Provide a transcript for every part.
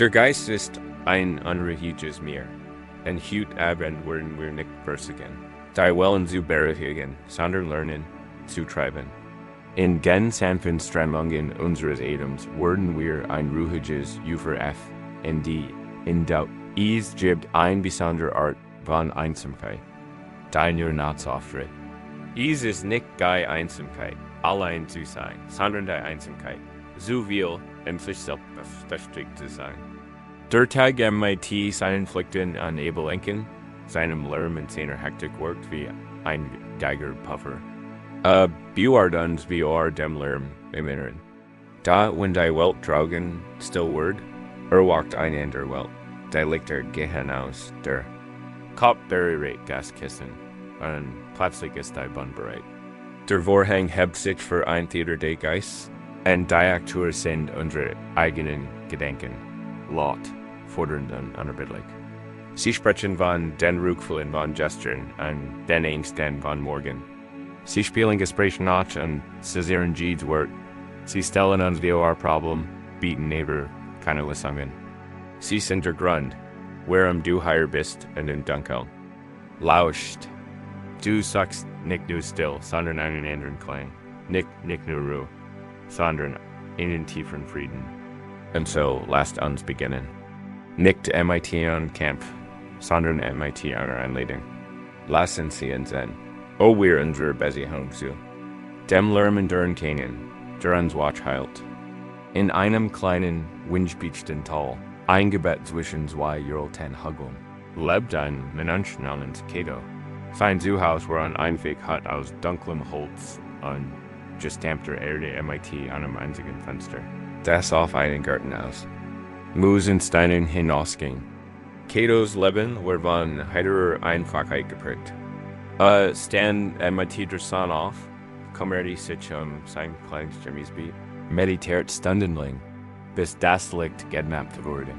Der Geist ist ein unruhiges Meer, en hut abend worden wir nicht versuchen. Die Wellen zu beruhigen, sondern lernen zu treiben. In den sanften Strömungen unseres Atems werden wir ein ruhiges Ufer in die in der es gibt ein besondere Art von Einsamkeit, die nur nachts auftritt. Es ist nicht die Einsamkeit, allein zu sein, sondern die Einsamkeit, so viel in sich selbst beschäftigt zu sein. Der Tag MIT seinen Pflichten an Ebelenken, seinem Lärm und seiner Hektik wirkt wie ein Geigerpuffer. Beobachtens wie dem Lärm im Inneren. Da, wenn die Welt draugen still wird, walkt ein in der Welt, die Lichter gehen aus der Kopf bereit Gaskissen, und plötzlich ist die Bund bereit. Der Vorhang hebt sich für ein Theater des Geistes, und die Akteure sind unsere eigenen Gedanken, laut, fordernd und unerbittlich. Sie sprechen von den Rückfällen von gestern und den Ängsten von morgen. Sie spielen Gespräche nach und cesieren jedes Wort. Sie stellen uns vor Problem, bieten aber keine Lösungen. Sie sind der Grund, warum du hier bist und im Dunkeln. Lauscht. Du sagst nicht nur still, sondern einen anderen Klang. Nicht nur Ruhe, sondern einen tiefen Frieden. Und so lasst uns beginnen. Nicht MIT an Kampf, sondern MIT an Anleitung. Lassen Sie in Zen. O wir unsere Besserung zu. Dem Lärmen deren kennen, der uns Watch heilt. In einem kleinen, windspitzten Tal, eingebett zwischen zwei Jürelten Hügeln, lebt ein Mensch namens Keto. Sein Zuhause war ein Einweg Hut aus dunklem Holz und gestampfter Erde MIT an einem einzigen Fenster, das auf einen Garten aus. Moos und Steinen hinausging. Ketos Leben war von heiterer Einfachheit geprägt. Stand MIT der Sonne auf, kümmerte sich sein kleines Gemüsebeet, meditiert stundenlang, bis das Licht gedämpft wurde,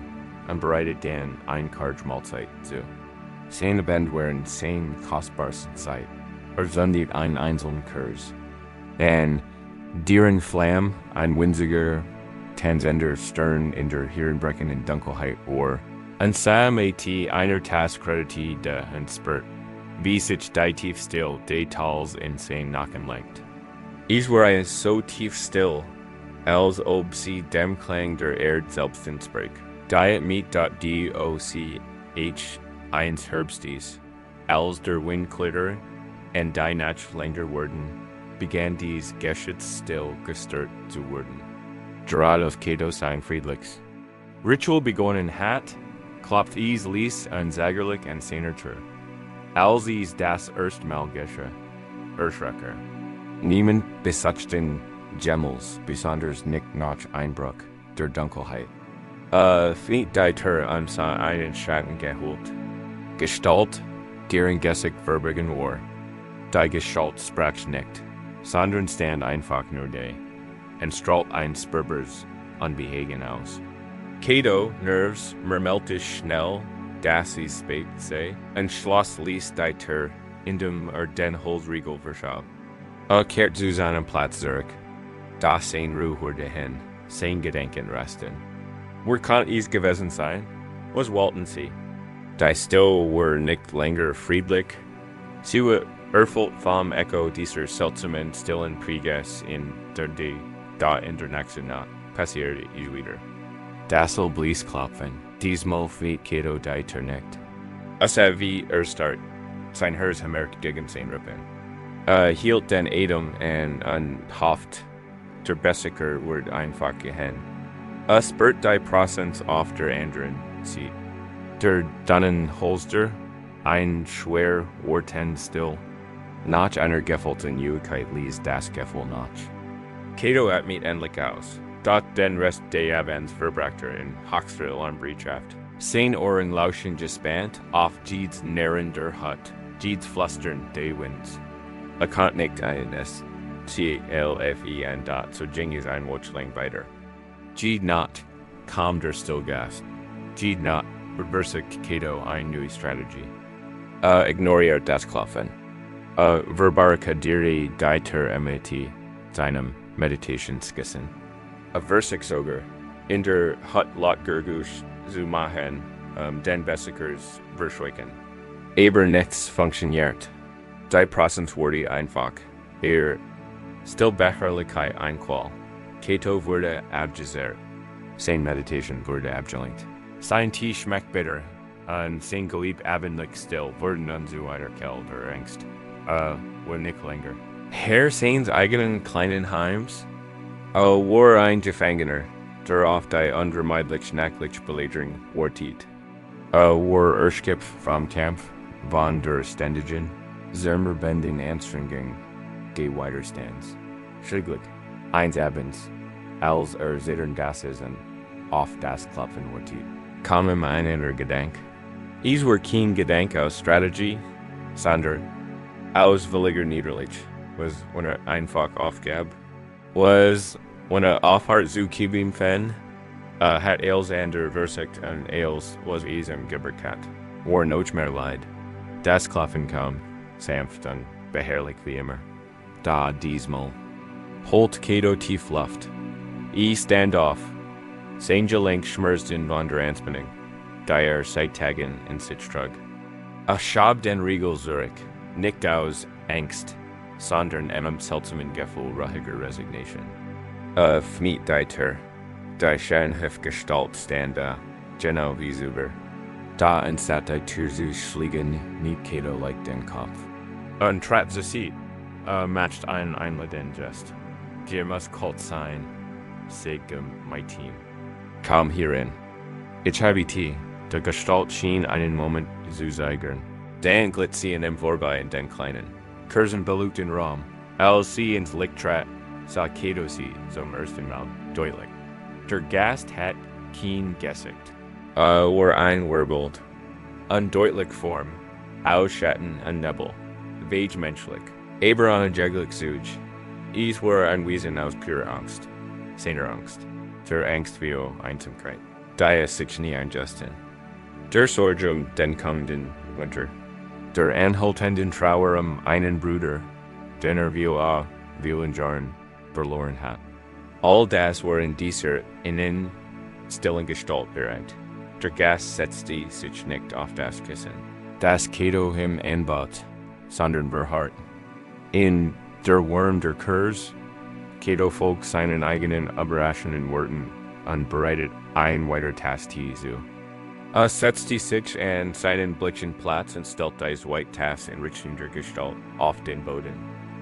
und bereitet dann eine Mahlzeit zu. Seine Band waren seine kostbarste Zeit, sondiert einen einzelnen Kurs. Denn deren Flamme ein winziger Tanzender Stern in der hirnbrechenden Dunkelheit war, und sah mit einer Tastkredite und Spurt, wie sich die tief still die Tals in sein Nacken legt. Es war so tief still, als ob sie dem Klang der Erde selbst entsprach. Die mit DOCH eins Herbstes, als der Wind klitterte und die Nacht länger wurden, begann dies Geschütz still gestört zu werden. Gerade auf Keto sein friedlichs. Ritual begonnen hat, klopft es lies und sägerlich an seiner Tür. Als es das erstmal geschah, erschrecker. Niemand besatzten Gemmels, besonders nicht nach Einbruch der Dunkelheit. Fehlt die Tür an einen Schatten geholt. Gestalt, deren Gessig verbergen war. Die Gestalt sprach nicht, sondern stand einfach nur da, und strahlt ein Spurbers Unbehagen aus. Keto, Nervs, murmelte schnell, dass es spät sei, und schloss ließ die Tür, in dem den Holzriegel verschob. Kehrt zu seinem Platz zurück. Da sein Ruhe wurde hin, sein Gedenken resten. Wo kann es gewesen sein? Was wollten sie? Die Still war nicht länger friedlich. Sie war erfüllt vom Echo dieser seltsamen, stillen Preges in der die da in der nächsten Nacht passierte es wieder. Das soll blies klopfen, diesmal feht Keto die Tür nicht. Es wie Start, sein Herz gemerkt gegen sein Rippen. Hielt den Atem und hofft, der Bessiger wird einfach gehen. Spürt die Präsenz auf der anderen Seite. Der Dannenholster, ein schwer Worten still. Nach einer gefühlten Juigkeit ließ das Gefühl nach. Keto atmet endlich aus. Dort den Rest des Abends verbrachte in höchster Alarmbereitschaft. Sein Ohren lauschen gespannt auf Jedes Nähren der Hut, Jedes Flüstern des Winds. Kann nicht eines CLFEN dort, so ging es ein Watchling weiter. Jed not, kam der Stillgast. Jed not, reverse Keto eine neue Strategie. Ignoriert das Klopfen. Verbarrikadiere die Tür MIT, seinem Meditationsgessen. Versichsoger, in der Hut laut Gergusch, zu machen, den Bessikers verscheuchen. Aber nichts funktioniert. Die Prozent wurde einfach. Stillbeharrlichkeit einqual. Keto wurde abgesehrt. Sein Meditation wurde abgelehnt. Sein Tee schmeckt bitter. Und sein Gelieb abendlich still wurden dann so weiterkalt oder Angst. Wurde nicht länger. Herr seines eigenen kleinen Heims war ein Gefangener, der auf die unvermeidlich nachtlich Belägerung wartet. War Erskip vom Kampf, von der ständigen, zermürbenden Anstrengung gewiderstands. Schließlich, eines Abends, als zittern Gasses und auf das Klopfen wartet, kam ihm ein innerer Gedanke. Es war kein Gedanke aus Strategie, sondern aus williger Niederlich. Was when einfach aufgab, was when aufhart zu kibim fen, hat Ailes an der Versicht und Ailes was isem Gibberkat, war noch mehr Leid. Das Klopfen kam, sanft und beharrlich wie immer. Da diesmal. Holt Keto tief Luft. Stand auf. Sein Gelenk schmerzt in von der Anspannung. Da Seittagen in Sitztrug. Schab den Riegel zurück. Nicht aus Angst, sondern seltsamen Gefühl ruhiger Resignation. Fmiet deiter. Die Scheinhöfgestalt stand da, genau wie Zuber. Da entstatt die Tür zu schlägen, nicht Keto like den Kopf. Und trat the seat, matcht ein einladenden Gest. Dir muss kalt sein, sage mein Team. Komm hierin. Ich habe Tee. Der Gestalt schien einen Moment zu zeigern. Dann glitt sie an ihm vorbei in den kleinen, kurzen belugten Raum. Als sie ins Licht trat, sah Keto sie zum ersten Mal deutlich. Der Gast hat kein Gesicht. War ein Werbild. Undeutlich Form. Ausschatten und Nebel. Vage menschlich. Aber unjäglich Such. Es war ein Wesen aus purer Angst. Seiner Angst. Der Angst wie Einsamkeit. Da sich nie einjusten. Der Sorge den kommenden Winter. Der anhaltenden Trauer einen Bruder, den vielen Jahren verloren hat. All das war in dieser innen stillen Gestalt bereit. Der Gast setzte sich nicht auf das Kissen, das Keto ihm anbot, sondern verharrt. In der Wurm der Kurs, Keto folgt seinen eigenen überraschenden Worten und bereitet ein weiter Taste zu. Setzte sich an seinen blitzen Platz und stellte das White Tass in richtender Gestalt auf den Boden.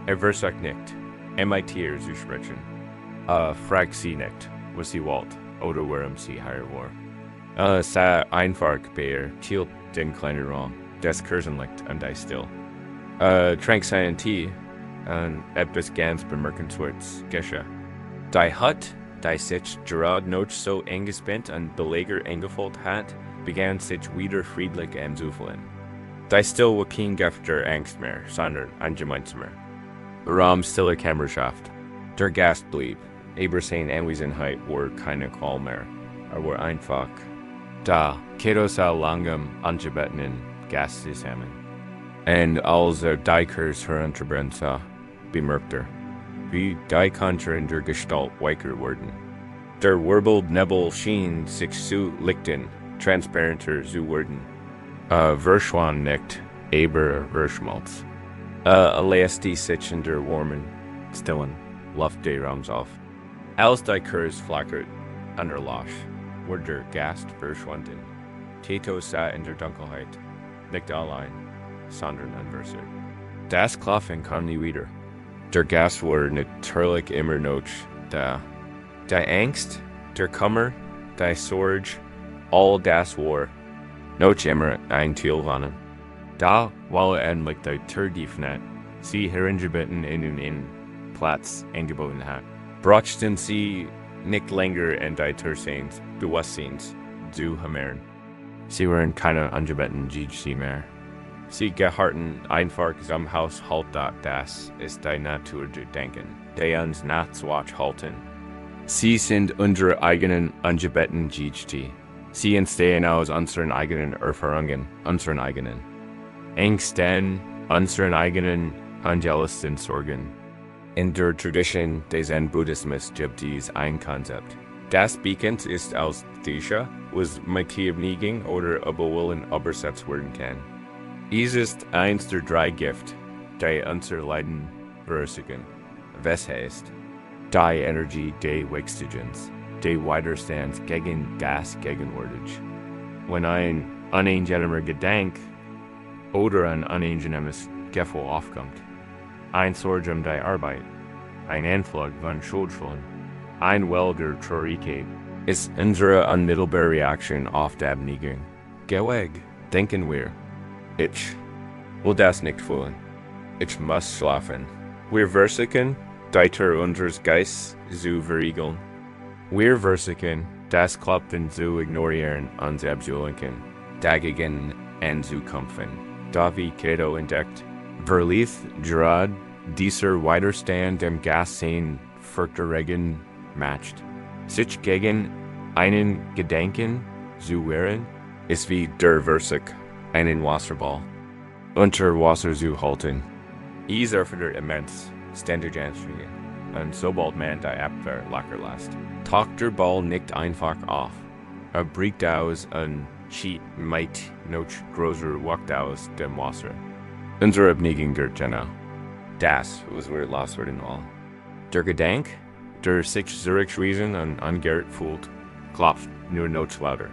Versagt nicht, MIT zu sprechen. Fragt sie nicht, was sie wollt, oder warum sie hier war. Sah einfach bei hielt den kleinen Raum, das Kursenlicht und die still. Trank seinen Tee und etwas ganz bemerkenswertes geschah. Die Hut, die sich gerade noch so eingespannt und beläger eingefolgt hat, begann sich wieder friedlich anzufühlen. Die still war kein Gift der Angst mehr, sondern ein gemeinsamer. Raum stiller Kammerschaft. Der Gast blieb, aber seine Anwesenheit war keine Qual mehr. War einfach da. Keto sah langsam angebettenen Gast zusammen. Und als die Kurs herunterbrennen sah, bemerkte wie die Kontur in der Gestalt weicher wurden. Der Wirbel Nebel schien sich zu lichten, transparenter zu werden. Verschwand nicht, aber verschmolz. Lässt sich in der warmen, stillen Luft des Raums auf. Als die Kurs flackert und erlosch, wurde der Gast verschwunden. Keto sah in der Dunkelheit, nicht allein, sondern unversehrt. Das Klopfen kam nie wieder. Der Gast war natürlich immer noch da. Die Angst, der Kummer, die Sorge, all das war noch immer ein Teil von. Da, weil endlich die Tür geöffnet, sie hereingebeten in den Platz angeboten hat, brachten sie nicht länger in die Türseins, Bewusstseins, zu hamern. Sie waren keine angebeten GC mehr. Sie geharrten einfach am Haus halt das ist die Natur zu denken, die uns nachts wach halten. Sie sind unsere eigenen angebeten GT. Sie entstehen aus unseren eigenen Erfahrungen, unseren eigenen Ängsten, unseren eigenen angelisten Sorgen. In der Tradition des Zen-Buddhismus gibt es ein Konzept. Das bekannt ist als Diese was Mighty Abneging oder Überwillen Übersetzt werden kann. Dies ist eins der drei Gift, die unser Leiden verursachen. Was heißt, die Energie des Wegstegens, die Widerstands gegen Gas gegenwärtig. Wenn ein unangenehmer Gedank oder ein unangenehmes Gefühl aufkommt, ein Sorge die Arbeit, ein Anflug von Schuldschulden, ein Well der Traurigkeit, ist unsere unmittelbare Reaktion auf die Abneigung. Geh weg, denken wir. Ich will das nicht fühlen. Ich muss schlafen. Wir versuchen, die unseres Geistes zu verriegeln. Wir versuchen, das Klopfen zu ignorieren und zu abzulenken, dagegen anzukämpfen. Da wie Cato entdeckt, verlief gerade dieser Widerstand dem Geist sein Verregen matcht. Sich gegen einen Gedanken zu wehren, ist wie der Versuch, einen Wasserball unter Wasser zu halten. Dies erfordert immens ständige Anstrengung, und sobald man die Abwehr locker lässt, taucht der Ball nicht einfach auf. Bricht aus und schied meist noch größer Wucht aus dem Wasser. Unsere Abneigung gilt genau. Das, was wir loswerden wollen. Der Gedank, der sich zurückschwiegen und angehört fühlt, klopft nur noch lauter.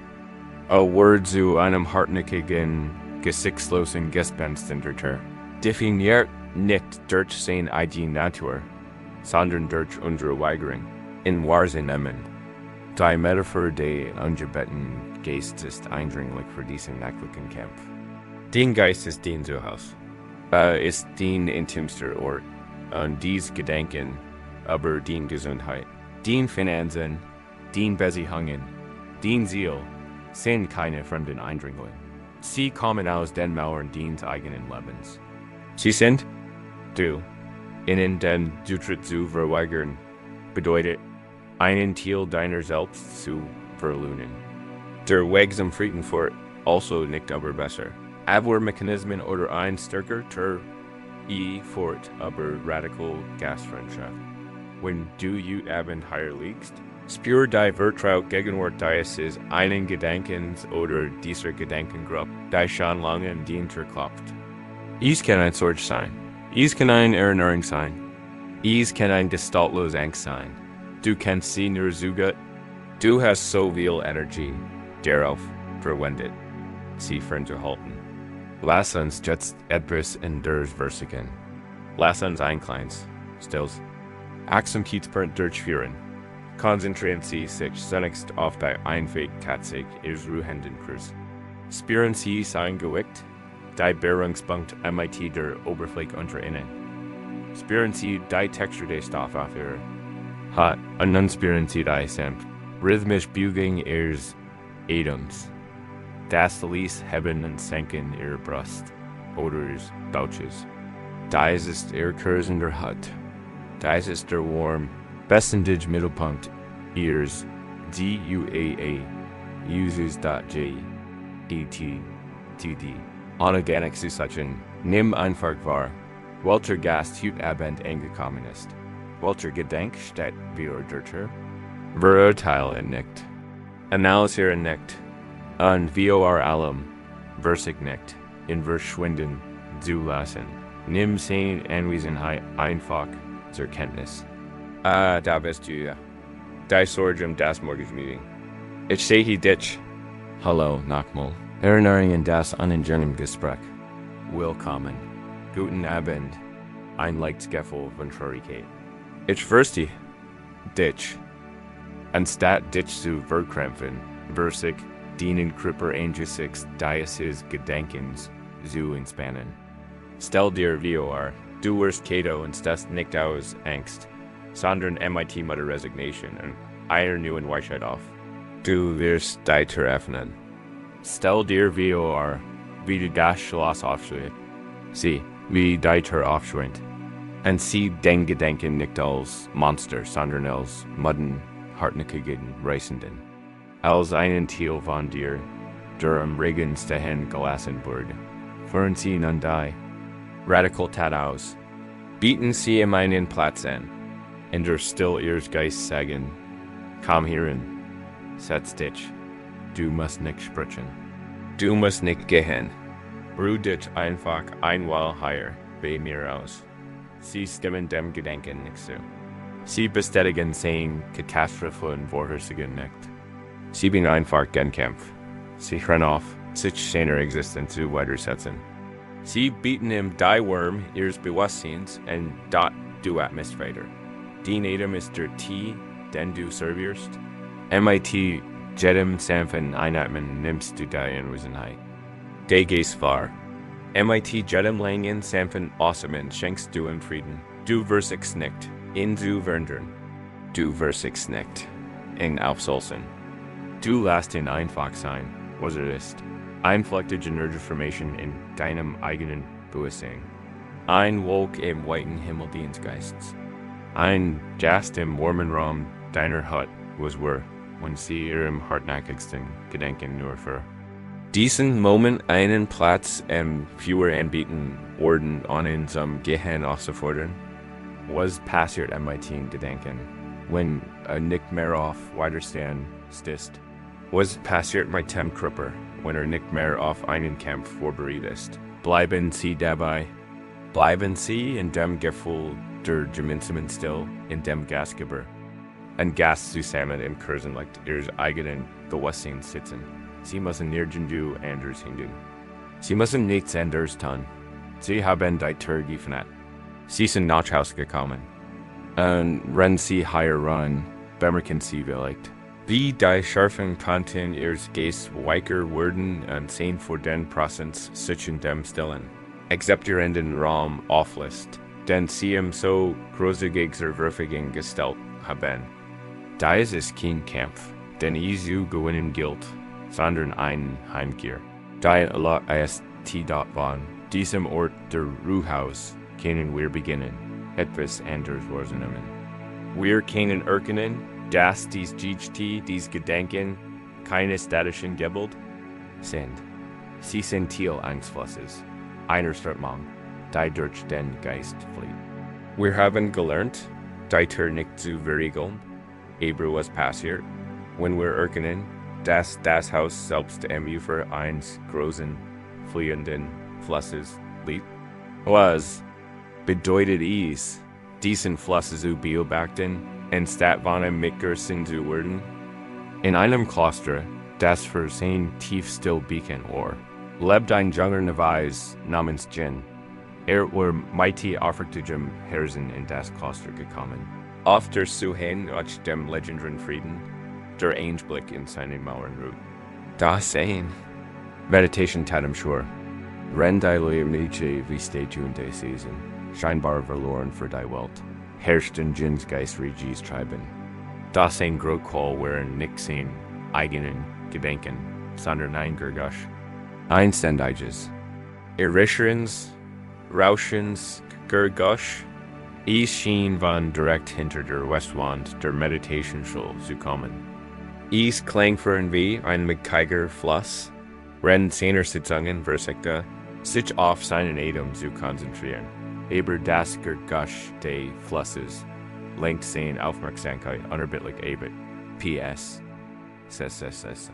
Ein Wort zu einem hartnäckigen, gesichtslosen Gespenst in der Tür. Definiert nicht durch seine eigene Natur, sondern durch unsere Weigerung, in wahrzunehmen. Die Metaphor des ungebetenen Geistes ist eindringlich für diesen nächtlichen Kampf. Den Geist ist dein Zuhause, ist dein intimster Ort, und dies Gedanken aber dein Gesundheit, dein Finanzen, dein Beziehungen, dein Ziel, sind keine fremden Eindringlinge. Sie kommen aus den Mauern deines eigenen Lebens. Sie sind, du, ihnen den Zutritt zu verweigern, bedeutet, einen Teil deiner selbst zu verlieren. Der Weg zum Frieden fort also nicht aber besser. Abwehrmechanismen oder ein stärker ter fort aber radikal Gastfreundschaft. Wenn du jut Abenteuer liegst, spür die Vertraut Gegenwart deines einen Gedankens oder dieser Gedankengruppe, die schon lange in dir klopft. Dies kann ein Sorge sein. Dies kann eine Erinnerung sein. Dies kann ein gestaltlose Angst sein. Du kannst sie nur so gut. Du hast so viel Energie darauf verwendet, sie fernzuhalten. Lass uns jetzt etwas in der versuchen. Lass uns ein kleines, stilles Achtsamkeitspunkt durchführen. Konzentrieren Sie sich zunächst auf die Einfähigkeit, sich Ihres ruhenden Kurs. Spüren Sie sein Gewicht, die Berührungspunkt MIT der Oberfläche unter Ihnen. Spüren Sie die Textur des Stoffs auf Ihrer Haut und dann spüren Sie die sanft, rhythmisch Beugung Ihres Atems. Das ließ Heben und Senken Ihrer Brust oder Ihres Bauches. Dies ist Ihr Kurs in der Haut. Dies ist der warm, bestendige Mittelpunkt Ihres DUAA Users.j ET2D. Unorganic Zusagen. Nimm einfach wahr, welcher Gast heute Abend angekommen ist. Welcher Gedank steht vor der Tür? Verurteile nicht. Analysiere nicht. Und vor allem, versig nicht, in verschwinden zu lassen. Nimm seine Anwesenheit einfach zur Kenntnis. Da bist du ja. Die Sorge das Morgenmeeting. Ich sehe dich. Hallo, nochmal. Erinnerung an das unangenehme Gespräch. Willkommen. Guten Abend. Ein leichtes Gefühl von Traurigkeit. Ich verstehe dich. Anstatt dich zu verkrampfen, versig dienen Kripper angesichts dieses Gedankens zu entspannen. Stell dir vor, du wirst Cato und stehst nicht aus Angst, sondern MIT mit der Resignation und einer neuen Weisheit auf. Du wirst die Tür öffnen. Stell dir vor, wie du das Schloss aufschließt. Sieh, wie die Tür aufschwingt. Und sieh den Gedanken nicht als Monster, sondern als mudden, hartnäckigen Reisenden. Als einen Teil von dir, der am regensten gelassen wurde. Führen Sie nun die radikal Tat aus. Bieten Sie ihm einen Platz an. Und der still Ihres Geist sagen, komm hierin, setz dich. du musst nicht sprechen. Du musst nicht gehen. Ruh dich einfach einmal hier bei mir aus. Sie stimmen dem Gedenken nicht zu. Sie bestätigen sein Katastrophe und vorherrsigen nicht. Sie bin einfach gen Kampf. Sie hören auf, sich seiner Existenz zu weitersetzen. Sie bieten ihm die Wurm ihres Bewusstseins und dort du atmest weiter. Die Nedem ist der Tee, den du servierst. MIT jedem sanften Einatmen nimmst du deine Wesenheit. Der Geist wahr. MIT jedem langen sanften Ausatmen schenkst du ihm Frieden. Du wirst nicht, in zu wandern. Du wirst nicht, in aufsolsen. Du lässt ihn einfach sein, was ist. Einflechtige Energieformation in deinem eigenen Bewusstsein. Ein Wolk im weiten Himmel deines Geistes. Ein Jast im warmen Raum deiner Hut, was wir, wenn sie ihrem hartnäckigsten Gedenken nur für. Diesen Moment einen Platz im Führer anbieten worden an zum Gehen auszufordern, was passiert an mein Gedenken, wenn nicht mehr auf Widerstand stist. Was passiert mit dem Körper, wenn nicht mehr auf einen Kampf vorbereitet ist? Bleiben Sie dabei? Bleiben Sie in dem Gefühl der Gemeinsamen still, in dem Gastgeber? Ein Gast zusammen im Kursen like ihres eigenen Bewusstsein sitzen. Sie müssen nirgendwo anders hingehen. Sie müssen nichts anderes tun. Sie haben die Tür geöffnet. Sie sind nach Hause gekommen. Und wenn Sie hier ran, bemerken Sie vielleicht, wie die scharfen Kanten ihres Geistes weicher werden und sehen vor den Prozess zwischen dem Stillen. Akzeptieren den Raum auflässt, denn sie ihm so großzügig zerwürfigen gestellt haben. Dies ist kein Kampf, den zu gewinnen gilt, sondern ein Heimkehr. Die Allah ist dort waren, diesem Ort der Ruhehaus, können wir beginnen, etwas anderes wahrzunehmen. Wir können erkennen, dass dies Gedenken keine statischen Gebild sind. Sie sind Angstflosses, einer Strömung, die durch den Geist flieht. Wir haben gelernt, die Tür nicht zu verriegeln, aber was passiert, wenn wir erkennen, dass das Haus selbst im Ufer eines großen, fliehenden Flusses liegt? Was bedeutet es, diesen Fluss zu beobachten, anstatt von ihm mitgerissen zu werden? In einem Kloster, das für sein tiefstill beacon war, lebt ein junger Neweis namens Jin. War mighty aufrichtigem Herzen in das Kloster gekommen. Auf der Suche nach dem legendären Frieden, der Einblick in seine Mauern ruht. Das sehen. Meditation tat ihm schwer. Wenn die Leute wie Statuen der Season, scheinbar verloren für die Welt, herrscht in Jins Geist Regis treiben. Das ein Grotkohl wären nicht sein eigenen Gedenken, sondern ein Gergusch. Einständiges. Erricherens, Rauschens, Gergusch, schien von direkt hinter der Westwand der Meditationsschule zu kommen. Klang für wie ein Mitkeiger Fluss, wenn seiner Sitzungen versuchte, sich auf seinen Atem zu konzentrieren. Aber das Gergusch des Flusses lenkt seine Aufmerksamkeit unerbittlich ab. P.S. PSS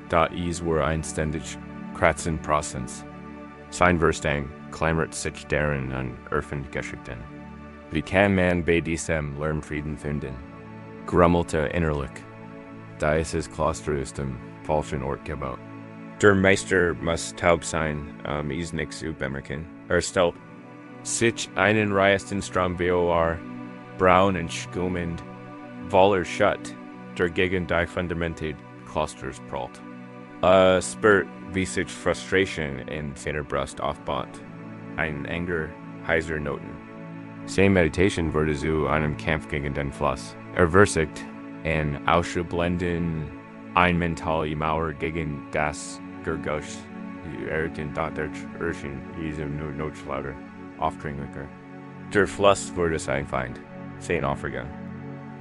da war ein ständig kratzen Prozess. Sein Verstehen klammert sich darin an Geschichten. Wie kann man bei diesem Lehren Frieden finden? Grummelte innerlich. Da ist das Kloster aus dem falschen Ort gebaut. Der Meister muss taub sein, is nichts zu bemerken. Stellt sich einen reichsten Strom vor, braun und schummend, voller Schutt, der gegen die Fundamente Klosters prallt. Spürt, wie sich Frustration in seiner Brust aufbaut. Ein Anger, heiser Noten. Seine Meditation wurde zu einem Kampf gegen den Fluss. Versiegt, ein Ausschblenden, ein mentale Mauer gegen das Gergusch, erken dadurch erschien diesem nur Notschlager, aufdringlicher. Der Fluss wurde sein Feind, sein Aufgang.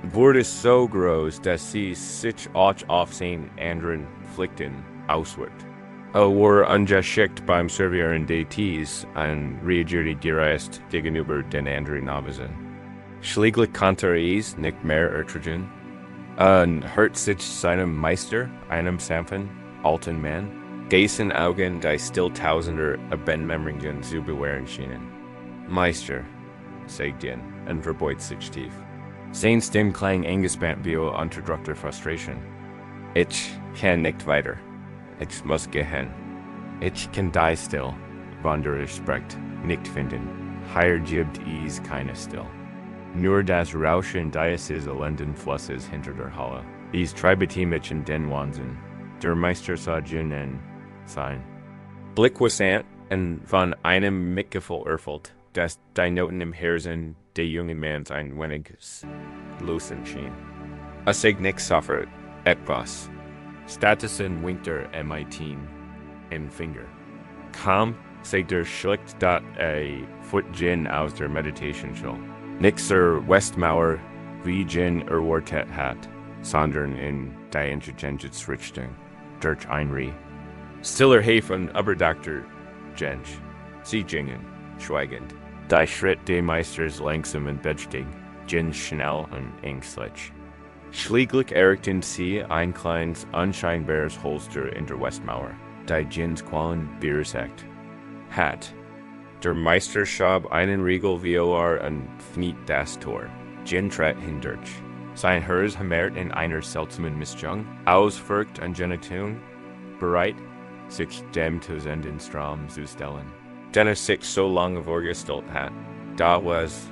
Wurde so groß, dass sie sich auch auf seinen anderen Pflichten auswirkt. War ungeschickt beim Servieren der Tees und reagierte gereist gegenüber den anderen Navisen. Schläglich konnte nicht mehr ertragen. Hört sich seinem Meister, einem sanften, alten Mann, Geissen Augen, die Stilltausender Benmemmringen zu bewähren schienen. Meister, sagt Jen, und verbeut sich tief. Sein Stimmklang eingespannt wie unterdrückter Frustration. Ich kann nicht weiter. Ich muss gehen. Ich kann die still, Wanderer spricht, nicht finden. Hier gibt es keine still. Nur das Rauschen dieses elenden Flusses hinter der Halle. Es treibet mich in den Wahnsinn. Der Meister sah Jinen sein. Blick was ant, und von einem Mitgefühl erfüllt, dass die Noten im Herzen der jungen Manns ein wenig lösen schien. Ich nix sofort etwas. Stattdessen winkte MIT im Finger. Kaum sagt schlägt dat Foot Jin aus der Meditation show. Nixer Westmauer wie Jin Wortet hat, sondern in die Intergenjits Richtung, durch Einri. Stiller helfen aber Dr. Jensch. Sie gingen, schweigend. Die Schritt des Meisters langsam und bedächtig, Jin schnell und ängstlich. Schließlich erregten sie ein kleines, unscheinbares Holster in der Westmauer, die Jins Qualen beersagt hat. Der Meister schob einen Riegel VOR und kniet das Tor. Jin trat hindurch. Sein Herz hämmert in einer seltsamen Mischung, Ausfurcht und Genitun, bereit, sich dem zu senden Strom zu stellen. Den sich so lange vorgestellt hat, da was,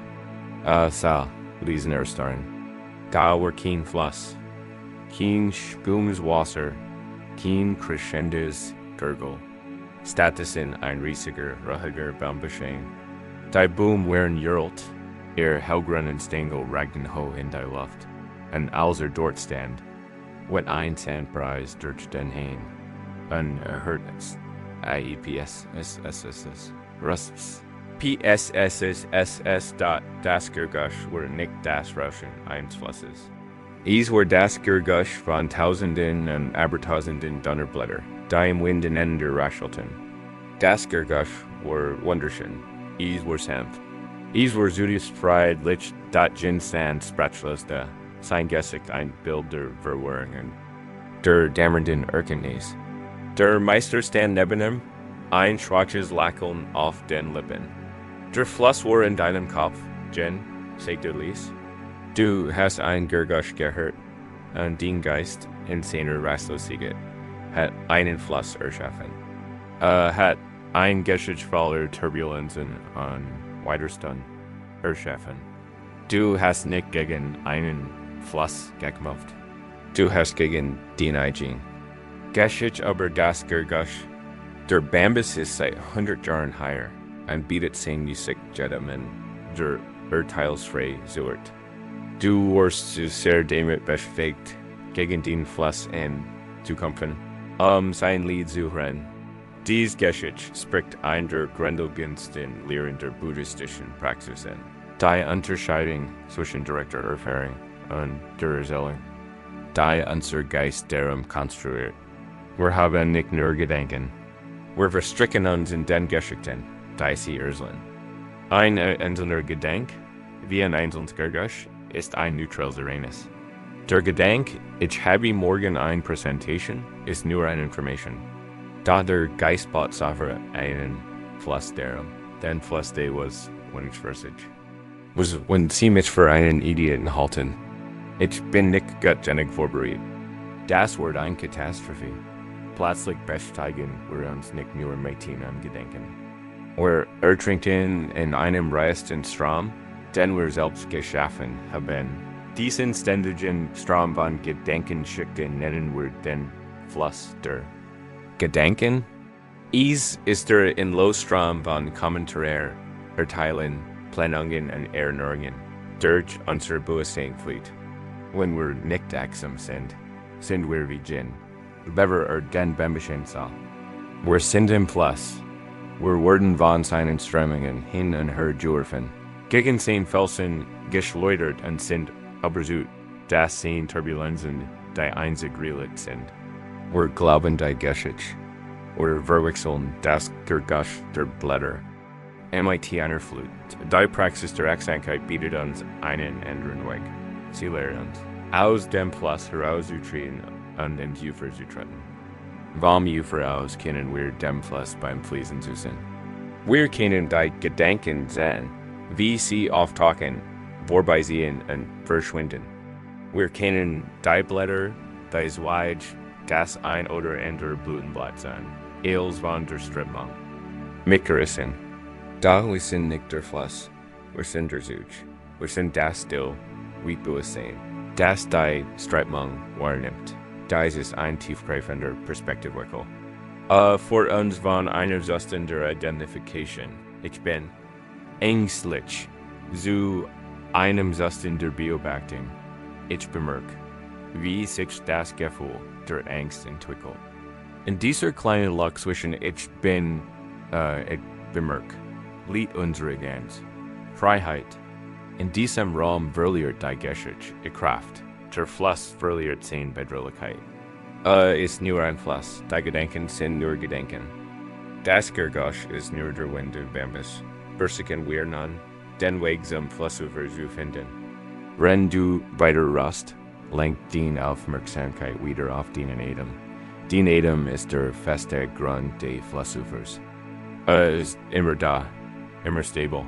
lesen erstarren. Da war kein Fluss, kein Spumes Wasser, kein crescendes Gurgle. Stattdessen ein riesiger, ruhiger Baumbeschein. Die Boom waren jurlt, ihr hellgrünen Stängel ragten hoch in die Luft, und als dort stand, went ein Sandpreis durch den Hain, und hört es, IEPSSSS, Rusts. PSSSSS das Gergush were nicht das Rauschen eines Flusses. Es were das Gergush von Tausenden und Abertausenden Donnerblätter, die im Wind ineinander raschelten. Das Gergush were wunderschön, es were sanft. Es were zutiefst friedlich, dat Jin Sand sprachloste, sein Gesicht ein Bild der Verwirrung, der dämmernden Erkenntnis. Der Meister stand neben ihm, ein schwaches Lächeln auf den Lippen. Der Fluss war in deinem Kopf, Jin, sagte Lies. Du hast ein Gergush gehört, und dein Geist in seiner Rastlosigkeit hat einen Fluss erschaffen. Hat ein Geschichte voller Turbulenzen und Widerstand erschaffen. Du hast nicht gegen einen Fluss gekämpft. Du hast gegen den Eijing. Geschichte aber das Gergush. Der Bambus ist seit 100 Jahren higher. Und bietet sein Musik jedem der urteilsfrei sucht. Du warst zu sehr damit beschäftigt, gegen den Fluss zu kämpfen, sein Lied zu hören. Dies Geschichte spricht ein der grundlegendsten Lehren der buddhistischen Praxisen. Die Unterscheidung zwischen direkter Erfahrung und der Erzählung. Die unser Geist darum konstruiert. Wir haben nicht nur Gedanken. Wir verstricken uns in den Geschichten. Die sie erzählen. Ein einzelner Gedanke, wie ein einzelnes Gergush, ist ein neutrales Ereignis. Der Gedanke, ich habe morgen eine Präsentation, ist nur eine Information. Da der Geist baut sofort einen Fluss darum, den Fluss der was unverständlich. Was, wenn sie mich für einen Idioten halten. Ich bin nicht gutgängig vorbereitet. Das wird eine Katastrophe. Plötzlich bestätigen wir uns nicht nur mit ihnen Gedanken. Wir ertrinken in einem reißenden Strom, den wir selbst geschaffen haben. Diesen ständigen Strom von Gedankenschichten nennen wir den Fluss der Gedanken. Es ist der in Losstrom von Kommentaren, Urteilen, Planungen und Erinnerungen, durch unser Bewusstsein flieht. Wenn wir nicht achtsam sind wir wie Jin, Lever den Bambischen Saal. Wir sind im Fluss. Wir wurden von seinen Strömungen hin und her geworfen, gegen sein Felsen geschleudert und sind übersut, dass seine Turbulenzen die einzig realig sind. Wir glauben die Geschichte. Wir verwechseln das Gergush der Blätter. MIT einer Flut. Die Praxis der Achtsamkeit bietet uns einen anderen Weg. Sie lehrt uns. Aus dem Plus herauszutreten und den Ufer zu treten. Warum Ufer aus können wir dem Plus beim Fließen zu sein. Wir können die Gedanken sehen, wie sie auftauchen, wobei sie verschwinden. Wir können die Blätter, die Zweige, das ein oder andere Blütenblatt sein, eels von der Strömung. Mitgerissen. Da wir sind nicht der Fluss, wir sind der Zug. Wir sind das Still, wie Bewusstsein. Das die Strömung wahrnimmt. Das ist ein tiefgreifender Perspektivwechsel. Für uns von einer Zustand der Identification. Ich bin ängstlich zu einem Zustand der Beobachtung. Ich bemerke, wie sich das Gefühl der Angst entwickelt. In dieser kleinen Lücke zwischen ich bin, ich bemerke, liegt unsere ganz Freiheit. In diesem Raum verliert die Geschichte die Kraft. Der Fluss verliert seine Bedrohlichkeit. Ist nur ein Fluss. Die Gedanken sind nur Gedanken. Das Gergosch ist nur der Wind des Bambus. Versuchen wir nun, den Weg zum Flussufer zu finden. Wenn du weiter rast, lenkt die Aufmerksamkeit wieder auf den Atem. Den Atem ist der feste Grund des Flussufers. Ist immer da, immer stable.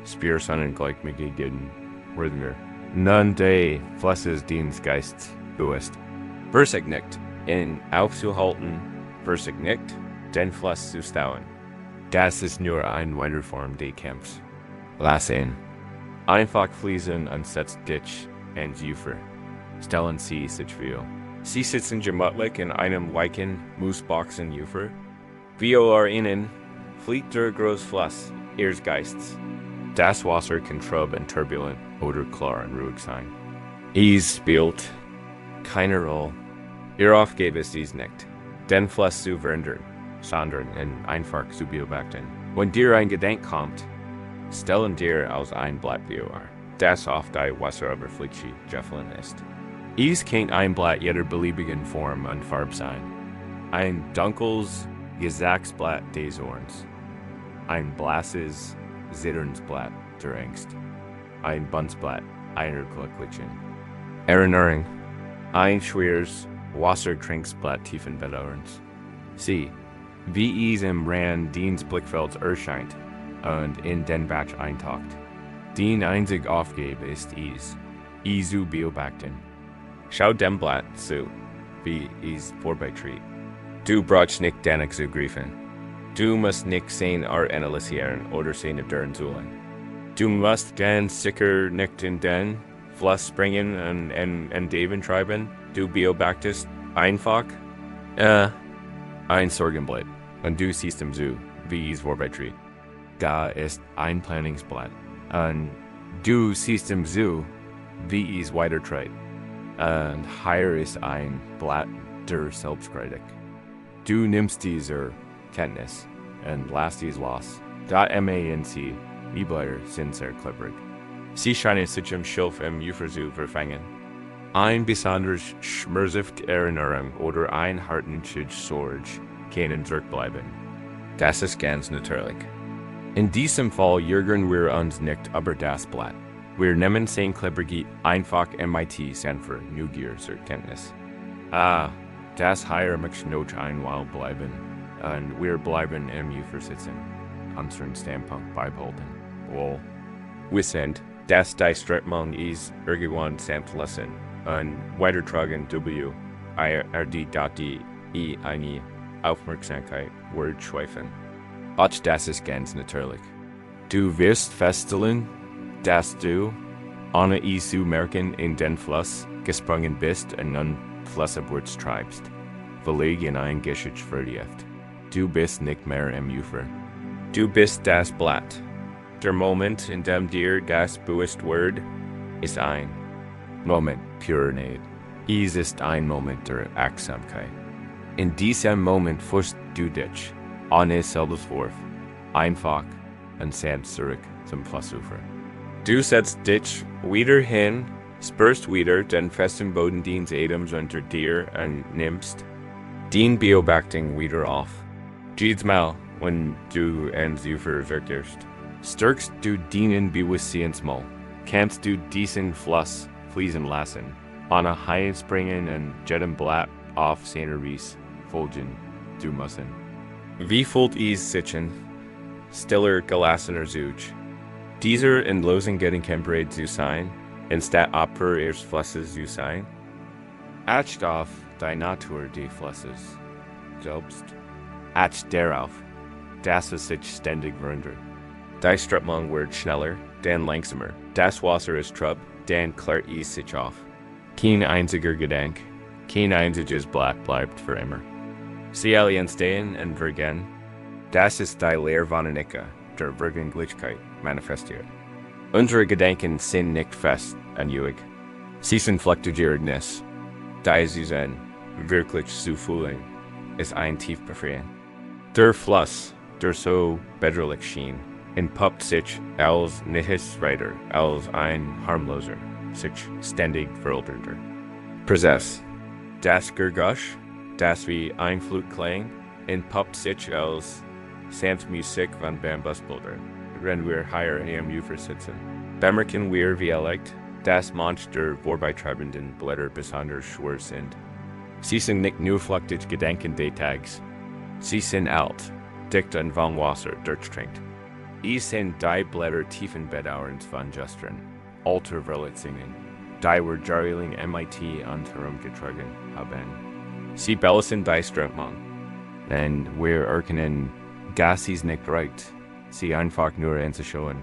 Spür Sonnengleichmäßigen Rhythmen. Nun des Flusses dient Geist bewusst. Versicht nicht, ihn aufzuhalten, versicht nicht, den Fluss zu stauen. Das ist nur eine Weiterform des Kampfs. Lassen. Einfach fließen und setzt dich ins Ufer. Stellen Sie sich viel. Sie sitzen gemütlich in einem weichen, moosboxen Ufer. Wie Ihnen fliegt der Großfluss Ihres Geistes. Das Wasser kann trüb und turbulent oder klar und ruhig sein. Es spielt keine Rolle. Ihr Aufgabe ist dies nicht, den Fluss zu verändern, sondern ihn einfach zu beobachten. Wenn dir ein Gedanke kommt, stellen dir aus ein Blatt vor, das auf die Wasseroberfläche gefallen ist. Es kann ein Blatt jeder beliebigen Form und Farbe sein. Ein dunkles Gesangsblatt des Ohrens. Ein blasses Zitternsblatt der Angst. Ein Buntsblatt einer Glücklichen. Erinnerung. Ein schweres Wassertrinksblatt tiefen Bedauerns. Sie, wie es im Rand diens Blickfelds erscheint und in den Batch eintaucht. Die einzige Aufgabe ist es zu beobachten. Schau dem Blatt zu, wie es vorbeitritt. Du brauchst nicht danach zu greifen. Du musst nicht sein analysieren oder sein Abdurren sollen. Du musst ganz sicher nicht in den Fluss springen und Leben treiben. Du beobachtest einfach ein Sorgenblatt und du siehst ihm zu, wie es vorbeitritt. Da ist ein Planningsblatt und du siehst ihm zu, wie es weitertritt. Und hier ist ein Blatt der Selbstkritik. Du nimmst diese Kenntnis und lässt es los. Da MANC, die Blätter sind sehr klebrig. Sie scheinen sich im Schilf im Ufer zu verfangen. Ein besonders schmerzhafte Erinnerung oder ein hartnäckiger Sorge können zurückbleiben. Das ist ganz natürlich. In diesem Fall jürgen wir uns nicht über das Blatt. Wir nehmen sein klebrige einfach MIT Sanford Neugier zur Kenntnis. Das hier möchte noch ein Weile bleiben. Und wir bleiben im Ufer sitzen. Unseren Standpunkt beibehalten. Wohl. Wir sind, dass die Strömung ist irgendwann samt lassen. Und weitertragen die eine Aufmerksamkeit wird schweifen. Auch das ist ganz natürlich. Du wirst feststellen, dass du, ohne es zu merken, in den Fluss gesprungen bist und nun flussabwärts treibst, völlig in ein Geschichte vertieft. Du bist nicht mehr im Ufer. Du bist das Blatt. Der Moment, in dem dir das bewusst wird, ist ein Moment pure Neid. Es ist ein Moment der Achtsamkeit. In diesem Moment führst du dich, ohne Selbstwurf, einfach und sanft zurück zum Flussufer. Du setzt dich wieder hin, spürst wieder den festen Boden deines Atems unter dir und nimmst den Beobachtung wieder auf. Jedes Mal, wenn du ins Ufer wirkst, stärkst du deinen Bewusstseinsmal, kannst du diesen Fluss fließen lassen, Anna springen en jedem blad auf seiner Ries folgen du müssen. Wie fühlt is sitzen, stiller gelassener Zuge. Dieser in losen Gedankenbreit zu sein, in stat oper ihres Flesses zu sein. Acht auf die Natur des Flesses, selbst. Acht darauf, dass es sich ständig verändert. Die Strömung wird schneller, dann langsamer. Das Wasser ist trub, dann klärt es sich auf. Kein einziger Gedanke, kein einziges Blatt bleibt für immer. Sie alle entstehen und vergehen. Das ist die Lehrwannenicke der Vergänglichkeit manifestiert. Unsere Gedanken sind nicht fest und ewig. Sie sind fluktuierendes. Da sie sind, wirklich zu fühlen, ist ein tief befreien. Der Fluss, der so bedrohlich schien, entpuppt sich als Nichtreiter, als ein harmloser, sich ständig verändernder Prozess. Das Gergusch, das wie ein Flug klingt, entpuppt sich als sanft Musik von Bambusbilder, wenn wir hier am Ufer sitzen. Bemerken wir vielleicht, dass manche vorbeitreibenden Blätter besonders schwer sind. Sie sind nicht nur flüchtig Gedanken des Tags. Sie sind alt, dicht und von Wasser durchtrinkt. Es sind die Blätter tiefen Bedauerns von gestern, alter Verletzungen, die wir jahrelang MIT und herumgetragen haben. Sie belassen die Strömung, und wir erkennen, dass es nicht reicht, sie einfach nur anzuschauen.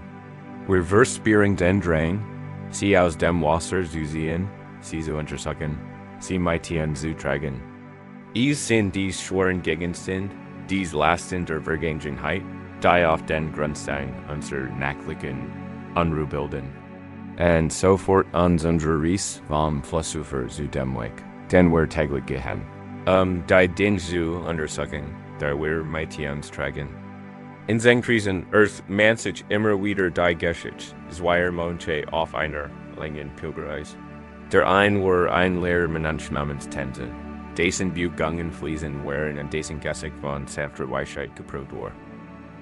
Wir verspüren den Drang, sie aus dem Wasser zu sehen, sie zu untersuchen, sie mit zu tragen. Es sind die schweren Gegenstände, die Lasten der Vergänglichkeit, die auf den Grundstein unserer nächtlichen Unruhe bilden. Und sofort ans unsere Ries vom Flussufer zu dem Weg, den wir täglich gehen. Die den zu untersuchen, der wir mit uns tragen. In Zen-Krisen man sich immer wieder die Geschichte, zweier Monate auf einer langen Pilgerreise. Der ein war ein Lehrmensch namens Tenzin, dessen Begangen Fließen waren und dessen Geist von sanfter Weisheit geprüft war.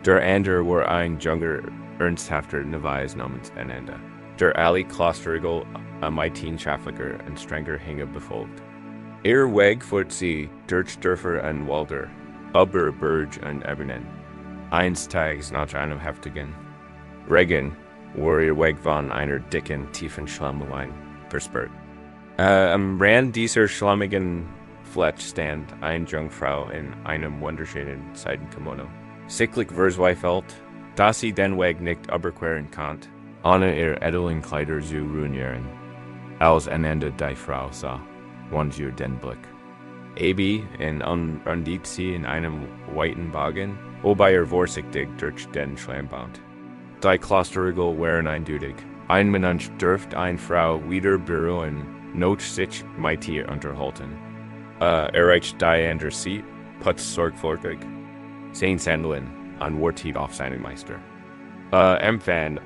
Der andere war ein junger, ernsthafter Novice namens Anhand, der alle Klosterregel am leidenschaftlicher und strenger Hinge befolgt. Weg führt sie durch Dörfer und Wälder, über Berg und Ebenen. Eines Tages nach einem heftigen Regen war ihr Weg von einer dicken, tiefen Schlammlein versperrt. Am Rand dieser schlammigen Fläche stand eine Jungfrau in einem wunderschönen Seidenkimono. Sichtlich verzweifelt, dass sie den Weg nicht überqueren konnte, ohne ihre edlen Kleider zu ruinieren. Als Ananda die Frau sah, wand ihr den Blick. Ebi undieb sie in einem weiten Wagen, wobei vorsichtig durch den Schlammband. Die Klosterregel waren eindeutig. Ein Mensch dürfte eine Frau wieder berühren, not sich mit ihr unterhalten. Erreicht die andere Seat, putzt sorgfältig sein Sandeln an Wortief auf seinen Meister. Empfand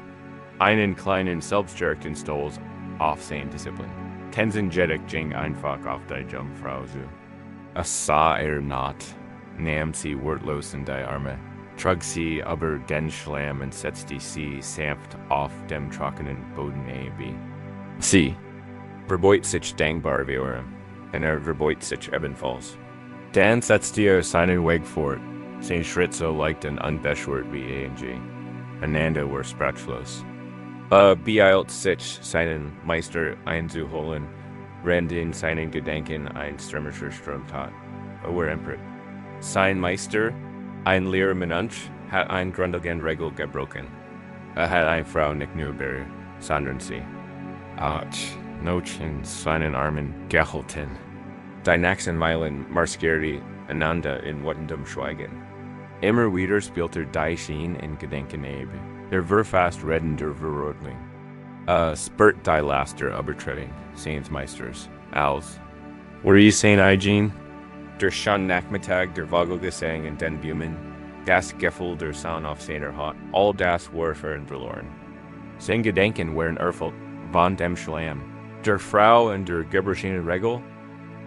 einen kleinen selbstgerechten Stolz auf seine Disziplin. Tenzin Jedek ging einfach auf die Jungfrau zu. Es sah not, nahm sie wortlos in die Arme, trug sie über den Schlamm und setzte sie sanft auf dem trockenen Boden ab. Sie verbeugte sich dankbar wie und verbeugte sich ebenfalls. Dann setzte seinen Weg fort, sein Schritt so leicht und unbeschwert wie A&G. Ananda war sprachlos. Beeilt sich seinen Meister einzuholen, rennt in seinen Gedanken ein stürmischer Strom tat. Empört. Sein Meister, ein Lehrmensch, hat eine grundlegende Regel gebrochen. Hat eine Frau nicht nur berührt, sondern sie. Noch in seinen Armen gehalten. Die nächsten Meilen marschierte Ananda in wartendem Schweigen. Immer wieder spielte die Schien in Gedanken ab. War fast reddender Verrodling. Spurt die Laster übertreten, seines Meisters, als war sein Eigen, der schon Nachmittag der Vogelgesang in den Bäumen, das Gefühl der Sonne auf seiner Haut, all das war verloren. Seine Gedanken waren erfüllt von dem Schlamm, der Frau und der Geberschen Regel,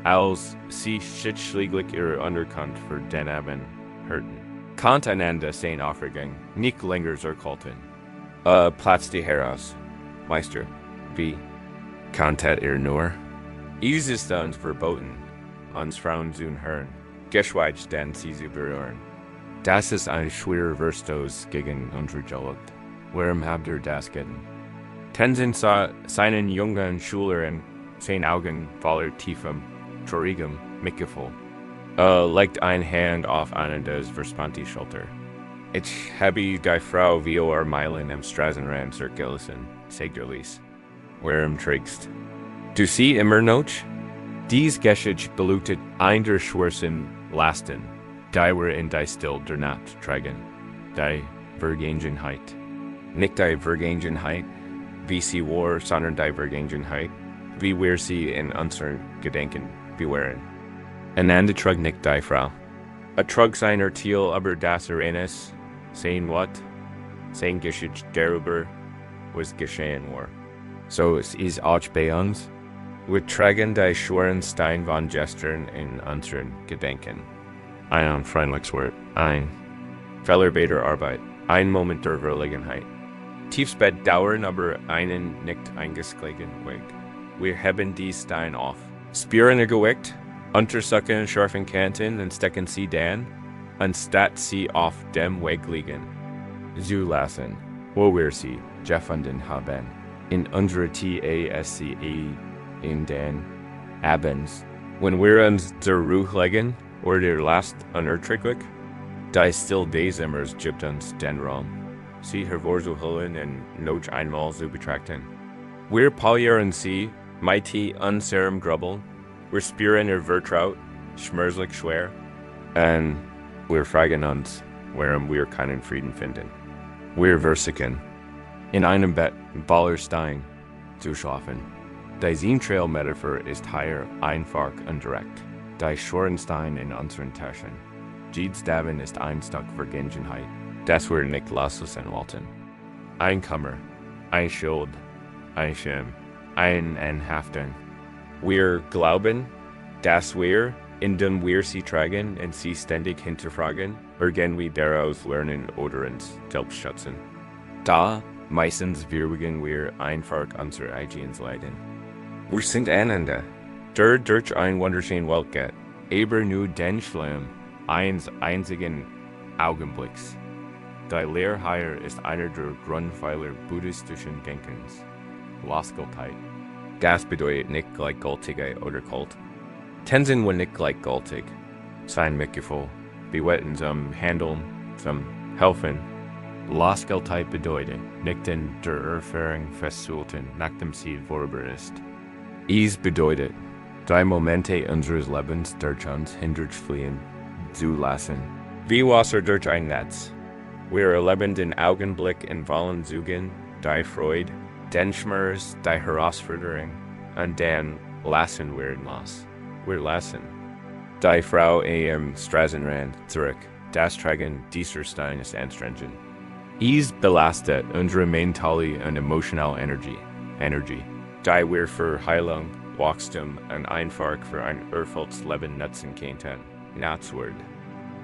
als sie schicklich ihre Unterkunft für den Abend hörten. Konnte Ananda seine Aufregung nicht länger zurückhalten. Platzte heraus. Meister, wie konntet ihr nur? Is ist uns verboten, uns Frauen zu hören, geschweige denn sie zu berühren. Das ist ein schwerer Verstoß gegen unsere Jugend. Warum habt ihr das getan? Tenzin sah seinen jungen Schüler in seinen Augen voller tiefem, traurigem Mitgefühl. Legt eine Hand auf Anhands verspannte Schulter. Ich habe die Frau wie Meilen am Straßenrand zurückgelassen, sagt Lies. Warum trägst? Du sie immer noch? Dies Geschäft beleuchtet ein der schwersten Lasten, die wir in die Still der Nacht tragen, die Vergangenheit. Nicht die Vergangenheit, wie sie war, sondern die Vergangenheit, wie wir sie in unseren Gedenken bewähren. Anhand trug nicht die Frau. Trug seiner Thiel aber das Ereignis, sein what? Sein Geschichte darüber, was geschehen war. So es ist auch bei uns. Wir tragen die schweren Stein von gestern in unseren Gedenken. Ein freundliches Wort, ein Fellerbeter Arbeit, ein Moment der Verlegenheit. Tiefsbett dauern aber einen nicht eingeschlagen Weg. Wir haben die Stein auf. Spüren Gewicht, untersuchen scharfen Kanten und stecken sie dann, anstatt sie auf dem Weg liegen. Zu lassen, wo wir sie gefunden haben. In unserer TASCE in den Abends, wenn wir uns zur Ruhe legen, oder der Last unerträglich, die still Dezembers gibt uns den Raum, sie hervorzuholen und noch einmal zu betrachten. Wir polieren sie, mighty unserem Grubbeln, wir spüren ihr Vertraut, schmerzlich schwer, und wir fragen uns, warum wir keinen Frieden finden. Wir versuchen, in einem Bett voller Stein zu schlafen. Die Zen-Trail-Metaphor ist hier einfach und direkt. Die Schorenstein in unseren Taschen. Jedes Davin ist ein Stück Vergangenheit, das wir nicht loslassen wollten. Ein Kummer, ein Schuld, ein Scham, ein Anhaftung. Wir glauben, dass wir, indem wir sie tragen und sie ständig hinterfragen, irgendwie daraus lernen oder uns selbst schützen. Da meistens würdigen wir einfach unser eigenes Leiden. Wir sind einander, der durch ein wunderschön Welt geht, aber nur den Schlimm eines einzigen Augenblicks. Die Lehre hier ist einer der Grundpfeiler buddhistischen Denkens, Losgeltheit. Das bedeutet nicht gleichgültig oder kalt. Tenzin war nicht gleichgültig. Sein Mitgefühl, Bewetten zum Handeln, zum Helfen. Losgeltheit bedeutet, nicht in der Erfahrung festzuhalten, nachdem sie vorüber ist. Es bedeutet, die Momente unseres Lebens durch uns hindurch fliehen zu lassen. Wie Wasser durch ein Netz. Wir erleben den Augenblick in vollen Zügen, die Freude, den Schmerz, die Herausforderung, und dann lassen wir los. Wir lassen. Die Frau am Straßenrand zurück. Das Tragen dieser Stein ist anstrengend. Es belastet unsere mentale und emotionale Energie, die wir für Heilung, Wachstum und einfach für ein erfülltes Leben nutzen könnten. Natswort.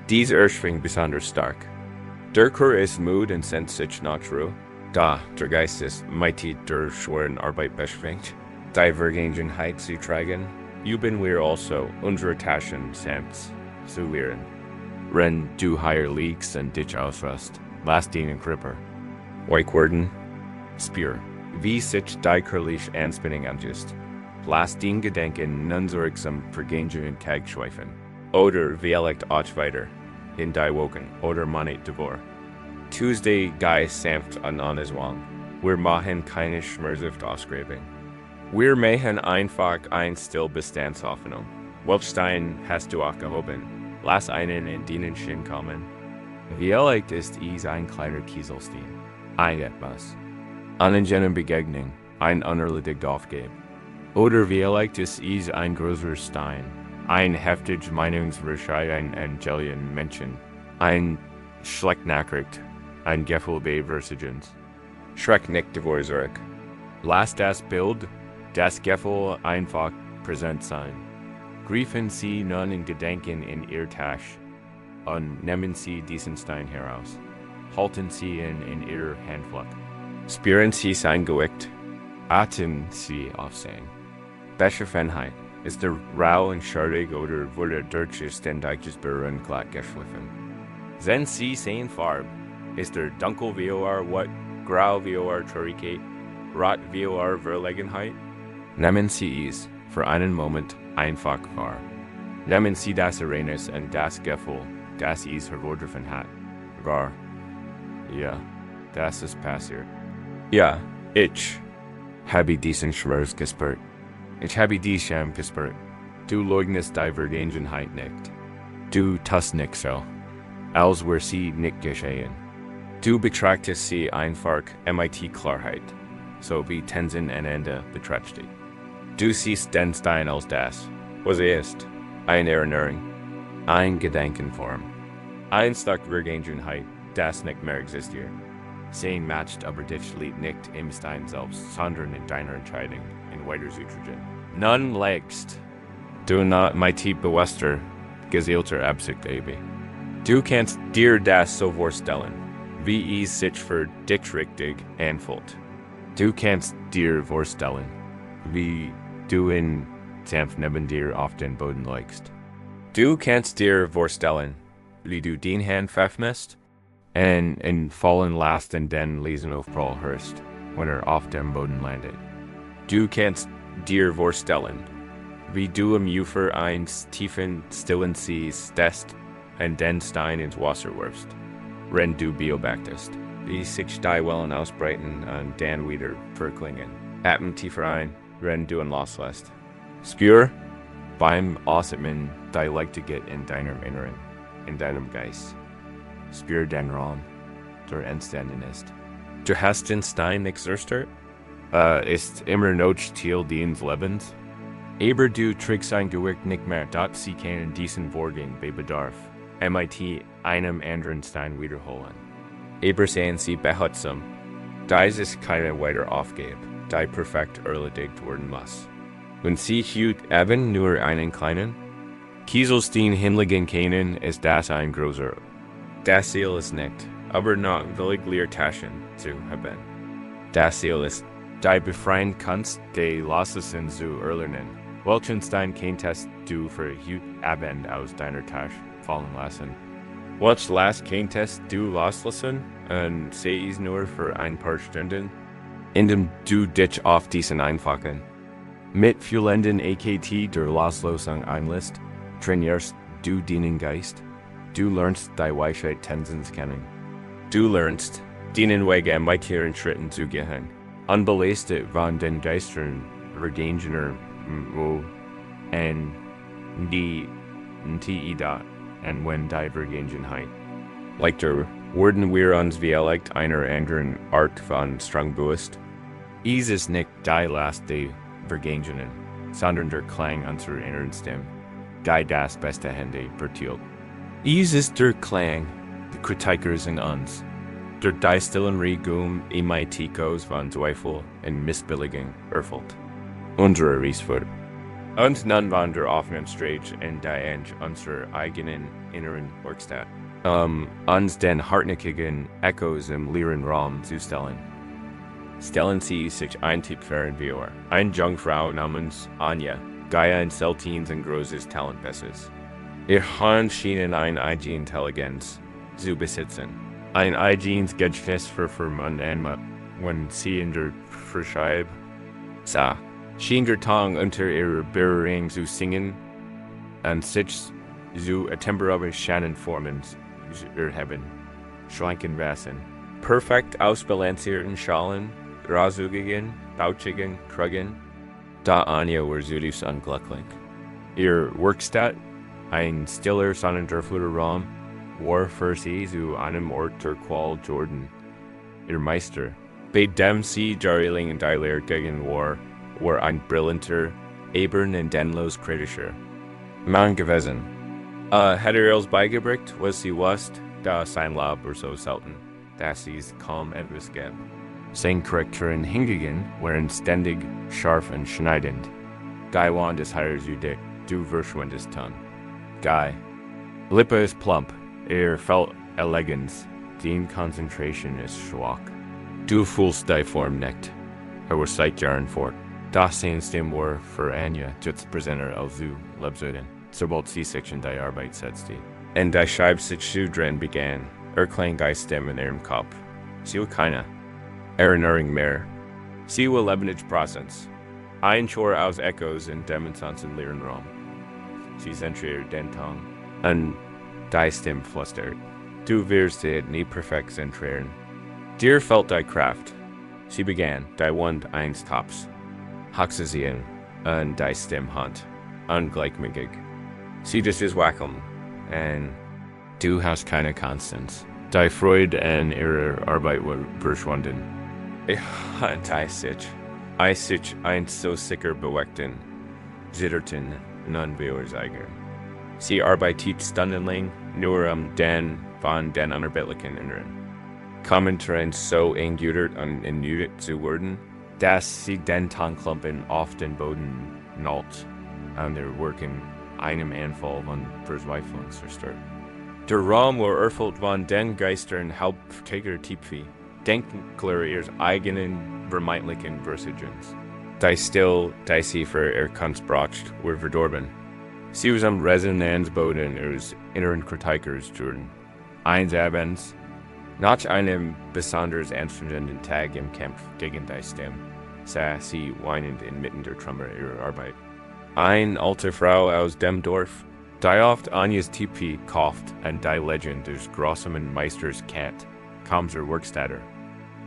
Dies erschwingt besonders stark. Der Körper ist müde und sehnt sich nach Ruhe, da der Geist ist mighty der schweren Arbeit beschränkt. Die Vergangenheit zu tragen, üben wir also unsere Taschen selbst zu lehren. Wenn du hier liegst und dich ausruhst, lass den Kripper. Weich werden, spür, wie sich die körperliche Anspannung anjust. Lass den Gedenken nun zurück zum vergangenen Tag schweifen. Oder vielleicht auch weiter, in die Wochen oder Monat davor. Tuesday Geist sanft an alles Wang. Wir machen keine schmerzhafte Ausgrabung. Wir machen einfach ein Stillbestandshoffnung. Welchstein hast du auch gehoben? Lass einen in dienen Sinn kommen. Vielleicht ist es ein kleiner Kieselstein. Ein etwas. Einen jenen Begegnung, ein unerledigt Aufgeben. Oder vielleicht ist es ein größerer Stein. Ein heftig Meinungsverschei, ein Angelien Menschen. Ein Schlechtnachricht, ein Gefühl bei Versagens. Schreck nicht davor zurück. Lass das Bild, das Gefühl einfach präsent sein. Greifen Sie nun in Gedenken in Ihr Tasche und nehmen Sie diesen Stein heraus. Halten Sie ihn in Ihrer Handfläche. Spüren Sie sein Gewicht. Atmen Sie auf sein. Besche Feinheit. Is der rauw en schardig oder wurde durchs den Deiches berühren glatt geschliffen. Zen-Sie sehen Farb. Ist der dunkel vor what grau vor Traurigkeit, rot vor Verlegenheit? Nehmen Sie es für einen Moment einfach wahr. Nehmen Sie das Ereignis und das Gefühl, das es hervorgerufen hat, wahr. Ja, das ist passiert. Ja, ich habe diesen Schmerz gespürt. Ich habe die Scham gespürt. Du leugnest die Vergangenheit nicht. Du tust nicht so, als wär sie nicht geschehen. Du betrachtest sie einfach mit Klarheit, so wie Tenzin ein Ende betrachtet. Du siehst den Stein als das, was ist, eine Erinnerung, ein Gedankenform, ein Stück Vergangenheit, das nicht mehr existiert. Sehen matcht aber dich liegt nicht im Stein selbst, sondern in deiner Entscheidung, in weiterzutreuen. Nun legst du not mit bewusster, gezielter Absicht eben. Du kannst dir das so vorstellen, wie es sich für dich richtig anfühlt. Du kannst dir vorstellen, wie du in Sanft neben dir auf den Boden liegst. Du kannst dir vorstellen, wie du den Hand pfeffnest und fallen lässt und den Lesenaufprall hörst, wenn auf dem Boden landet. Du kannst dir vorstellen, wie du im Ufer eines tiefen, stillen Sees stehst und den Stein ins Wasser wirfst, wenn du beobachtest, wie sich die Wellen ausbreiten und dann wieder verklingen. Atmen tiefer ein, wenn du ihn loslässt. Spür beim Ausatmen die Leichtigkeit in deinem Inneren, in deinem Geist. Spür den Raum, der entstanden ist. Du hast den Stein nicht zerstört? Ist immer noch Ziel deines Lebens? Aber du trägst ein Gewicht nicht mehr, dass sie keinen diesen Vorgang bei Bedarf mit einem anderen Stein wiederholen. Aber seien sie behutsam, dass es keine weiter Aufgabe, die perfekt erledigt werden muss. Und sie hüt eben nur einen kleinen. Kieselstein hinlegen können, ist das ein großer. Das Ziel ist nicht, aber noch willig Leertaschen zu haben. Das Ziel ist, die befreien kannst, die Loslassens zu erlernen. Welchen Stein könntest du für hüt Abend aus deiner Tasche fallen lassen? Welch Last könntest du loslassen und sei es nur für ein paar Stunden, indem du dich auf diesen einfachen, mit fühlenden AKT der Loslösung einlässt, trainierst du deinen Geist. Du lernst die Weisheit Tenzins kennen. Du lernst, deinen Weg in weiteren Schritten zu gehen. Unbelastet von den Geistern vergangener und die Ida und wenn die Vergangenheit. Leichter werden wir uns vielleicht einer anderen Art von streng bewusst. Es ist nicht die Last der Vergangenen, sondern der Klang unserer inneren Stimme, die das beste Hände vertielt. Es ist der Klang der Kritikers in uns, der die stillen Regum Tikos von Zweifel und Missbilligung erfüllt. Unsere Riesfurt. Und nun von der offenen Straße in die Enge unserer eigenen inneren Werkstatt, uns den hartnäckigen Echos im leeren Raum zu stellen. Stellen Sie sich ein Typ vor vor, eine Jungfrau namens Anja, Gaia in Seltins und großes Talentbesses. Ihr Hand schienen eine eigene Intelligenz zu besitzen. Ein eigenes Gedächtnis für Vermund und wenn sie in der Verschreib sah, schien der Tong unter ihrer Berührung zu singen und sich zu temporary Schannenformen erheben, schlanken Rassen, perfekt ausbalancierten Schalen, rasugigen, bauchigen Krügen, da Anja war süß und glücklich. Ihr Werkstatt, ein stiller, sonnendurchfluter Raum, war für sie zu einem Ort der Qual Jordan. Ihr Meister, bei dem sie jahrelang die Lehre gegen war ein brillanter, aber denlos kritischer Mann gewesen. Hätte es beigebracht, was sie wusste, da sein Lob war so selten, dass sie es kaum etwas gab. Seine Korrekturen hingegen waren ständig scharf und schneidend. Guy wand es higher zu dick, du verschwendest Ton. Guy. Lippe ist plump, fällt Eleganz, die Konzentration ist schwach. Du fühlst die Form nicht. Was seit Jahren fort. Das Stem war für Anja Präsenter also Lebensöden. Sobald C-Section die Arbeit setzte. Und die Scheib sich zu drehen begann, klein Geiststem in ihrem Kopf. Sie war keine Erinnerung mehr. Sie war lebendig Präsenz. Ein Chor aus Echos in Demonstranz in leeren Raum. Sie zentriert den Tong. Und die Stimme flüstert. Du wirst it nie perfekt zentrieren. Dir felt die Kraft. Sie begann, die Wand eins Tops. Haxe sie in, und die Stimme Hand. Ungleichmäßig. Sie ist wackeln, und du hast keine Konstanz. Die Freude an ihrer Arbeit war verschwunden. Ich sich ein so sicher beweckten, zitterten, non-beursager. Sie arbeitet stundenlang nur den von den unerbittlichen Inneren. Kommentaren so eingütert und innüdet zu werden, dass sie den Tonklumpen auf den Boden knallt und der Worken einem Anfall von Verzweiflung zerstört. Der Raum war erfüllt von den Geistern hauptsächlicher Typie, Denkler ihres eigenen vermeintlichen Versagens. Die still, die sie für Kunst bracht, war verdorben. Sie was am Resonanzboden ihres inneren Kritikers durch. Eines Abends, nach einem besonders anstrengenden Tag im Kampf gegen die Stimme, sah sie weinend inmitten der Trümmer ihrer Arbeit. Eine alte Frau aus dem Dorf, die oft Anjas Tipi kauft und die Legend des grausamen Meisters kennt, kam zur Werkstätte.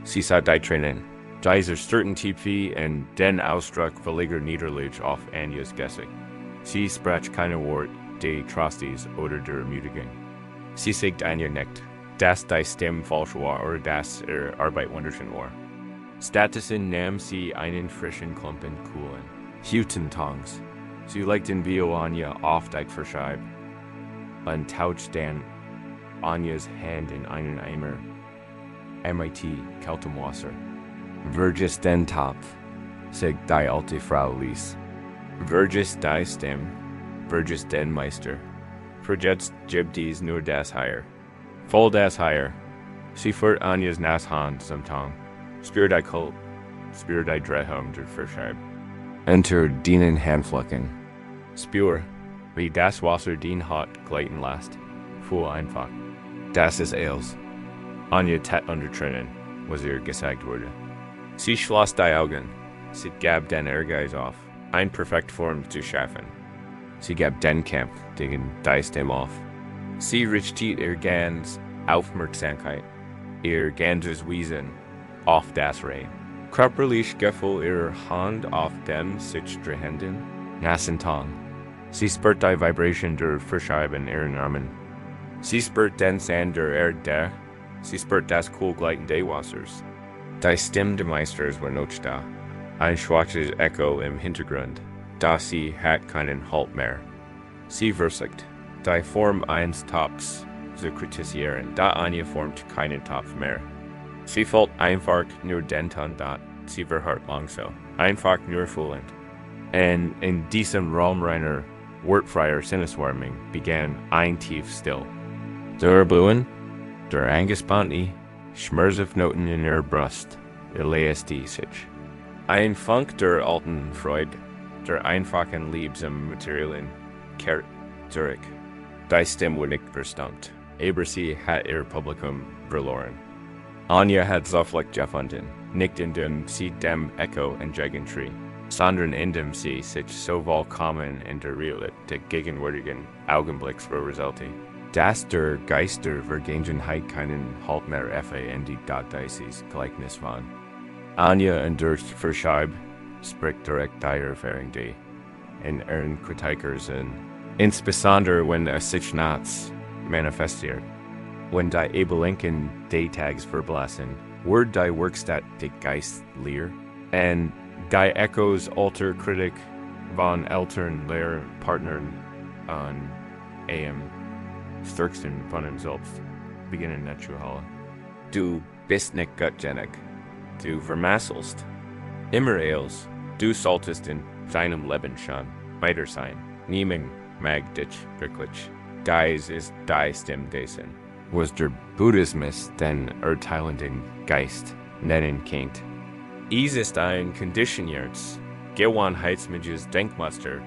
Sie sah die Tränen, die zerstörten Tipi und den Ausdruck völliger Niederlage auf Anjas Gesicht. Sie sprach keine Wort der Trostes oder der Ermutigung. Sie sagt Anja nicht, dass die Stimme falsch war oder dass ihre Arbeit wunderschön war. Stattdessen nahm sie einen frischen Klumpen Kohlen, Hutentongs. Sie legten Bio Anja auf die Verscheibe und tauchte dann Anjas Hand in einen Eimer mit kaltem Wasser. Vergiss den Topf, sagt die alte Frau Lies. Vergiss die Stimme, vergiss den Meister. Vergesst dies nur das Heier. Voll das Heier. Sie führt Anjas Nashand zum Tong. Spür die Kult, spür die Drehung der Verscheibe. Enter dienen Handflächen. Spür, wie das Wasser den Haut gleiten lässt. Fuhr einfach. Das ist Els. Anja tat unter Tränen, was ihr gesagt wurde. Sie schloss die Augen. Sie gab den Ehrgeiz auf, eine perfekte Form zu schaffen. Sie gab den Kampf gegen die Stimme auf. Sie richtet ihr ganz Aufmerksamkeit, ihr ganzes Wesen auf das Rein. Körperlich gefühl ihre Hand auf dem sich drehenden, nassen Tong. Sie spürt die Vibration der Verscheibe in ihren Armen. Sie spürt den Sand der Erde. Sie spürt das Kohlgleiten des Wassers. Die Stimme des Meisters war noch da. Ein schwaches Echo im Hintergrund, da sie hat keinen Halt mehr. Sie versiegt, die Form eines Tops zu kritisieren, da Anja formt keinen Topf mehr. Sie fällt einfach nur den Ton dort, sie verharrt langsam, einfach nur fühlend. Und in diesem raumreiner, wortfreier Sinneswarming begann ein tief Still. Der Bluen, der angespannte, schmerzhafte Noten in ihrer Brust, erlöste sich. Ein Funk der alten Freude, der einfachen Liebe am Materiellen, kehrt zurück. Die Stimme wurde nicht verstummt, aber sie hat ihr Publikum verloren. Anja hat sofort gefunden, nicht indem sie dem Echo entgegentrieb, sondern indem sie sich so vollkommen in der Realität des gegenwärtigen Augenblicks verwurzelte, dass der Geist der Vergangenheit keinen Halt mehr in die Dagdeises Gleichnis fand. Anja und durch Verscheibe spricht direkt die Erfahrung die in ihren Kritikers und insbesondere wenn sich nachts manifestiert. Wenn die Ebelinken die Tags verblassen, wird die Werkstatt des Geist leer, und die Echos alter Kritik von älteren Lehrpartnern an stärksten von ihm selbst beginnen nicht zu halten. Du bist nicht gottgängig. Du vermasselst. Immer eils, du solltest in deinem Leben schon weiter sein. Niemand mag dich wirklich. Dies ist die Stimme dessen, was der Buddhismus den urteilenden Geist nennen kennt. Es ist ein konditioniertes, Gewohnheitsmitjes Denkmuster,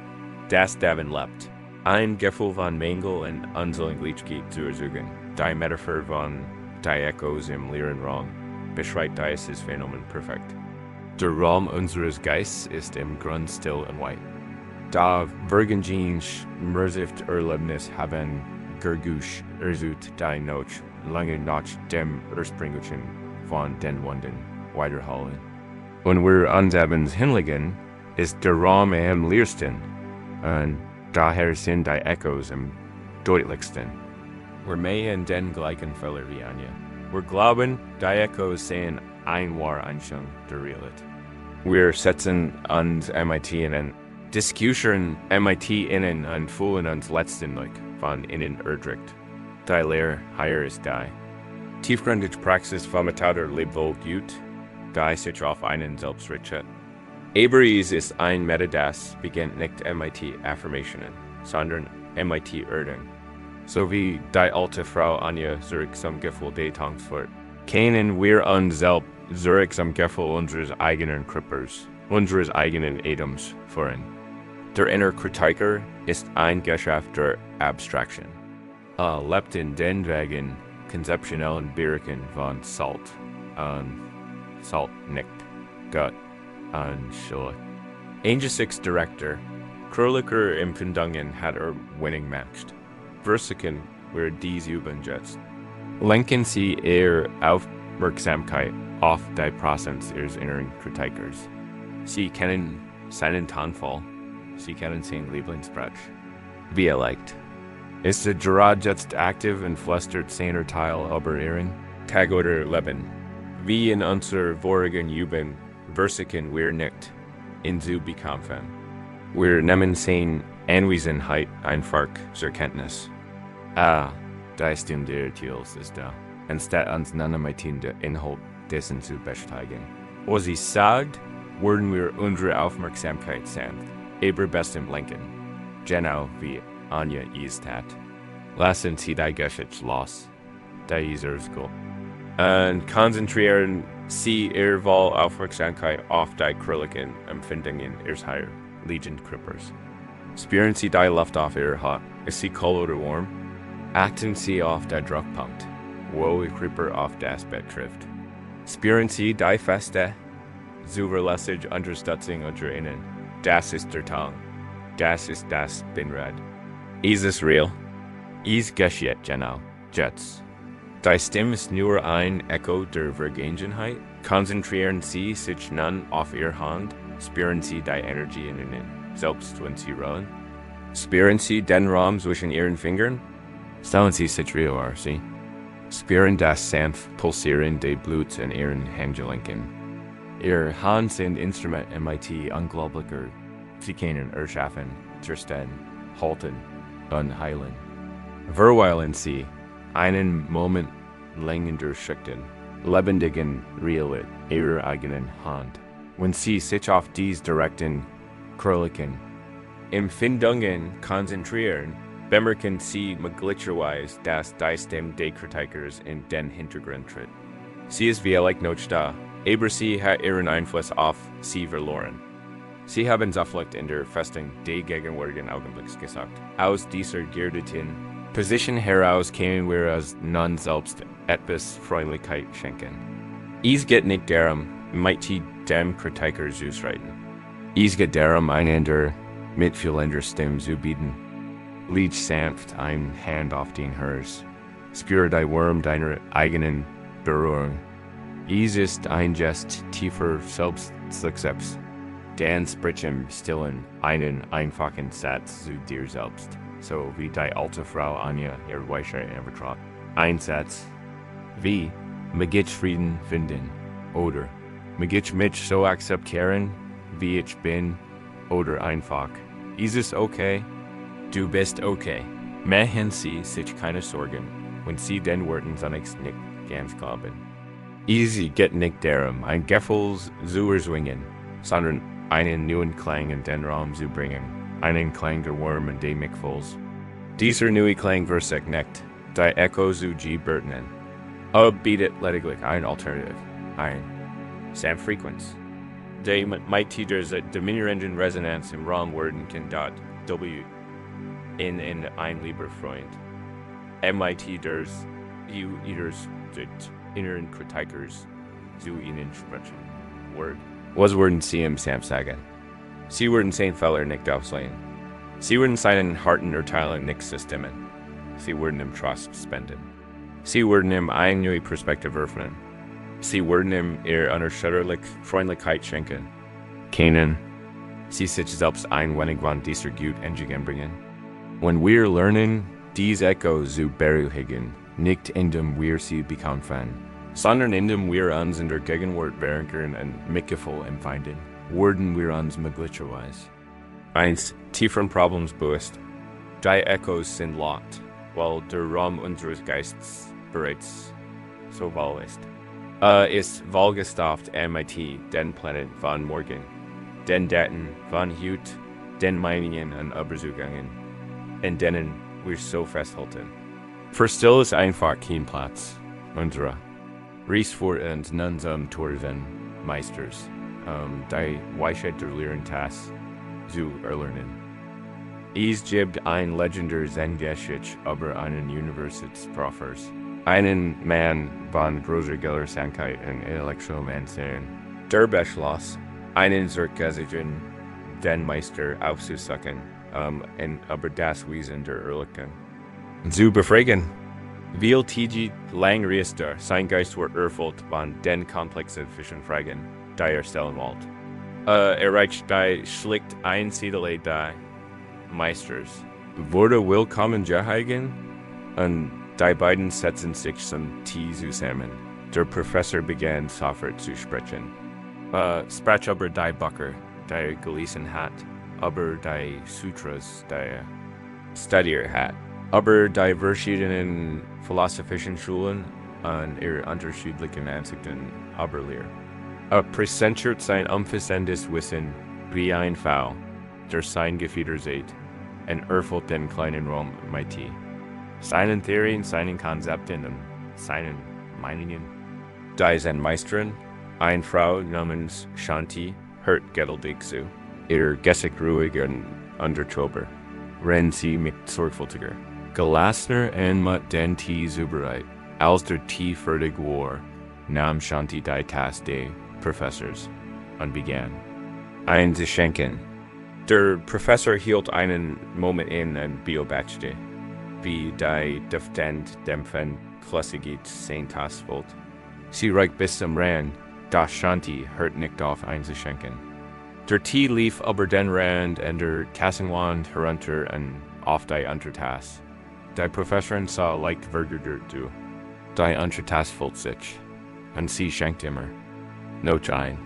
das Davin lebt. Ein Gefühl von Mängel und Unsolidlichkeit zu ersuchen. Die Metaphor von die Echos im leeren Raum beschreibt dieses Phänomen perfekt. Der Raum unseres Geistes ist im Grund still und weit. Da Virgenjinsch Mersift Erlebnis haben Gergusch erzut die Noche lange nach dem Ursprünglichen von den Wunden weiterhallen. Wenn wir uns abends hinlegen, ist der Raum am leersten und daher sind die Echos am deutlichsten. Wir mähen den gleichen Fehler wie Anja. Wir glauben, die Echos sehen ein wahre Einschung der Realität. Wir setzen uns MIT innen, diskutieren MIT innen und fühlen uns letztendlich von innen erdrückt. Die Lehre hier ist die. Tiefgründige Praxis vermittelt lebt wohl gut, die sich auf einen selbst richtet. Aber es ist ein Methode, das beginnt nicht MIT Affirmationen, sondern MIT Erdung. So wie die alte Frau Anja zurück zum Gefühl des Tanks fort. Kennen wir uns selbst zurück zum Gefühl unseres eigenen Körpers, unseres eigenen Atoms führen. Der innere Kritiker ist ein Geschäft der Abstraktion. Lebt in den Wegen konzeptionellen Birken von Salt und Salt nicht, Gott und Schuld. Angesichts Director, kröliker Empfindungen hat winning matched. Versiken wir diese üben jetzt. Lenken Sie Ihre Aufmerksamkeit auf die Prozess Ihres inneren Kritikers. Sie kennen seinen Tonfall, Sie kennen seinen Lieblingssprech. Wie leicht. Ist der Gerard jetzt aktiv und flüstert seiner Teil über Ihren Tag oder Leben? Wie in unserer vorigen Übung versiken wir nicht in zu bekämpfen. Wir nehmen seine Anwesenheit einfach zur Kenntnis. Da Stimme der Tools ist da. Anstatt uns nanometin der Inhalt dessen zu bestätigen. Was sie sagt, werden wir unsere Aufmerksamkeit sanft, aber bestimmt lenken. Genau wie Anja es tat. Lassen Sie die Geschichte los. Die ist ihres Goal. Und konzentrieren Sie Ihre Aufmerksamkeit auf die kritiken Empfindungen Ihres Higher Legion Krippers. Spüren Sie die Luft auf Ihrer Haut. Ist sie kalt oder warm? Achten Sie auf den Druckpunkt, wo Ihr Kripper auf das Bett trifft. Spüren Sie die feste, zuverlässige Unterstützung unter Ihnen. Das ist der Tang. Das ist das Binrad. Ist es real? Ist geschieht genau. Jetzt. Die Stimme ist nur ein Echo der Vergangenheit. Konzentrieren Sie sich nun auf Ihre Hand. Spüren Sie die Energie in Ihnen, selbst wenn Sie rollen. Spüren Sie den Raum zwischen Ihren Fingern. Stellen Sie sich real, Sie. Spüren das sanft Pulsieren des Bluts in Ihren Handgelenken. Ihr Hand sind Instrument MIT unglaublicher. Sie können erschaffen, zerstellen, halten und heilen. Verweilen Sie einen Moment länger schickten, lebendigen Realität Ihrer eigenen Hand. Wenn Sie sich auf dies direkten, kritiken Empfindungen konzentrieren, bemerken Sie möglicherweise, dass die Stimme des Kritikers in den Hintergrund tritt. Sie ist vielleicht noch da, aber sie hat ihren Einfluss auf Sie verloren. Sie haben Zufflucht in der Festung des gegenwärtigen Augenblicks gesagt. Aus dieser geerdeten Position heraus können wir als nun selbst etwas Freundlichkeit schenken. Es geht nicht darum, mighty dem Kritiker zu streiten. Es geht darum, einander mitfühlender Stimme zu bieten. Leg sanft eine Hand auf den Hers. Spüre die Wurm deiner eigenen Berührung. Es ist ein Gest tiefer Selbstsuccess. Dan sprich im Stillen einen einfachen Satz zu dir selbst, so wie die alte Frau Anja ihre Weisheit übertrug. Ein Satz wie "Mich Frieden finden" oder "Mich so akzeptieren, wie ich bin" oder einfach "Ist es okay? Du bist okay." Machen Sie sich keine Sorgen, wenn Sie den Worten zunächst nicht ganz glauben. Es geht nicht darum, ein Gefühl zu erzwingen, sondern einen neuen Klang in den Raum zu bringen, einen Klang der Wurm in dem Mikfuls. Dieser neue Klang wird sich nicht die Echo zu bietet lediglich ein Alternative, ein Sam-Frequenz. De might there's a Dominierenden Resonanz im Raum worden kann dort W in ein lieber Freund. MIT there's you eaters the inneren Kritikers zu Ihnen sprechen. Word. Was worden Sie im Sam sagen. Sie werden sein Feller nicht aufsehen. Sie werden seinen harten Urteilen nicht zustimmen. Sie werden ihm Trost spenden. Sie werden ihm eine neue Perspektive öffnen. Sie werden ihm ihre unerschütterliche Freundlichkeit schenken. Keinen. Sie sich selbst einwendig von dieser Gut entgegenbringen. Wenn wir lernen, dies Echo zu beruhigen, nicht indem wir sie bekämpfen, sondern indem wir uns in der Gegenwart verankern und mitgefühl empfinden, werden wir uns möglicherweise 1. Tieferen Problems bewusst. Die Echos sind laut, weil der Raum unseres Geistes bereits so voll ist. Ist vollgestopft MIT, den Planet von morgen, den Daten von heute, den Meinungen und Überzeugungen, in denen wir so festhalten. Für still ist einfach kein Platz, unserer. Ries vor uns nun zum Torven Meisters, die Weisheit der Lehren zu erlernen. Es gibt ein legendär Zen-Geschichte über einen Universitätsprofessor, einen Mann von großer Gelehrsamkeit und Elektromanzern, der beschloss, einen solchen den Meister aufzusuchen, und über das Wesen der Ehrlichkeit zu befragen. Wie täglich lang reist sein Geist wird erfüllt von den komplexen Fragen, die stellen wollte. Erreicht die schlicht einsiedelei der Meisters. Wurde willkommen geheigen, und die beiden setzten sich zum Tee zusammen. Der Professor begann sofort zu sprechen. Sprach über die Bücher, die gelesen hat, über die Sutras, die studiert hat, über die verschiedenen philosophischen Schulen und ihre unterschiedlichen Ansichten über Lehre. Präsentiert sein umfassendes Wissen wie ein Fall, der sein Geführte sieht, und erfüllt den kleinen Raum MIT. Seinen Theorien, seinen Konzepten und seinen Meinungen. Die Zen-Meisterin, eine Frau namens Shanti, hört geduldig zu. Ihr Gesicht ruhig und unterzogen, rennt sie mit sorgfältiger, gelassener und mit den Tee zubereit. Als der Tee fertig war, nahm Shanti die Tasse des Professors und begann, ein zu schenken. Der Professor hielt einen Moment in und beobachtete, wie die duftend, dämpfend, flüssige sein Tasse wollte. Sie reicht bis zum Rand, doch Shanti hört nicht auf einzuschenken. Der Tee lief über den Rand und der Tassenwand herunter und auf die Untertasse. Die Professorin sah leicht vergütert zu. Die Untertasse füllt sich, und sie schenkt immer. Noch ein.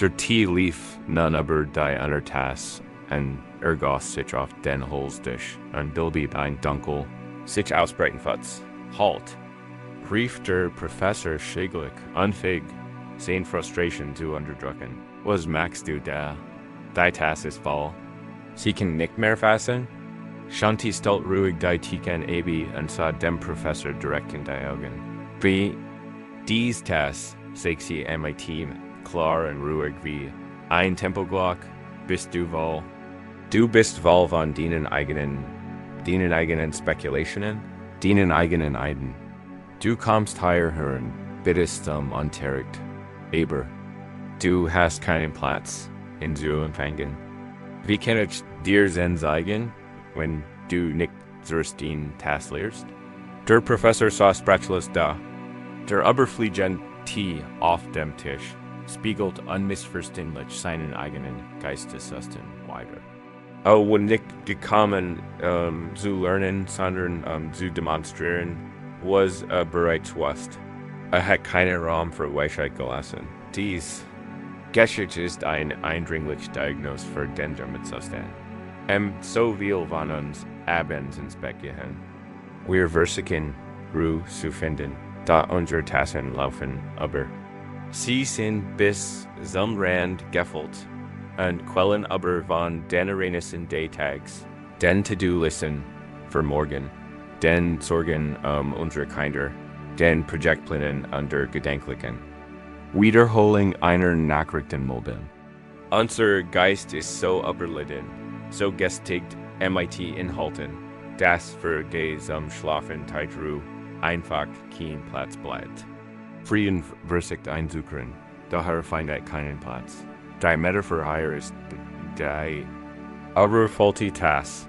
Der Tee lief nun über die Untertasse und goss sich auf den Holztisch und bildete ein dunkel, sich ausbreitend Futz. Halt! Rief der Professor schäglich, unfähig, seine Frustration zu unterdrücken. Was magst du da? Die Tasse ist voll. Sie kann nicht mehr fassen? Shanti stellt ruhig die Tikan Ebi und sah dem Professor direkt in die Augen. Wie dies Tasse, sagt sie MIT, klar und ruhig wie ein Tempelglock, bist du wohl? Du bist wohl von deinen eigenen Spekulationen, deinen eigenen Eiden. Du kommst hierher und bittest Unterricht, aber du hast keinen Platz in zu empfangen. Wie kann ich dir Zen sagen, wenn du nicht zuerst den Tasse lehrst? Der Professor sah sprachlos da. Der überfliegende Tee auf dem Tisch spiegelt unmissverständlich seinen eigenen Geisteszustand wider. Wenn nicht gekommen zu lernen, sondern zu demonstrieren, was bereits wusste. Hat keinen Raum für Weisheit gelassen. Dies Geschichte ist ein eindringliches Diagnose für den Zustand. So viel von uns abends ins Bett gehen. Wir versuchen, Ruhe zu finden, da unsere Tassen laufen über. Sie sind bis zum Rand gefüllt und quellen über von den Erinnernissen des Tags, den To-Do-Listen für morgen, den Sorgen unserer Kinder, den Projektplänen und der Gedenklichen. Wiederholung einer Nachrichtenmodell. Unser Geist ist so überlitten, so gestigt MIT inhalten, das für die zum Schlafen Teitru einfach kein Platz bleibt. Frieden versicht einzuckern, daher findet keinen Platz. Die Metaphor hier ist die überfüllte Tasse.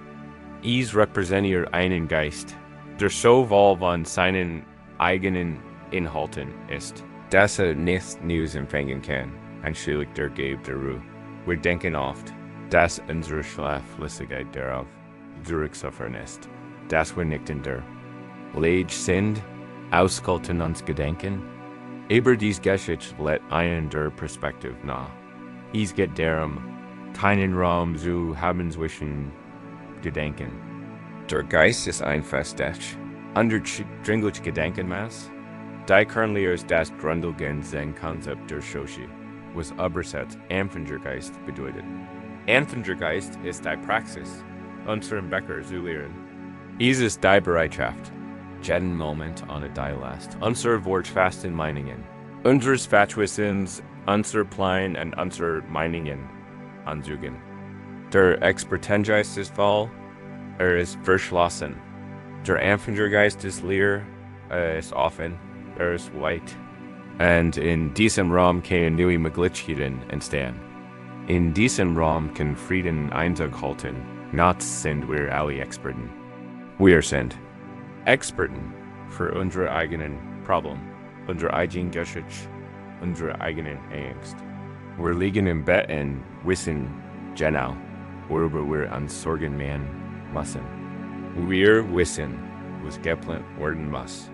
Is repräsentiert einen Geist, der so wohl von seinen eigenen Inhalten ist, dass nichts Neues empfangen kann, anstelle der Gabe der Ruhe. Wir denken oft, dass unsere Schlaflosigkeit darauf zurückzuführen ist, dass wir nicht in der Lage sind, auskalten uns Gedenken. Aber dies geschieht let einen der Perspektive nahe. Es geht darum, keinen Raum zu haben zwischen Gedenken. Der Geist ist ein Festech. Under dringlich Gedenkenmaß, die Kernlehre das grundlegende Zen-Konzept der Shoshi, was übersetzt Anfängergeist bedeutet. Anfängergeist ist die Praxis, unseren Bäcker zu lehren. Es ist die Bereitschaft, jeden Moment ohne die Last, unsere wortfasten Meinungen, unseres Fatwissens, unser Plan und unsere Meinungen anzugen. Der Expertengeist ist voll, ist verschlossen. Der Anfängergeist ist leer, ist offen, ist weit. Und in diesem Raum können neue Möglichkeiten entstehen. In diesem Raum kann Frieden Einzug halten. Nachts sind wir alle Experten. Wir sind Experten für unsere eigenen Probleme, unsere eigenen Geschichte, unsere eigenen Angst. Wir liegen im Bett und wissen genau, worüber wir uns Sorgen machen müssen. Wir wissen, was geplant werden muss.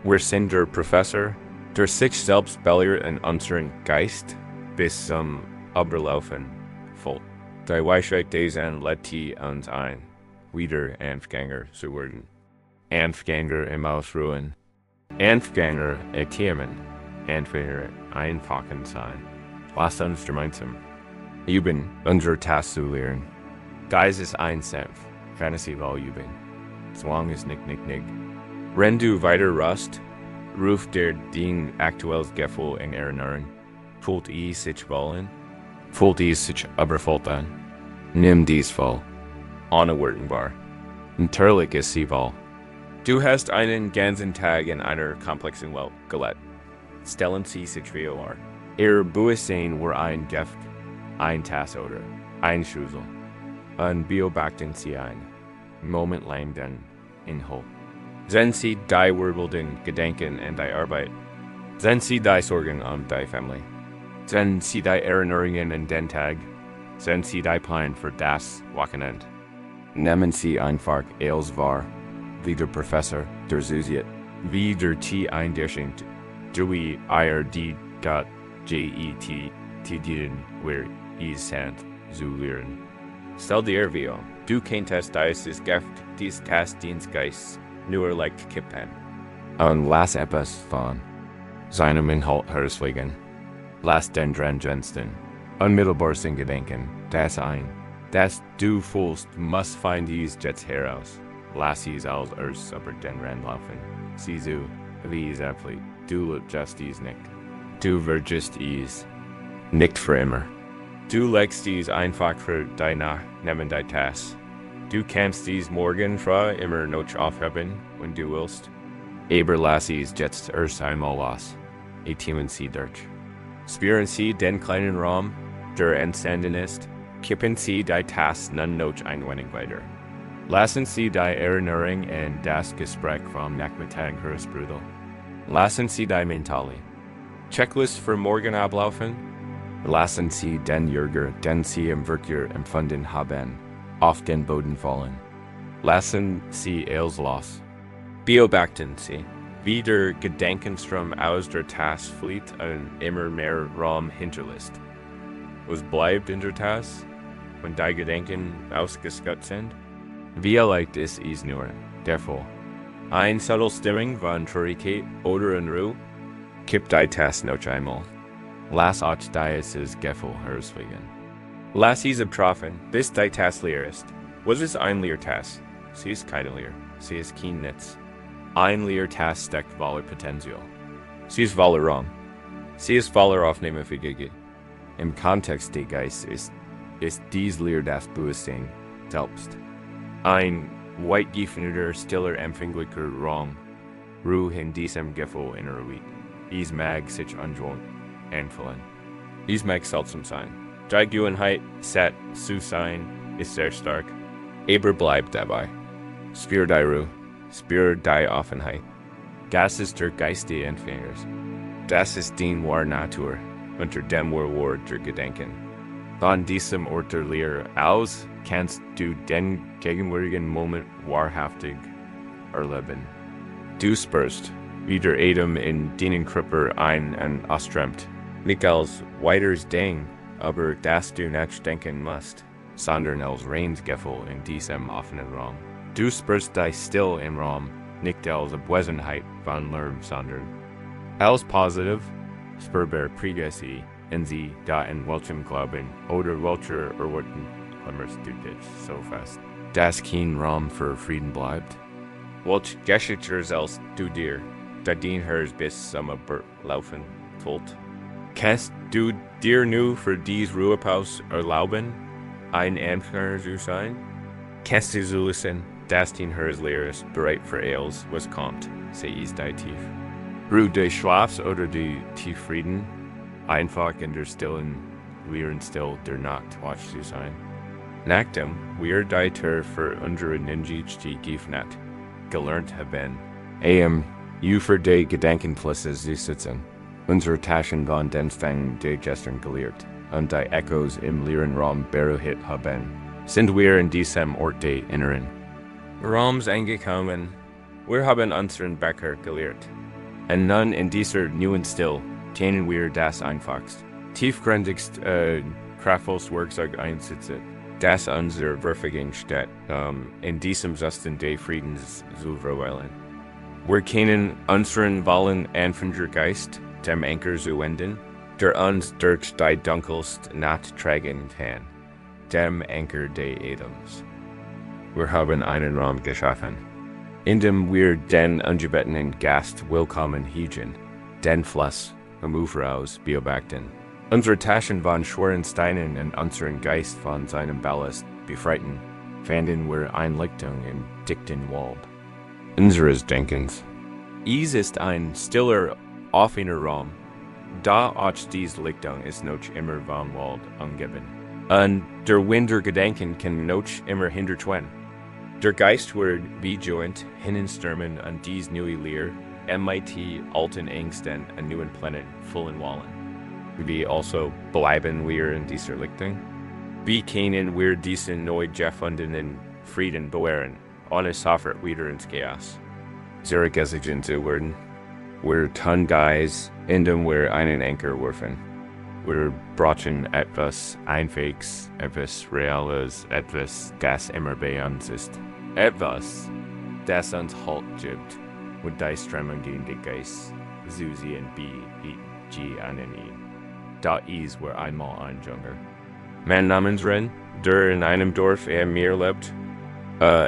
Wir sind der Professor, der sich selbst belehrt in unseren Geist bis zum Überlaufen voll. Die Weisheit des lädt uns ein, wieder Anfänger zu werden. Anfänger im Ausruhen. Anfänger erkennen. Anfänger einfachen sein. Lass uns gemeinsam üben, unsere Tasse zu lehren. Geist ist ein Senf. Fantasy Wahl üben. Zwang ist nicht. Wenn du weiter rust, ruft den aktuelles Gefühl in Erinnern. Fühlt sich wollen? Fühlt sich überfüllt an? Nimm dies voll. Unwertenbar. Natürlich ist sie voll. Du hast einen ganzen Tag in einer komplexen Welt gelebt. Stellen Sie sich vor. Ihr Bewusstsein war ein Gift, ein Tasse oder ein Schüssel. Und beobachten Sie ein Moment lang den Inhalt. Sehen Sie die wirbelnden Gedanken in die Arbeit. Sehen Sie die Sorgen die Familie. Sehen Sie die Erinnerungen in den Tag. Sehen Sie die Plan für das Wochenende. Nehmen Sie einfach alles wahr, wie der Professor der Zusiet, wie der T eindeschend, durch IRD.JET tiden wir es sind zu lehren. Stell dir vor, du könntest dieses Gift des Dienstgeists nur leicht kippen. Und lass etwas von seinem Inhalt herausfliegen. Lass den Drangensten unmittelbar sein Gedenken, das du fühlst, muss find dies jetzt heraus. Lass es als über den Rand laufen. Sieh so, wie es abfliegt. Du just dies nicht. Du wirst es nicht für immer. Du legst dies einfach für deine nehmende Tasse. Du kannst dies morgen früh immer noch aufheben, wenn du willst. Aber lass es jetzt erst einmal los. Atmen Sie durch. Spüren Sie den kleinen Raum, der entstanden ist. Kippen Sie die Tasse nun noch ein wenig weiter. Lassen Sie die Erinnerung und das Gespräch vom Nachmittag herausbrüdeln. Lassen Sie die mentale Checklist für morgen ablaufen. Lassen Sie den Jürger, den Sie im Verkehr empfunden haben, auf den Boden fallen. Lassen Sie es los. Beobachten Sie, wie der Gedankenstrom aus der Tasse flieht und immer mehr Raum hinterlässt. Was bleibt in der Tasse, wenn die Gedanken ausgescott sind? Wie leicht ist es nur, derfor. Ein Subtelstellung von Traurigkeit oder Unruhe, kippt die Tasse noch einmal. Lass euch dieses Gefühl herausfliegen. Lass es abtreffen, bis die Tasse leer ist. Was ist ein leer Tasse? Sie ist keine leer, sie ist kein Netz. Ein leer Tasse steckt voller Potenzial. Sie ist voller Raum. Sie ist voller Aufnahmefähigkeit. Im Kontext des Geistes ist dies Lehre das Bewusstsein selbst. Ein weitgefender, stiller, empfänglicher Raum, Ruhe in diesem Gefühl innerlich. Dies mag sich ungewohnt anfühlen. Dies mag seltsam sein. Die Gewohnheit, satt zu sein, ist sehr stark. Aber bleibt dabei. Spür die Ruhe, spür die Offenheit. Das ist der Geist des Empfängers. Das ist die wahre Natur, unter dem Wort der Gedenken. Von diesem Ort der Lehre aus kannst du den gegenwärtigen Moment wahrhaftig erleben. Du spürst, wie der Atem in deinen Körper ein- und ausströmt. Nicht als weiteres Ding, aber dass du nicht denken musst, sondern als reines Gefühl in diesem offenen Raum. Du spürst dich still im Raum, nicht als Abwesenheit von Lärm, sondern als positiv, spürbar Prägesse in sie, da in welchem Glauben oder welcher Erwartung klammerst du dich so fest, dass kein Raum für Frieden bleibt. Welch Geschichte sollst du dir, da dien hers bis zum Laufen tut? Kannst du dir nu für dies Ruhepause erlauben, ein Empfänger zu sein? Kannst du zulassen, dass dien hers Lehres bereit für alles, was kommt, sei es die tief. Ruhe des Schlafs oder die Frieden, einfach in der stillen, Lehren still der Nacht wach zu sein. Nachdem wir die Tür für unsere Ninjichi geöffnet, gelernt haben, für die Gedankenflüsse zu sitzen. Unsere Taschen waren den Fang der gestern gelehrt, und die Echos im leeren Raum beruhigt haben, sind wir in diesem Ort des Inneren. Raums angekommen, wir haben unseren Becker gelehrt. Und nun in dieser neuen Still, kennen wir das einfachst, tiefgründigst, kraftvolles Werkzeug einsetzen, das unser Verfügung steht, in diesem Zustand des Friedens zu verweilen. Wir kennen unseren vollen Anfängergeist, dem Anker zu wenden, der uns durch die dunkelste Nacht tragen kann, dem Anker des Atems. Wir haben einen Raum geschaffen, in dem wir den ungebetenen Gast willkommen hießen, den Fluss vom Ufer aus beobachten. Unsere Taschen von schweren Steinen und unseren Geist von seinem Ballast befreiten, fanden wir Einlichtung im dichten Wald unseres Denkens. Es ist ein stiller, offener Raum, da auch diese Lichtung ist noch immer vom Wald umgeben. Und der Wind der Gedanken kann noch immer hindurch. Der Geist wird vigilant hinstürmen an dies neue Lehre, MIT alten Ängsten an neuen Plänen vollen Wallen. Wie also bleiben wir in dieser Lichtung? Wie können wir diesen neu gefundenen Frieden bewahren, ohne sofort wieder ins Chaos? Sehr gesichert zu werden. Wir tun Geist, indem wir einen Anker werfen. Wir brauchen etwas Einfähiges, etwas Reales, etwas, das immer bei uns ist. Etwas, das uns Halt gibt, und die Strömung gegen den Geist, so sehen G an ihn. Da ist wir einmal ein Junger. Mein Namensren, der in einem Dorf Meer lebt,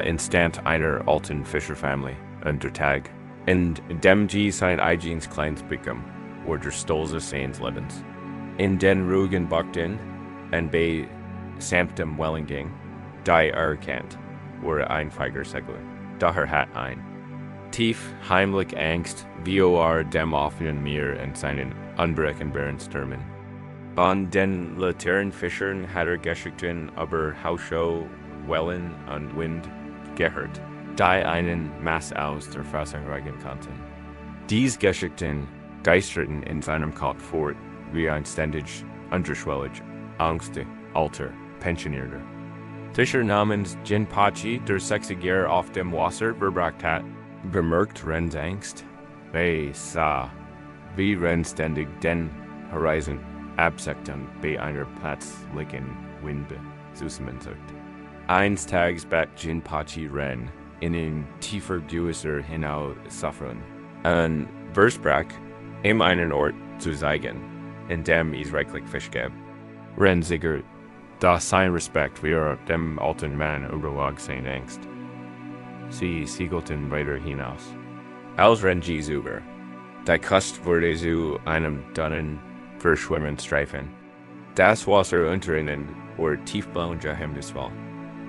instant einer alten Fischerfamilie, und der Tag, in dem G sein eigenes kleines Beckum, wo der Stolze seines Lebens. In den ruhigen Bachten, und bei samtem Wellengang, die erkannt, wurde ein feiger Segler, da hat ein. Tief, heimlich Angst, vor dem offenen Meer und seinen unberechenbaren Stürmen. Von den Laternenfischern hat Geschichten über Hausschau, Wellen und Wind gehört, die einen Maß aus der Fassung regen konnten. Diese Geschichten geisterten in seinem Kopf fort wie ein ständig unterschwellig, Angst, alter, Pensionierter. Fischer namens Jinpachi, der 60 Jahre auf dem Wasser verbracht hat, bemerkt Rens Angst. Sah, wie Ren ständig den Horizont abseckt und bei einer plötzlichen Wind zusammenzuckt. Eines Tages bat Jinpachi Ren, in ein tiefer Gewässer hinauszufahren, und versprach, ihm einen Ort zu zeigen, in dem es reichlich Fisch gab. Ren sichert, da sein Respekt für dem alten Mann überwog seine Angst. Sie segelten weiter hinaus. Als Ren über, die Kost wurde zu einem dünnen, verschwommenen Streifen. Das Wasser unter ihnen tiefblauen Geheimnisvoll.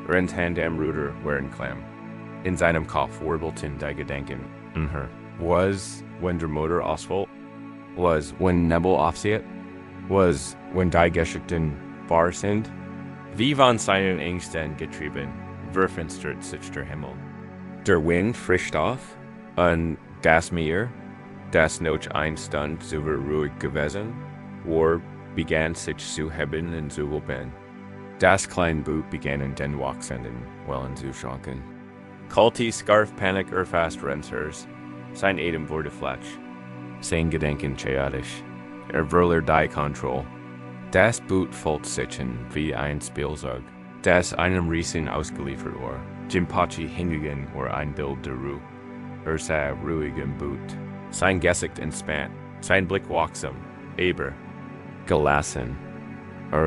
Rennt Hand am Ruder waren Klamm. In seinem Kopf wirbelten die Gedanken umher. Was, wenn der Motor ausfällt? Was, wenn Nebel aufzieht? Was, wenn die Geschichten wahr sind? Wie von seinen Ängsten getrieben, verfinstert sich der Himmel. Der Wind frischt auf, und das Meer, das noch eine Stunde zuvor ruhig gewesen, begann sich zu heben und zu wölben. Das kleine Boot begann in den wachsenden Wellen zu schwanken. Kalte Scarf Panik fast Renzers, sein Atem wurde flatsch, sein Gedanken chaotisch, verlor die Kontrolle. Das Boot folgt sich wie ein Spielzeug, das einem Riesen ausgeliefert war. Jinpachi hingegen war ein Bild der Ruhe. Sah ruhig im Boot. Sein Gesicht entspannt, sein Blick wachsam, aber gelassen.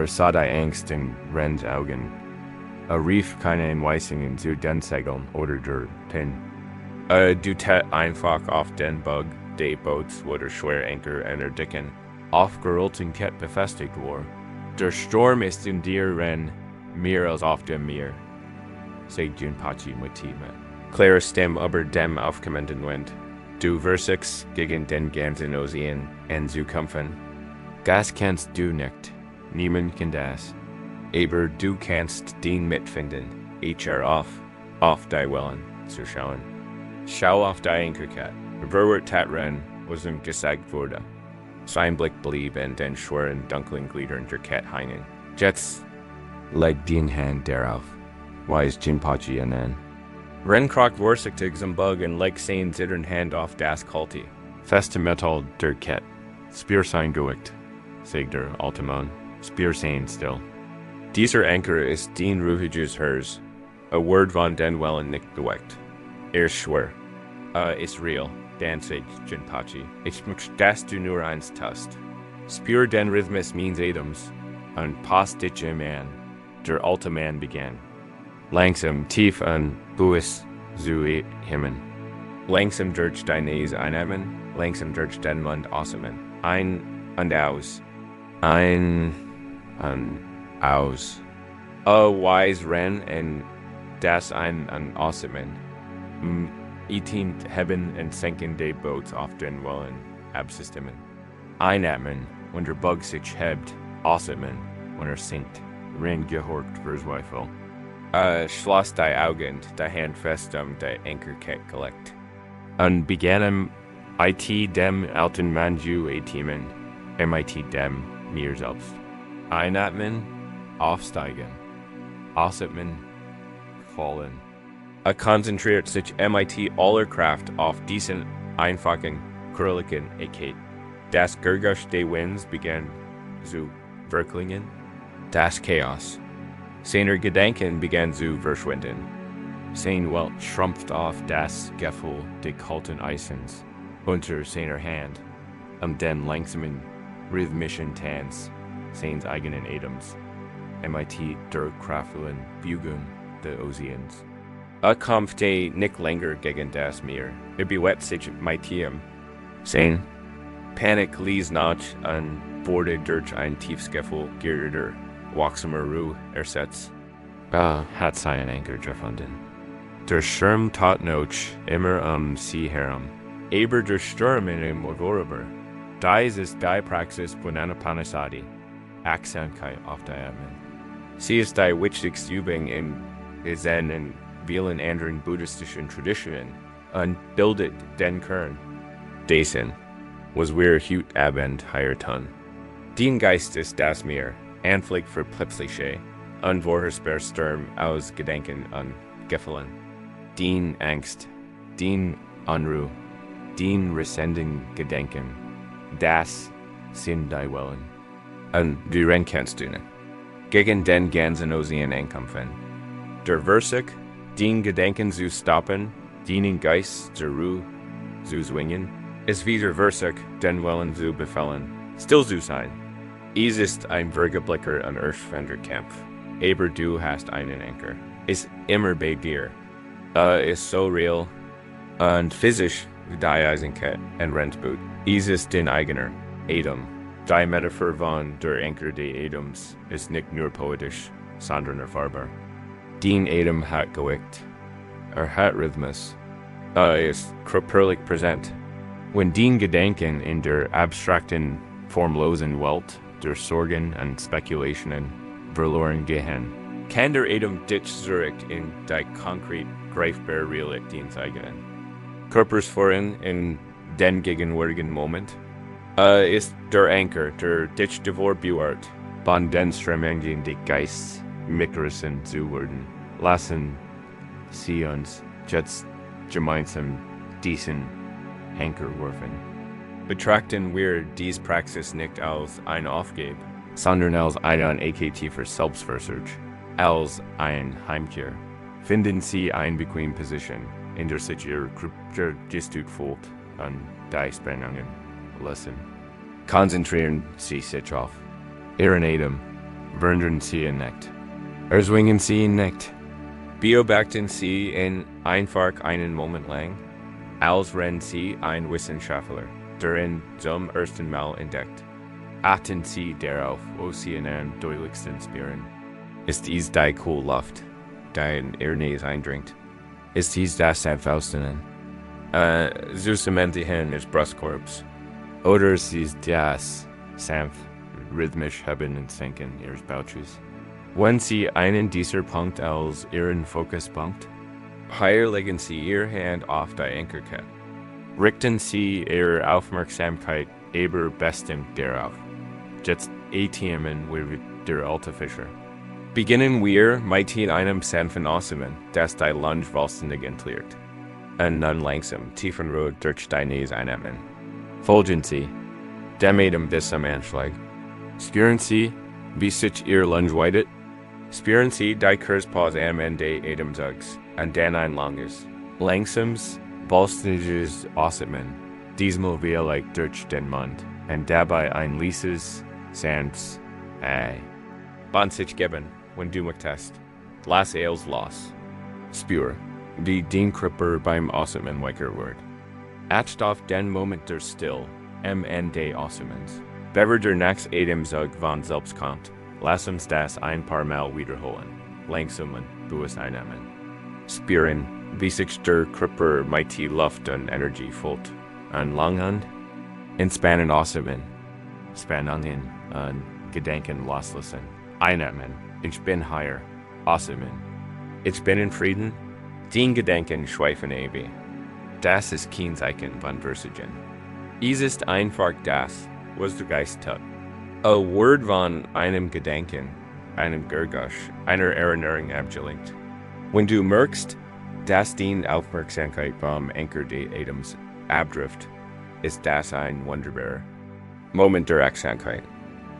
Sah die Angst in Rens Augen. Rief keine Anweisungen zu den Segeln oder der Pin. Du tät einfach auf den Bug des Boots, wo der Schweranker einer dicken, aufgerollten Kette befestigt war. Der Sturm ist in dir, Ren, mehr als auf dem Meer, sagt Jinpachi mit Tiefe. Klare Stimme über dem aufkommenden Wind. Du versuchst gegen den ganzen Ozean anzukämpfen. Das kannst du nicht. Niemand kann das. Aber du kannst den mitfinden. Auf die Wellen zu schauen. Schau auf die Ankerkette. Verwurzelt Ren, was ihm gesagt wurde. Sein Blick blieb in den schweren, dunklen Gliedern der Kette hängen. Jetzt leg den Hand darauf, weist Jinpachi an. Ren kroch vorsichtig zum Bug und leg seine zitternde Hand auf das kalte, feste Metall der Kette. Spür sein Gewicht, sagt der alte Mann. Spür sein still. Dieser Anker ist den ruhiges Hers. A Wort von den Wellen nicht geweckt. Schwör. Ist real, dann sagt Jinpachi. Ich möchte, dass du nur eins tust. Spür den Rhythmus meines Atems und pass dich ihm an. Der alte Mann begann. Langsam, tief und bewusst zu himmen. Langsam durch die Nase einatmen, langsam durch den Mund ausatmen. Ein und aus. Ein und aus. Wise Ren und das ein und ausatmen. Eating heben und senken die Boots auf den Wellen absystemen. Einatmen, wenn der Bug sich hebt, ausatmen, wenn sinkt. Ren gehorcht verzweifelt. Schloss die Augen, die Hand fest die Ankerkette gelegt. Und begann IT dem alten Mann zu atmen, MIT dem mir selbst. Einatmen, aufsteigen. Ausatmen, fallen. Konzentriert sich MIT aller Kraft auf diesen einfachen, quirligen Eket. Das Gurgusch des Winds begann zu verklingen. Das Chaos. Seine Gedanken begann zu verschwinden. Sein Welt schrumpft auf das Gefühl des kalten Eisens unter seiner Hand, den langsamen, rhythmischen Tanz seines eigenen Atems, MIT der kraftvollen Bewegung des Ozeans. Kämpfte nicht länger gegen das Meer. Bewegt sich mit ihm. Sein Panik ließ nach und wurde durch ein tiefes Gefühl gerührt. Wachsamer Ruhe ersetzt. Hat seinen Anker gefunden. Der Sturm tat noch immer sie herum. Aber der Sturm in ihm vorüber. Dies ist die Praxis von Anapanasati. Achtsamkeit auf die Atmen. Sie ist die wichtigste Übung in Zen und vielen anderen buddhistischen Traditionen und bildet den Kern. Dessen, was wir heute Abend hier tun. Den Geist ist das Meer. Anflieg verplötzliche, unvorhersehbar Sturm aus Gedanken und Gefühlen. Den Angst, den Unruhe, den resenden Gedanken, das sind die Wellen. Und du kannst du nicht. Gegen den ganzen Ozean ankämpfen. Der Versuch, den Gedanken zu stoppen, den Geist zur Ruhe zu zwingen, ist wie der Versuch, den Wellen zu befallen, still zu sein. Es ist ein Vergeblicker und erschwender Kampf. Aber du hast einen Anker. Ist immer bei dir. Ist so real und physisch wie die Eisenkette und Rentboot. Es ist dein eigener Atem, Die Metaphor von der Anker des Adams ist nicht nur poetisch, sondern erfahrbar. Den Adam hat geweckt. Hat Rhythmus. Ist körperlich präsent. Wenn den Gedanken in der abstrakten, formlosen Welt der Sorgen und Spekulationen verloren gehen, kann der Adam dich zurück in die konkret greifbare Realität zeigen. Körpersvorin in den gegenwärtigen Moment ist der Anker, der dich devor bewahrt, von den Strömungen des Geistes mitgerissen zu werden. Lassen Sie uns jetzt gemeinsam diesen Anker werfen. Betrachten wir diese Praxis nicht als eine Aufgabe, sondern als einen AKT für Selbstversorgung, als eine Heimkehr. Finden Sie eine bequeme Position, in der sich Ihr Körper gestützt fühlt und die Spannungen lassen. Konzentrieren Sie sich auf Ihren Atem, wandern Sie ihn nicht. Erzwingen Sie ihn nicht. Beobachten Sie ihn einfach einen Moment lang, als wären Sie ein Wissenschaftler, der ihn zum ersten Mal entdeckt. Achten Sie darauf, wo Sie ihn am deutlichsten spüren. Ist dies die cool Luft, die in Ihr Nähe eindringt? Ist dies das Sanftausten? Süßemen Sie hin Ihres Brustkorbs. Oder ist dies das sanft, rhythmisch Heben und Senken Ihres Bauches? Wenn Sie einen dieser Punkte als Ihren Fokuspunkt, hier legen Sie Ihre Hand auf die Ankerkette. Richten Sie Ihre Aufmerksamkeit aber bestimmt darauf. Jetzt atmen wir der alte Fischer. Beginnen wir mit einem sanften Atmen, das die Lunge vollständig entleert. Und nun langsam, tiefen Ruhe durch die Nase einatmen. Folgen Sie dem Atem bis zum Anschlag. Spüren Sie, wie sich Ihr Lunge weitet? Spüren Sie die Kurspause am Ende des Atemzugs und dann ein langes, langsames, vollständiges Atmen, diesmal wie durch den Mund, und dabei ein leises, sanftes Band sich geben, wenn du möchtest. Lass es los. Spür, wie dein Körper beim Atmen weicher wird. Acht auf den Moment der Still, am Ende des Atmens. Bevor der nächste Atemzug von selbst kommt, lass uns das ein paar Mal wiederholen. Langsam und bewusst einatmen. Spüren, wie sich der Körper mit die Luft und Energie füllt. Und langhand, entspannen atmen. Spannen hin und Gedanken loslassen. Einatmen. Ich bin hier. Atmen. Ich bin in Frieden. Den Gedanken schweifen ewig. Das ist kein Zeichen von Versagen. Es ist einfach das, was der Geist tut. Ein Wort von einem Gedanken, einem Gergasch, einer Erinnerung abgelenkt. Wenn du merkst, dass die Aufmerksamkeit vom Anker des Atems abdrift, ist das ein wunderbarer Moment der Achtsamkeit.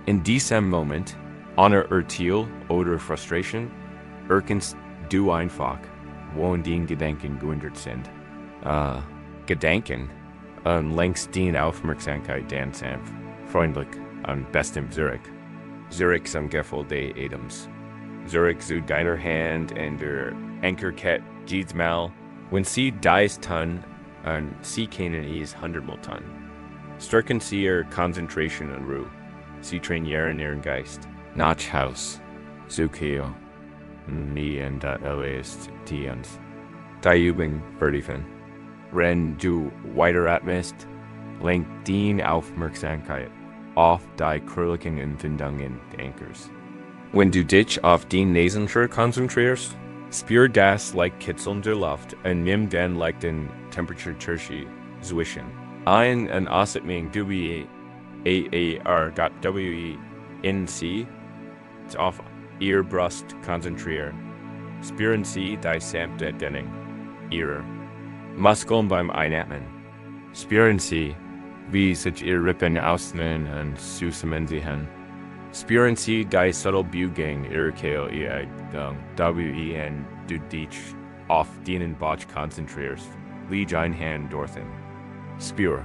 In diesem Moment, ohne Urteil oder Frustration, erkennst du einfach, wo die Gedanken gewandert sind. Gedanken und lenkst die Aufmerksamkeit dann sanft, freundlich und bestimmt zurück. Zurück zum Gefühl des Atems. Zurück zu deiner Hand in der Ankerkette jedes Mal, wenn sie dies tun und sie können es 100-mal tun. Stärken Sie Ihre Konzentration und Ruhe. Sie trainieren Ihren Geist. Nachhaus, Zukio, nie und das ist Tians. Die Übung vertiefen. Wenn du weiteratmest, lenk die Aufmerksamkeit auf die körperlichen Empfindungen des Ankers. Wenn du dich auf den Nasenschur konzentrierst, spür das Kitzeln der Luft und nimm den leichten Temperaturunterschied zwischen ein- und Ausatmung WEAR.WENC auf Ihr Brust konzentrieren. Spüren Sie die sanfte Dehnung Ihrer Muskeln beim Einatmen. Spüren Sie, wie sich Ihre Rippen öffnen und zusammen ziehen. Spüren Sie die subtle Beugung Ihrer Kehle, WEN, du dich auf den Bauch konzentrierst. Leg eine Hand dorthin. Spür,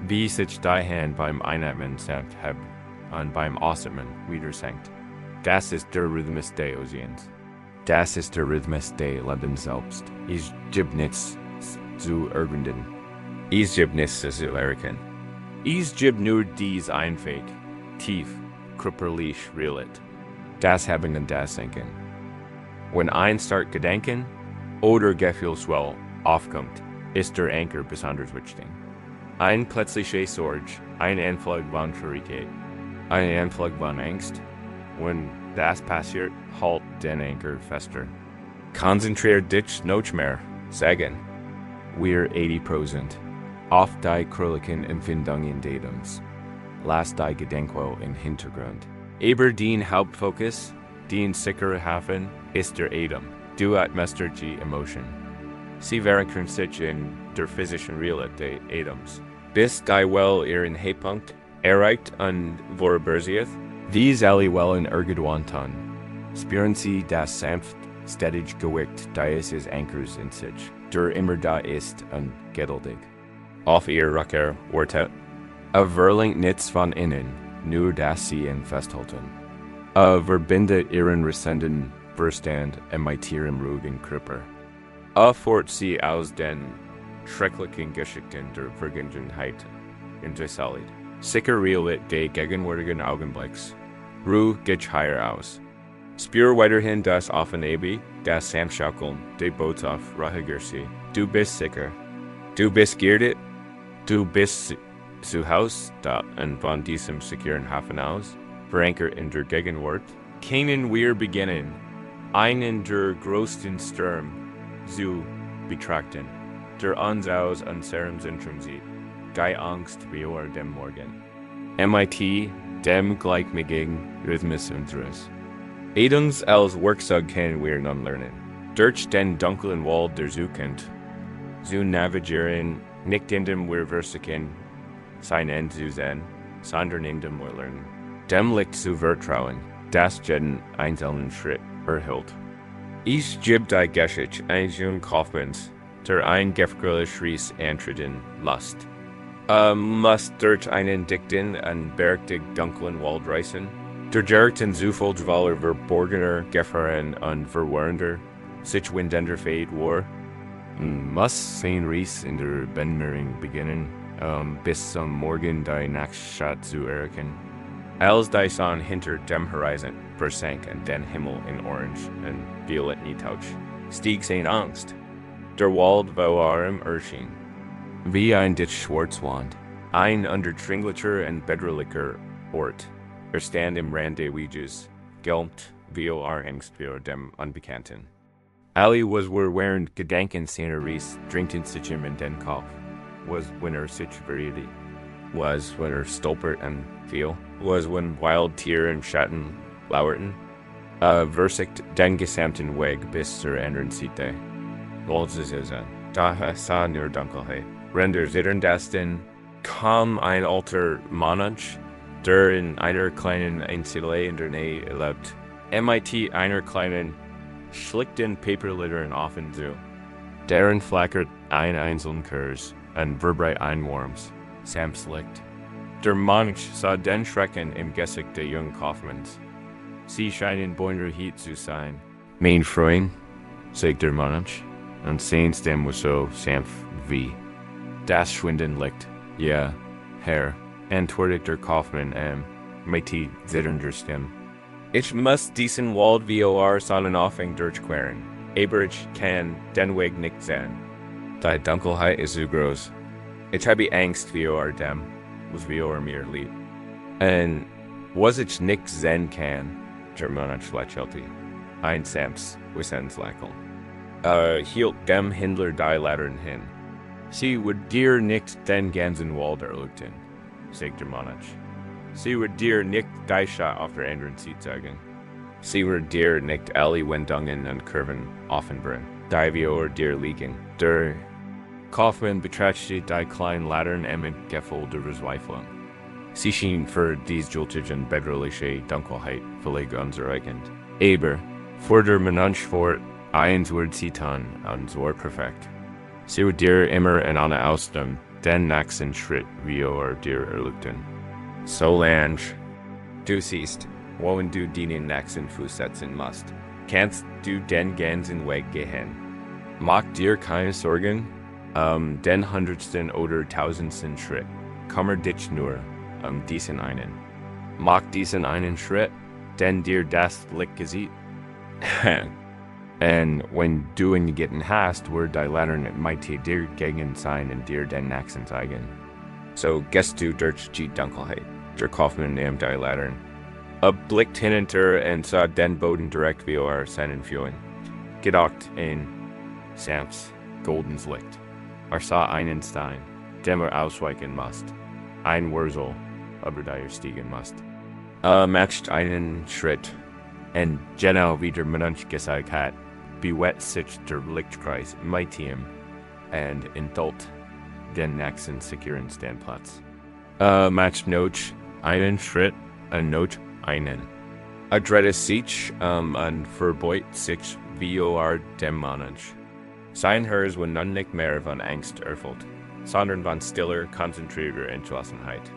wie sich die Hand beim Einatmen sanft hebt und beim Ausatmen wieder senkt. Das ist der Rhythmus des Ozeans. Das ist der Rhythmus des Lebens selbst. Ich gebe nichts zu ergründen. Ich gebe nichts zu erlernen. Ich gebe nur dies einfach, tief, krupperlich realet. Das haben und das denken. Wenn ein start gedenken, oder Gefühlswell aufkommt, ist der Anker besonders wichtig. Ein plötzliche Sorge, ein Anflug von Traurigkeit, ein Anflug von Angst. Wenn das passiert, halt den Anker fester. Konzentrier dich noch mehr, sagen. Wir 80% auf die krulligen Empfindungen Datums. Lass die Gedenkwell im Hintergrund. Aber den Hauptfokus, den sichere Hafen, ist der Atem. Du atmester die Emotion. Sie verkern sich in der physischen Realität des Atems. Bis die well ihren Höhepunkt erreicht und vorüberziehen, dies alle Wellen irgendwann tun. Spüren Sie das sanft, stetig Gewicht dieses Ankers in sich, der immer da ist und geduldig. Auf ihr Rücker wartet. Verlangt nichts von innen, nur dass Sie ihn festhalten. Verbindet Ihren resenden Verstand mit Ihrem ruhigen Körper. Fort Sie aus den schrecklichen Geschichten der Vergangenheit in die Solid. Sicher realit des gegenwärtigen Augenblicks. Ruhe geht higher aus. Spür weiterhin das Offenebe, das Samschaukeln, die Botschaft ruhiger Sie. Du bist sicher. Du bist geerdet. Du bist zu Haus da und von diesem sicheren Hafen aus, verankert in der Gegenwart, können wir beginnen, einen der größten Stürme zu betrachten, der uns aus unserem Zentrum sieht, die Angst vor dem Morgen. MIT, dem gleichmäßigen Rhythmus unseres. Edens als Werkzeug können wir nun lernen, durch den dunklen Wald der Zukunft, zu navigieren, nicht indem wir versuchen, sein Ende zu sehen, sondern indem wir lernen. Dem Licht zu vertrauen, das jeden einzelnen Schritt erhält. Ich gebe die Geschichte eines jungen Kaufmanns, der ein gefährliches Reis antreten lässt. Muss durch einen dichten und bergig dunklen Wald reisen, der direkten Zufall weil verborgener Gefahren und verwirrender, sich windender Fade war. Muss sein Reis in der Benmering beginnen, bis zum Morgen die Nachtstadt zu erkennen. Als die Sonne hinter dem Horizont versank und den Himmel in Orange und Violett nietaucht, stieg seine Angst. Der Wald war ihm erschien. Wie ein dicht Schwarzwand, ein undurchdringlicher und bedrohlicher Ort. Stand im Rand des Weges, gelmt wie Angst vor dem Unbekannten. Ali was während Gedanken seiner Reis drängten sich ihm in den Kopf. Was when sich verriet, was when stolpert und fiel, was when wild Tier und Schatten lauerten, versigt den gesamten Weg bis zur anderen Seite. Loslassen, da sah nur Dunkelheit. Render zittern das denn, kaum ein alter Monarch, der in einer kleinen Einzelei in der Nähe lebt. MIT einer kleinen, schlichten Paperlittern offen zu. Deren flackert ein einzelnen Kurs und verbreitet ein Worms, Sams Licht. Der Mönch sah den Schrecken im Gesicht des jungen Kaufmanns. Sie scheinen beunruhigt zu sein. Mein Freund, sagt der Mönch, und seins dem was so sanft wie. Das Schwinden Licht, ja, Herr, antwortet der Kaufmann mit die zitternder Stimme. Ich muss diesen Wald vor Sonnenaufgang durchqueren, aber ich kann den Weg nicht sehen. Die Dunkelheit ist zu groß. Ich habe Angst vor dem, was vor mir liegt. Und was ich nicht sehen kann, der Mönch lächelte, ein Sams Wissenslächeln. Hielt dem Händler die Laternen hin. Sie wird dir nicht den ganzen Wald erleuchten, sagt der Mönch. Sie wird dir nicht die Schau auf der anderen Seite sagen. Sie wird dir nicht alle Wendungen und Kurven offenbaren, die wir dir liegen. Der Kaufmann betrachtete die kleinen Laternen mit Gefühl der Verzweiflung. Sie schien für dies joltige und bedrohliche Dunkelheit völlig unzureichend. Aber vor der Mönch fort, eins wird sie tun, und zwar perfekt. Sie wird dir immer in einer Ausnahme den nächsten Schritt wir dir erleuchten. Solange du siehst, wohin du den nächsten Fuß setzen musst, kannst du den ganzen Weg gehen. Mach dir keine Sorgen, den hundertsten oder tausendsten Schritt. Kümmere dich nur diesen einen. Mach diesen einen Schritt, denn dir das Licht gesieht. And when du in getting hast, were die Lehren mighty dir gegen sein and dir den Nachsen zeigen. So gehst du durch die Dunkelheit, der Kaufmann im die Lehren. Blickt hinter und sah den Boden direkt wie seinen Fühlen. Gedacht in Sams goldens Licht. Sah einen Stein, dem ausweichen musst. Ein Wurzel, aber der stiegen musst. Matcht einen Schritt, und genau wie der Mensch gesagt hat, bewett sich der Lichtkreis mightium, und entdult den nächsten sicheren Standplatz. Matcht noch einen Schritt, und noch einen. Dreht sich, und verbeut sich vor dem Mensch. Sein Herz war nun nicht mehr von Angst erfüllt, sondern von stiller, konzentrierter Entschlossenheit.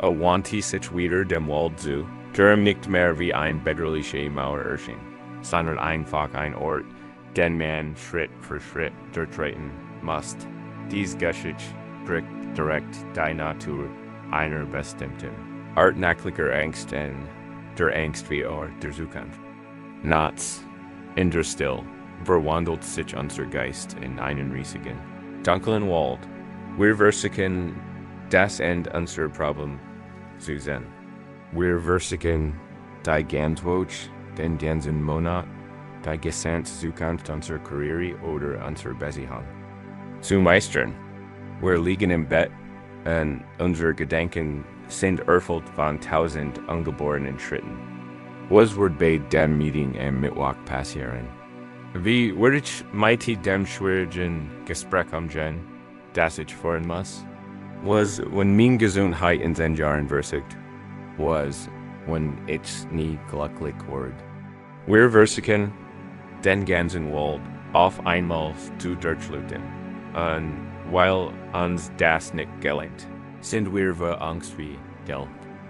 Wandte sich wieder dem Wald zu, darum nicht mehr wie ein bedrohliche Mauer erschien, sondern einfach ein Ort, den man Schritt für Schritt durchtreten musst. Dies geschieht direkt die Natur einer bestimmten, artnachlicher Angst und der Angst wie der Zukunft. Nachts, in der Still, verwandelt sich unser Geist in einen riesigen, dunklen Wald. Wir versuchen, das End unser Problem zu sehen. Wir versuchen, die Ganzwoch, den ganzen Monat, die gesamte Zukunft unserer Karriere oder unserer Beziehung zu meistern. Wir liegen im Bett und unsere Gedanken sind erfüllt von 1000 ungeborenen Schritten. Was wird bei dem Meeting am Mittwoch passieren? Wie würde ich mighty dem schwierigen Gespräch umgehen, das ich führen muss? Was, wenn meine Gesundheit in den Jahren versiegt? Was, wenn ich nie glücklich werde? Wir versuchen, den ganzen Wald auf einmal zu durchluten. Und weil uns das nicht gelingt, sind wir vor Angst wie Geld.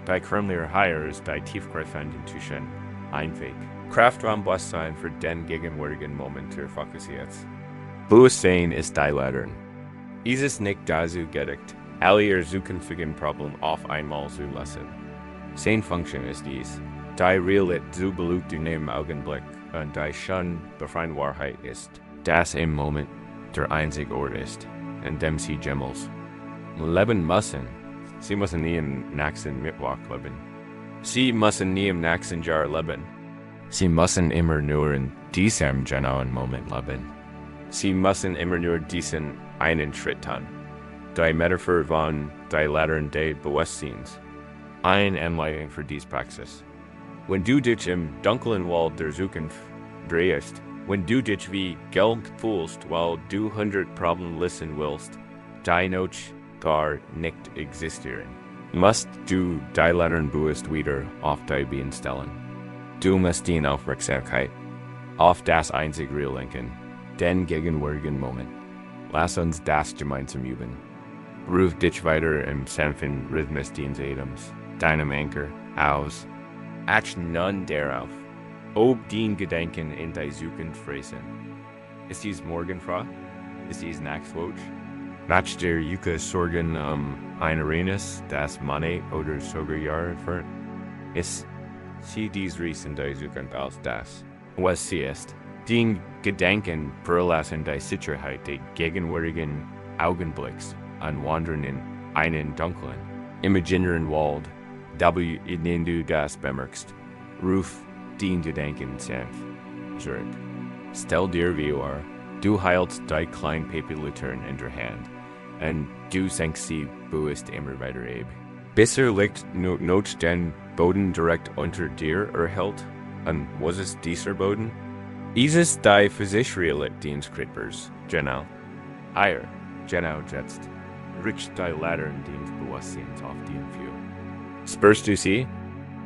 Die krummer Heier ist die tiefgreifenden Tüchen ein Weg. Kraft vom Bewusstsein für den gegenwärtigen Moment fokussiert. Bewusstsein ist die Lehren. Es ist nicht dazu gedacht, alle ihr zukünftigen Probleme auf einmal zu lassen. Seine Funktion ist dies, die Realität zu beleuchten im Augenblick und die schon befreite Wahrheit ist, dass im Moment der einzige Ort ist, in dem sie jemals leben müssen. Sie müssen nie im nächsten Mittwoch leben. Sie müssen nie im nächsten Jahr leben. Sie müssen immer nur in diesem genauen Moment leben. Sie müssen immer nur diesen einen Schritt tun. Die Metaphor von die Lehren des Bewusstseins. Eine Anleitung für diese Praxis. Wenn du dich im dunklen Wald der Zukunft drehst, wenn du dich wie Geld fühlst, weil du 100 Probleme lösen willst, die noch gar nicht existieren, musst du die Lehren bewusst wieder auf die Beine stellen. Du musst die Aufmerksamkeit auf das einzig Real lenken, den gegenwärtigen Moment. Lass uns das gemeinsam üben. Ruf dich weiter im sanften Rhythmus deines Atems, deinem Anker, aus. Ach nun darauf, ob den Gedanken in die Zukunft fressen. Ist dies morgenfrei? Ist dies Nachtwoch? Nach der Yuka Sorgen ein Arenas, das Money oder sogar Jahre entfernt? Ist sie dies Riesen die Zukunft als das, was sie ist? Den Gedanken verlassen die Sicherheit des gegenwärtigen Augenblicks und wandern in einen dunklen, imaginären Wald, in den du das bemerkst. Ruf den Gedanken sanft zurück. Stell dir vor, du hältst die kleine Papierlaterne in der Hand und du senkst sie bewusst immer weiter ab. Bis liegt noch den Boden direkt unter dir erhält. Und was ist dieser Boden? Es ist die physische Realität des Körpers, genau. Eier, genau jetzt. Riecht die Lehren des Bewusstseins auf den Fühl. Spürst du sie?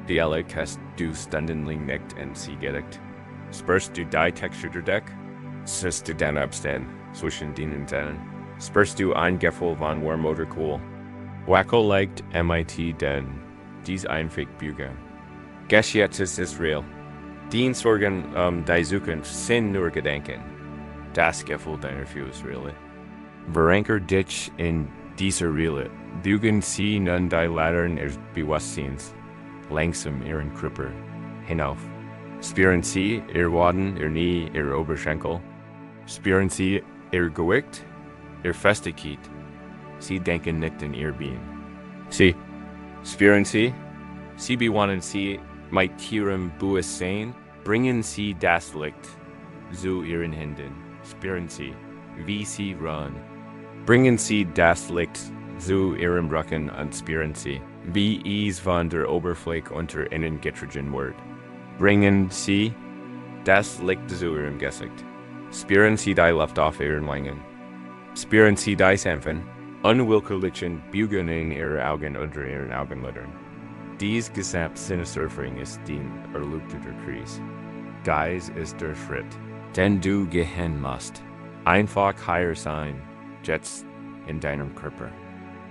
Die alle hast du ständig nicht in sie gedeckt. Spürst du die Textur der Deck? Siehst du den Abstand zwischen den Zähnen? Spürst du ein Gefühl von warm oder cool? Wackel legt MIT den, dies einfach bügeln. Jetzt ist es real. Die Sorgen die Zukunft sind nur Gedanken. Das Gefühl deiner Fühl ist real. Veranker dich in dieser Realität. Dugen sie nun die Lehren des Bewusstseins. langsam Ihren Körper hinauf. Spüren Sie Ihr Waden, Ihr Knie, Ihr Oberschenkel. Spüren Sie Ihr Gewicht, Ihr Festigkeit. Sie denken nicht in Ihr Bein. Sie spüren Sie, Sie bewahren Sie mit Ihrem Bewusstsein, bringen Sie das Licht zu Ihren Händen. Spüren Sie, wie Sie ruhen. Bringen Sie das Licht zu Ihrem Rücken und spüren Sie, wie es von der Oberfläche unter Ihnen getragen wird. Bringen Sie das Licht zu Ihrem Gesicht. Spüren Sie die Luft auf Ihren Wangen. Spüren Sie die sanften, unwillkürlichen Bewegungen Ihrer Augen unter Ihren Augenlidern. Dies gesamte Sinneserfahrung ist den erleuchteten Kreis. Geist ist der Schritt, den du gehen musst. Einfach higher sein, jetzt in deinem Körper.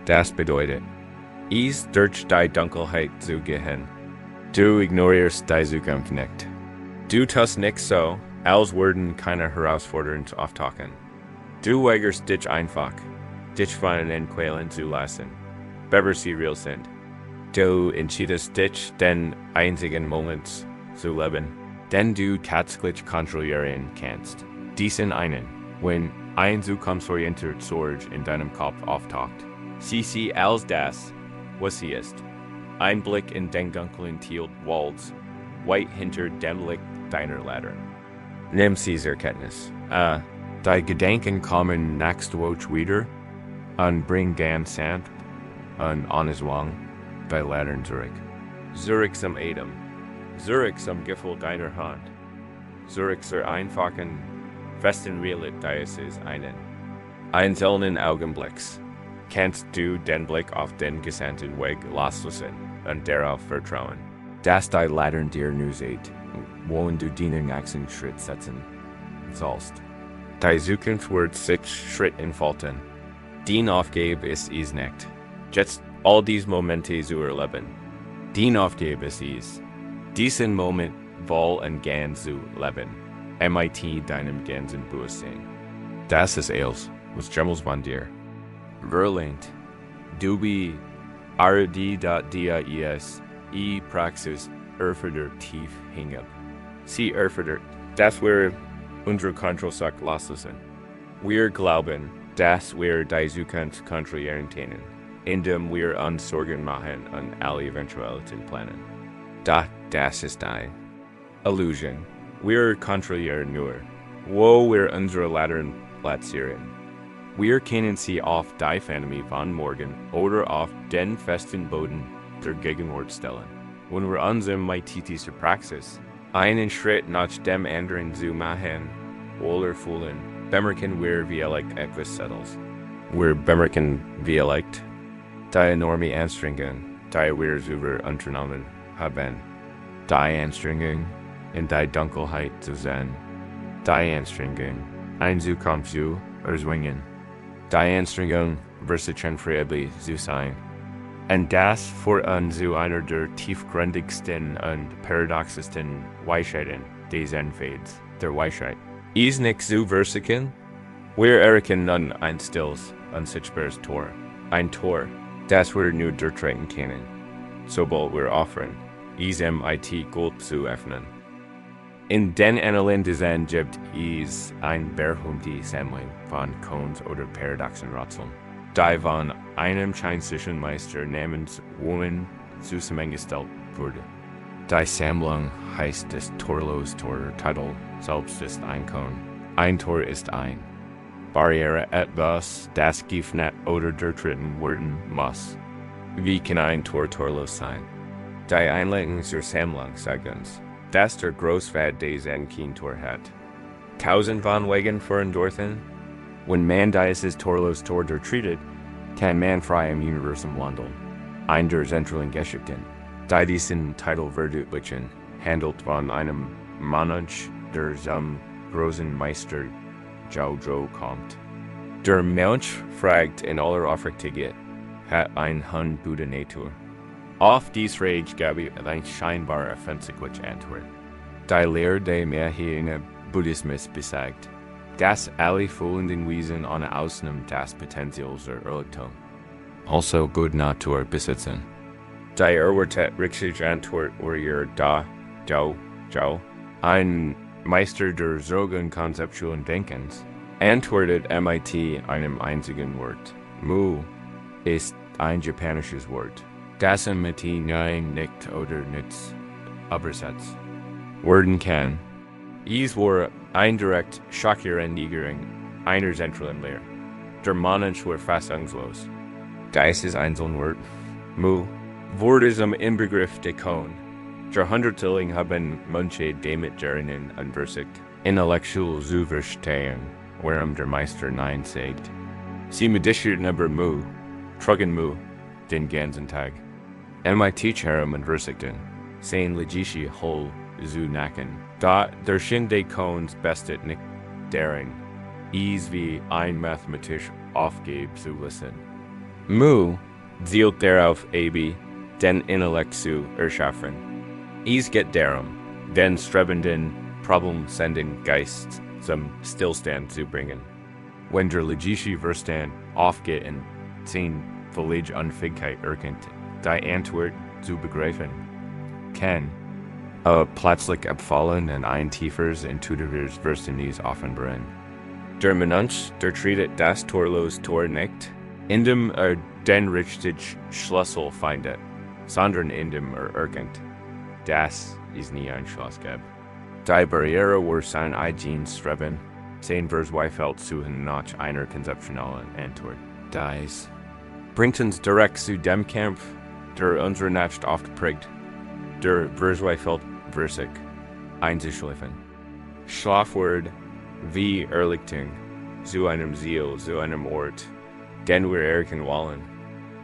Das bedeutet, es durch die Dunkelheit zu gehen. Du ignorierst die Zukunft nicht. Du tust nicht so, als würden keine Herausforderungen auftauchen. Du weigerst dich einfach, dich von den Quellen zu lassen, bevor sie real sind. Du entschiedest dich, den einzigen Moment zu leben, den du tatsächlich kontrollieren kannst. Diesen einen, wenn ein zukunftsorientierter Sorge in deinem Kopf auftaucht. Sieh sie als das, was sie ist. Ein Blick in den dunklen Wald, weit hinter dem Licht deiner Leiter. Nimm sie zur Kenntnis. Die Gedanken kommen nächste Woche wieder und bring ganz Sand und Anhand die Lehren zurück. Zurück zum Atem. Zurück zum Gefühl deiner Hand. Zurück zur einfachen, festen Realität des einen einzelnen Augenblicks. Kannst du den Blick auf den gesamten Weg loslassen und darauf vertrauen, dass die Lehren dir nur seht, wohin du den nächsten Schritt setzen sollst. Die Zukunft wird sich Schritt entfalten. Die Aufgabe ist es nicht, jetzt all diese Momente zu erleben. Die Aufgabe ist es, diesen Moment voll und ganz zu leben, mit deinem ganzen Bewusstsein. Das ist alles, was Jemmels von dir verlangt. Du bist RD.DIS Praxis erfordert tief hinab. Sie erfordert, dass wir unsere Kontrolle loslassen. Wir glauben, dass wir die Zukunft kontrollieren können, indem wir uns Sorgen machen und alle Eventualitäten planen. Doch das ist eine Illusion. Wir kontrollieren nur, wo wir unsere Lehren platzieren. Wir können sie auf die Phantomie von morgen oder auf den festen Boden der Gegenwart stellen. Wenn wir unsere meditative Praxis einen Schritt nach dem anderen zu machen oder fühlen, bemerken wir vielleicht etwas Settles. Wir bemerken vielleicht die enorme Anstrengung, die wir über unternommen haben. Die Anstrengung, in die Dunkelheit zu sehen. Die Anstrengung, ein Zukunft zu erzwingen. Die Anstrengung, friedlich zu sein. Und das für uns zu einer der tiefgründigsten und paradoxesten Weisheiten des Zen-Fads, der Weisheit. Ist nicht zu versuchen? Wir erkennen ein stilles, unsichtbares Tor. Ein Tor, das wir nur durchtreten können, sobald wir aufhören, diesem Gold zu öffnen. In den Anhand des Zen gibt es ein berühmte Sammlung von Cones oder paradoxen Rätseln, die von einem chinesischen Meister namens Wu zusammengestellt wurde. Die Sammlung heißt das Torlos Tor, Titel selbst ist ein Kon. Ein Tor ist ein Barriere etwas, das geöffnet oder durchtreten werden muss. Wie kann ein Tor torlos sein? Die Einleitung zur Sammlung sagt uns, dass der Großvater des Zen kein Tor hat. Tausend von Wegen führen dorthin. Wenn man dieses torlos Tor durchtretet, kann man frei im Universum wandeln. Ein der zentralen Geschichten, die diesen Titel verdeutlichen, handelt von einem Mönch, der zum großen Meister Zhao kommt. Der Mönch fragt in aller Aufrichtigkeit, hat ein Hund Buddha Natur? Auf dies Frage gab er eine scheinbar offensichtliche Antwort. Die Lehre der Mehrheiten Buddhismus besagt, dass alle fühlenden Wesen ohne Ausnahme das Potenzial zur Erleuchtung, also gute Natur besitzen. Die erwartet richtig Antwort ihr da, jau, ein Meister der sogen konzeptuellen Denkens, antwortet MIT einem einzigen Wort. Mu ist ein japanisches Wort. Das mit nein, nicht oder nichts übersetzt werden kann. Is war indirekt Schockierenigerung einer zentralen Lehre. Der Mensch war fassungslos. Dies ist ein Wort. Mu Wort ist im Inbegriff der Können. Der Hundertteilung haben manche damit Gerinnen anversigt, intellektuell zu verstehen, warum der Meister Nein sagt. Sie meditierten aber Mu, trugen Mu, den ganzen Tag. MIT-Charum anversigten, sein Legischi hol zu nacken, da der Shin des Koens bestet nicht darin, is wie ein mathematisch Aufgabe zu lösen. Mu zielt darauf ab, den Intellekt zu erschaffen. Is geht darum, den strebenden, problemsenden Geist zum Stillstand zu bringen. Wenn der logische Verstand aufgeht und seine völlige Unfähigkeit erkennt, die Antwort zu begreifen, kann plötzlich abfallen und ein tieferes, intuitives Verständnis offenbaren. Der Mensch, der treatet das torlos Tor nicht, indem den richtigen Schlüssel findet, sondern indem erkennt, das ist nie ein Schloss gibt. Die Barriere war sein eigenes Streben, sein Verzweifelt suchen nach einer konzeptionellen Antwort. Dies bringt uns direkt zu dem Kampf, der unsere Nacht aufgeprägt, der Verzweifelt versig einzuschläfen. Schlafwort wie Erlichtung, zu einem Ziel, zu einem Ort, den wir erreichen wollen.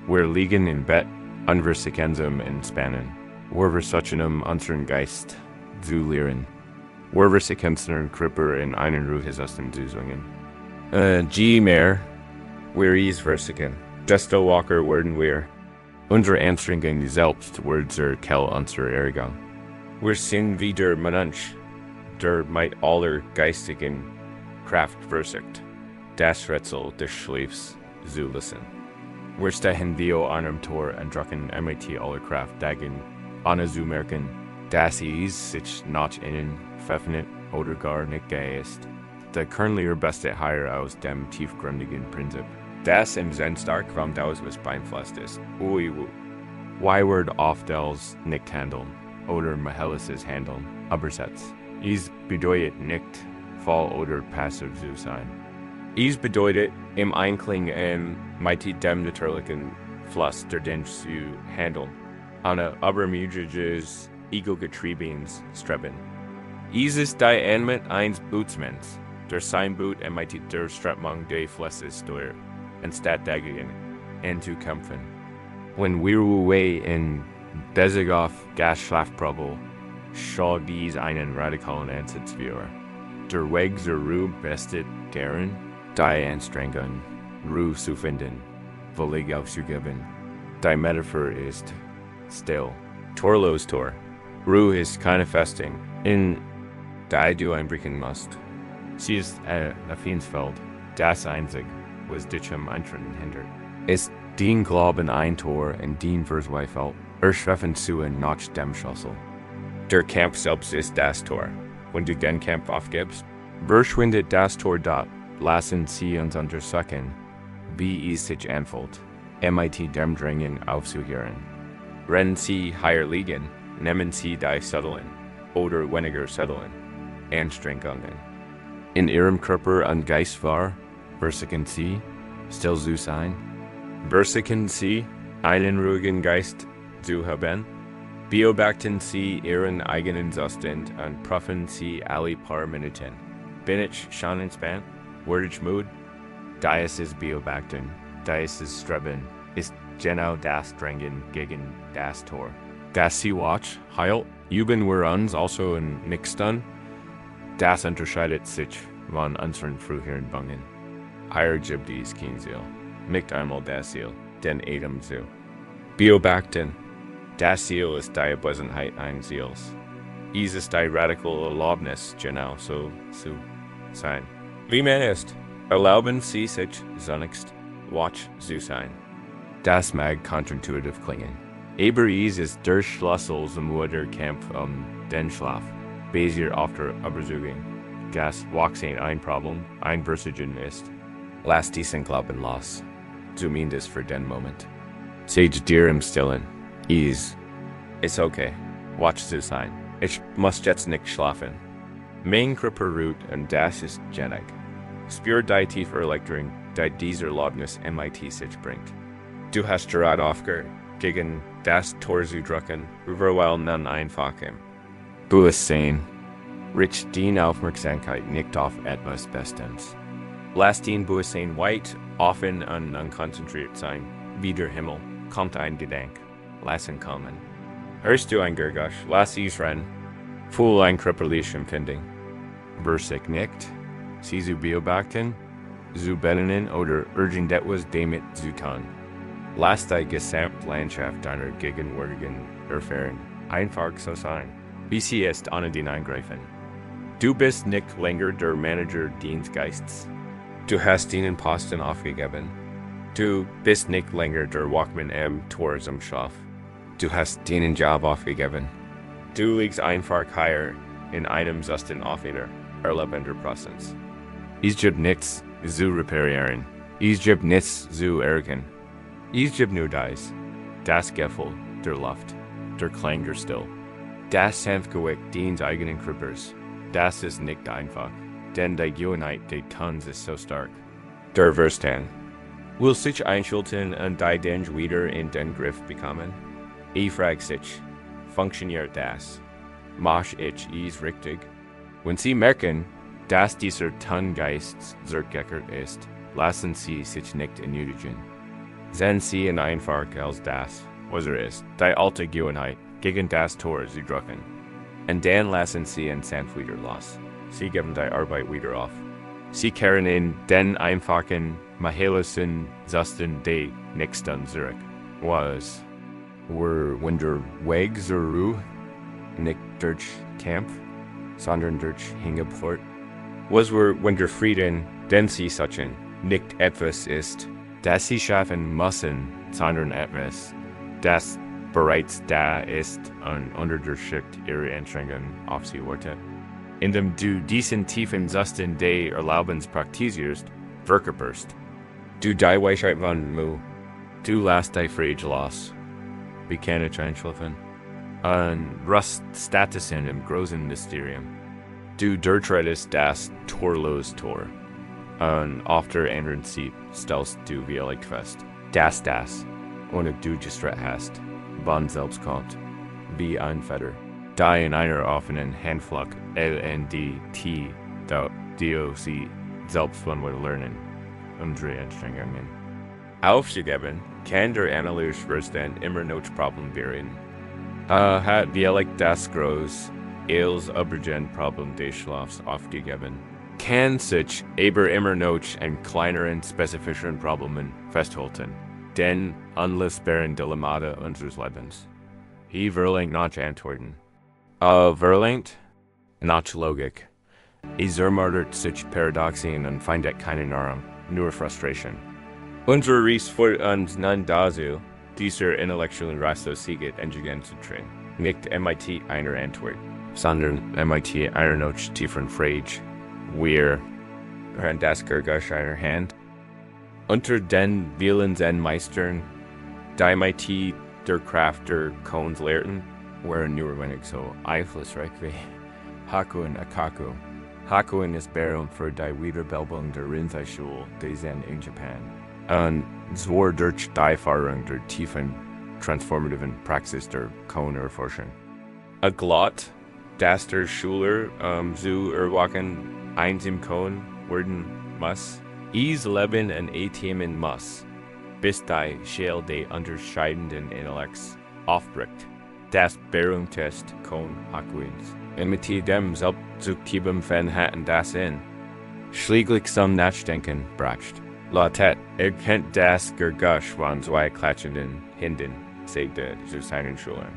Wir liegen im Bett, unversig einsam entspannen. Wir versuchen unseren Geist zu lehren. Wir versuchen unseren Körper in einen Ruhesystem zu zwingen. Je mehr wir es versuchen, desto wacher werden wir. Unsere Anstrengung selbst wird zur Quelle unserer Erregung. Wir sind wie der Mensch, der mit aller geistigen Kraft versucht, das Rätsel des Schlafs zu lösen. Wir stehen wie einem Tor und drücken mit aller Kraft dagegen, ohne zu merken, dass es sich nach innen veröffnet oder gar nicht ist. Der Kernlehre besteht hier aus dem tiefgründigen Prinzip, das im Zen stark vom Taoismus beeinflusst ist. Why wird oft als nicht handeln oder mechanisches Handeln übersetzt. Es bedeutet nicht voll oder passiv zu sein. Es bedeutet im Einklang mit dem natürlichen Fluss der Dinge zu handeln, eine übermütiges, ego-getriebenes Streben. Es ist die Anmut eines Bootsmanns, der sein Boot mit der Strömung des Flusses steuert, anstatt dagegen anzukämpfen. Wenn wir in Bezug auf das Schlafproblem schaut dies einen radikalen Ansatz vor. Der Weg zur Ruhe besteht darin, die Anstrengung, Ruhe zu finden, völlig aufzugeben. Die Metaphor ist still. Torlos Tor. Ruhe ist keine Festung, in die du einbrechen musst. Sie ist ein Finsfeld, das einzig, was dich am Eintreten hindert. Ist den Glauben ein Tor und den Verzweifelt, erschreffen zu nach dem Schlüssel. Der Kampf selbst ist das Tor. Wenn du den Kampf aufgibst, verschwindet das Tor dort. Lassen Sie uns untersuchen, wie es sich anfühlt, mit dem Drängen aufzuhören. Wenn Sie hier liegen, nehmen Sie die subtlen oder weniger subtlen Anstrengungen in Ihrem Körper und Geist wahr. Versuchen Sie, still zu sein. Versuchen Sie, einen ruhigen Geist zu haben. Beobachten Sie Ihren eigenen Zustand und prüfen Sie alle paar Minuten. Bin ich schon entspannt? Werde ich müde? Dies ist Beobachten, dies ist Streben, ist genau das Drängen gegen das Tor. Das Sie watch, heilt, üben wir uns also in nichts tun. Das unterscheidet sich von unseren früheren Bangen. Hier gibt es kein Ziel, nicht einmal das Ziel, den Atem zu. Beobachten, das Ziel ist die Abwesenheit eines Ziels. Es ist die radikale Erlaubnis, genau so zu sein. Wie man ist, erlauben Sie sich zunächst, watch zu sein. Das mag kontraintuitiv klingen. Aber ist der Schlüssel zum Kampf den Schlaf. Basiert auf der Überzeugung, dass Wachsein ein Problem, ein Versagen ist. Lass diesen Glauben los. Zumindest für den Moment. Sage dir im Stillen. It's okay. Watch zu sein. Ich muss jetzt nicht schlafen. Mein Körper ruht und das ist genug. Spür die tiefe Erleichterung, die dieser Lautnis MIT sich bringt. Du hast gerade aufgehört, gegen das Tor zu drücken, weil nun einfachen. Bewusstsein. Rich die Aufmerksamkeit nicht auf etwas Bestens. Lass den Bewusstsein weit, offen und unkonzentriert sein. Wie der Himmel kommt ein Gedanke. Lass ihn kommen. Hörst du ein Gergasch, lass es rennen. Fühl ein körperliches Empfinden. Versich nicht. Sie zu beobachten, zu benennen oder urgent etwas damit zu tun. Lass die Gesamtlandschaft deiner gegenwärtigen erfahren. Einfach so sein. Wie sie ist ohne den Eingreifen. Du bist nicht länger der Manager deines Geistes. Du hast deinen Posten aufgegeben. Du bist nicht länger der Wachmann am Tor zum Schlaf. Du hast deinen Job aufgegeben. Du liegst einfach hier in einem Zustand offener, erlebender Prozess. Es gibt nichts zu reparieren. Es gibt nichts zu ärgern. Es gibt nur das Gefühl der Luft, der Klang der Still. Das Sanftgewicht deines eigenen Körpers. Das ist nicht einfach, denn die Gewohnheit des Tuns ist so stark. Der Verstand. Will sich einschalten und die Dinge wieder in den Griff bekommen? Ich frage sich, funktioniert das? Mach ich es richtig? Wenn Sie merken, dass dieser Tun-Geist zurückgekehrt ist, lassen Sie sich nicht ermutigen. Sehen Sie ihn einfach als das, was ist, die alte Gewohnheit, gegen das Tor zu drücken. Und dann lassen Sie ihn sanft wieder los. Sie geben die Arbeit wieder auf. Sie kehren in den einfachen, mahälischen Zustand des Nächsten zurück. Was wenn der Weg zur Ruhe nicht durch Kampf, sondern durch Hingepfort. Was wenn der Frieden, den Sie suchen, nicht etwas ist, das Sie schaffen müssen, sondern etwas, das bereits da ist und unter der Schicht Ihrer Anstrengungen auf Sie wartet. Indem du diesen tiefen Zustand des Erlaubens praktizierst, verkörperst. Du die Weisheit von Mu. Du lässt die Friede los. Bekenne einschlafen. Und rust Statusen im großen Mysterium. Du durchtretest das torlos Tor. Und auf der anderen Seite stellst du wie fest. Das, ohne du gestreckt hast, wann selbst kommt, wie ein Feder. Da in einer offenen Handfläche LNDT, DOC, selbst wenn wir lernen, unsere Anstrengungen aufzugeben, kann der analytische Verstand immer noch Problem werden. Hat wie das groß, als übergend Problem des Schlafs aufgegeben, kann sich aber immer noch an kleineren spezifischen Problemen festhalten, den unlösbaren Dilemmata unseres Lebens. Hier verlangt nicht antworten. Verlangt nicht Logik. Zermordert sich Paradoxien und findet keine Nahrung, nur Frustration. Unser Ries führt uns nun dazu, dieser intellektuellen Rasse Sieget entgegen zu treten. Nicht MIT einer Antwort, sondern MIT einer noch tieferen Frage. Wir hören das Gergasch einer Hand. Unter den vielen Zen-Meistern, die MIT der Kraft der Cones lehrten, waren nur wenig so einflussreich wie Hakuen Akaku. Hakuen ist Berühmt für die Wiederbelebung der Rinzai-Schule der Zen in Japan. Und zwar durch die Erfahrung der tiefen, transformativen Praxis der Cohen-Erforschung. A Glot, das der Schüler zu erwachen, eins im Cohen werden muss, is Leben und Themen muss, bis die Schale des unterscheidenden Intellekts aufbricht. Das berühmteste Cohen Hakuins. Und mit dem selbstsuktiven Verhalten das in. Schließlich zum Nachdenken bracht. Lautet, kennt das Gergasch von zwei klatschenden Händen, sagte zu seinen Schülern.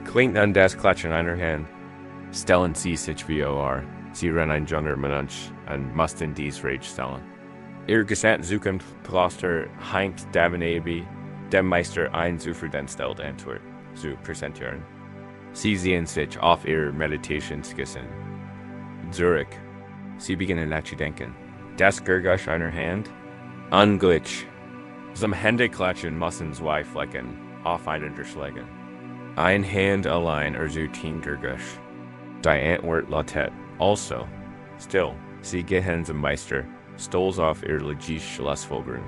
Klingt an das Klatschen einer Hand. Stellen Sie sich wie Sie rennen ein junger Mensch und mussten dies Rage stellen. Ihr gesamte Zukunft Kloster hängt davon ab, dem Meister ein Zuverdenstellt Antwort zu präsentieren. Sie sehen sich auf Ihr Meditationskissen. Zurück. Sie beginnen nachzudenken. Das Gergasch einer Hand. Unglitch. Zum Hände klatschen müssen zwei Flecken aufeinander schlagen. Ein Hand allein Team Gergasch. Die Antwort lautet also. Still. Sie gehen zum Meister. Stolz auf Ihr logische Schlussfolgerung.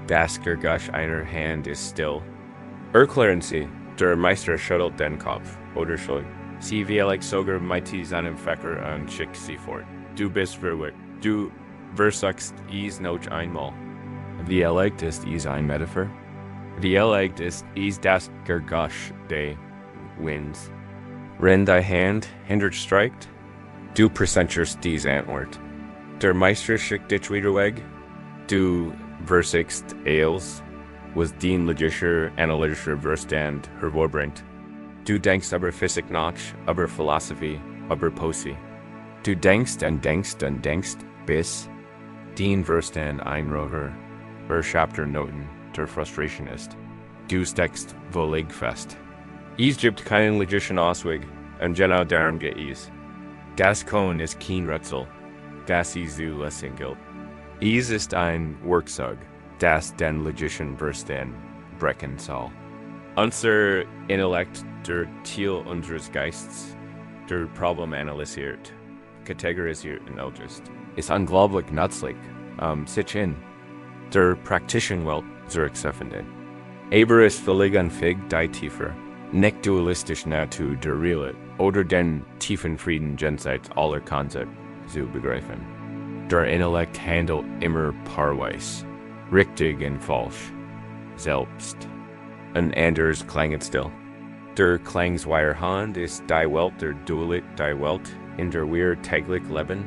Das Gergasch einer Hand ist still. Erklären Sie. Der Meister schüttelt den Kopf, oder schlägt. Sie wie sogar mighty seinem Fecker und schickt sie fort. Du bist verwirrt. Du versagst noch einmal. Wie ist ein Metaphor? Wie ist das Gergasch de Winds? Wenn die Hand hindert streikt, du präsentierst diese Antwort. Der Meister schickt dich wieder weg. Du versagst eils, was den logischer, analytischer Verstand hervorbringt. Du denkst über Physik nach, über Philosophie, über Poesie. Du denkst und denkst und denkst, bis den Verstand einroher, Chapter Noten der Frustration ist. Du steckst völlig fest. Es gibt keinen logischen Ausweg, und genau darum geht es. Das Können ist kein Rätsel, das sie zu lösen gilt. Es ist ein Werkzeug, das den logischen Verstand brechen soll. Unser Intellekt, der Ziel unseres Geistes, der Problem analysiert, kategorisiert und auflöst, ist unglaublich nützlich, sich in der praktischen Welt zurückzufinden. Aber ist völlig unfähig, die tiefer, nicht dualistisch Natur der Realität oder den tiefen Frieden jenseits aller Konzepte zu begreifen. Der Intellekt handelt immer paarweise, richtig und falsch, selbst. Und anders klingt still. Der Klangsweier Hand ist die Welt der Dualität, die Welt, in der wir täglich leben.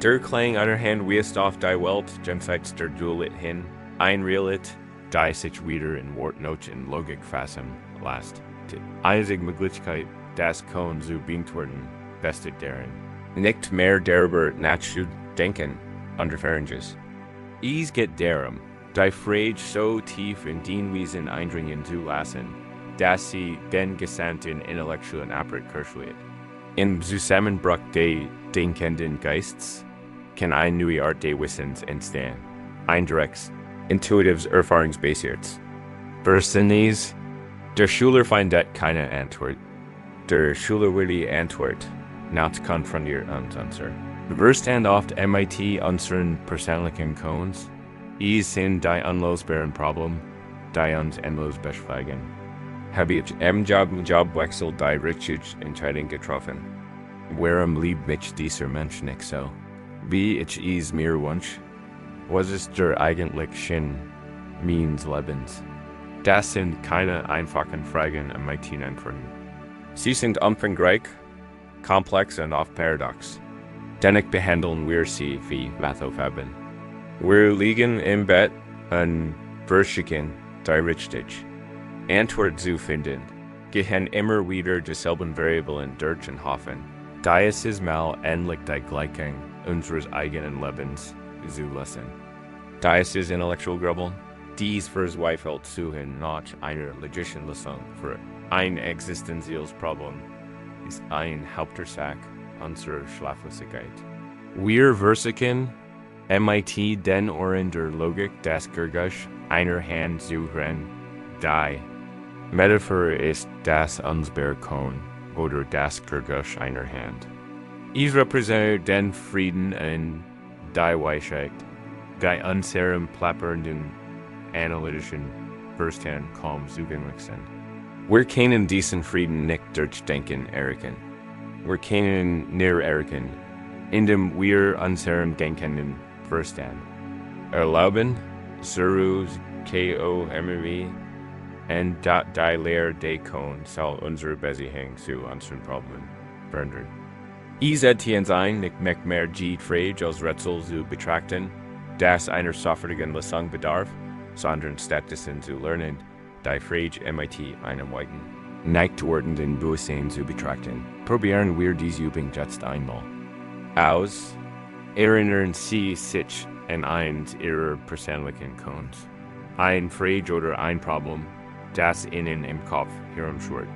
Der Klang einer Hand wiest auf die Welt, jenseits der Dualität hin, ein Realität, die sich wieder in Wortnot und Logik fassen lässt. Die einzige Möglichkeit, das Können zu beantworten, besteht darin, nicht mehr darüber nachzudenken, unterfährendes. Es geht darum, die Frage so tief in den Wesen eindringen zu lassen, dass sie den gesamten intellektuellen Apparat kursliert. Im Zusammenbruch des denkenden Geists kann eine neue Art des Wissens entstehen, ein direktes, intuitives Erfahrungsbasiertes. Verstehen der Schüler findet keine Antwort. Der Schüler will die Antwort nicht konfrontiert und unser. Verstand oft MIT unseren persönlichen Cones. Es sind die unlösbaren Probleme, die uns endlos beschäftigen. Habe ich im Jobwechsel die richtige Entscheidung getroffen? Warum liebt mich dieser Mensch nicht so, wie ich es mir wünsche? Was ist der eigentliche Sinn meines Lebens? Das sind keine einfachen Fragen an meine Antworten. Sie sind umfangreich, komplex und oft paradox. Dennoch behandeln wir sie wie Mathofaben. Wir liegen im Bett und versuchen, die richtige Antwort zu finden, gehen immer wieder dieselben Variablen durch und hoffen, dieses Mal endlich die Gleichung unseres eigenen Lebens zu lassen. Dieses intellektuell Grübeln, dies verzweifelt Suchen nach einer logischen Lösung für ein existenzielles Problem, ist ein Hauptursache unserer Schlaflosigkeit. Wir versuchen, MIT den Ohren der Logik des Gergasch einer Hand zu hören, die Metaphor ist das unsichtbare Können oder das Gergasch einer Hand. Es repräsentiert den Frieden und die Weisheit, die unserem plappernden analytischen Verstand kaum zugänglich sind. Wir können diesen Frieden nicht durch Denken erreichen. Wir können nur erreichen, indem wir unserem denkenden Verstand erlauben, Surus, KOMV, und die Lehre des Können soll unsere Beziehung zu unseren Problemen verändern. Es etienne sein, nicht mehr die Frage als Rätsel zu betrachten, das einer sofortigen Lösung bedarf, sondern stattdessen zu lernen, die Frage MIT einem weiten, nicht werdenden Bewusstsein zu betrachten. Probieren wir diese Übung jetzt einmal aus. Erinnern Sie sich an eins Ihrer persönlichen Könnens. Ein Frage oder ein Problem, das Ihnen im Kopf herumschwirrt.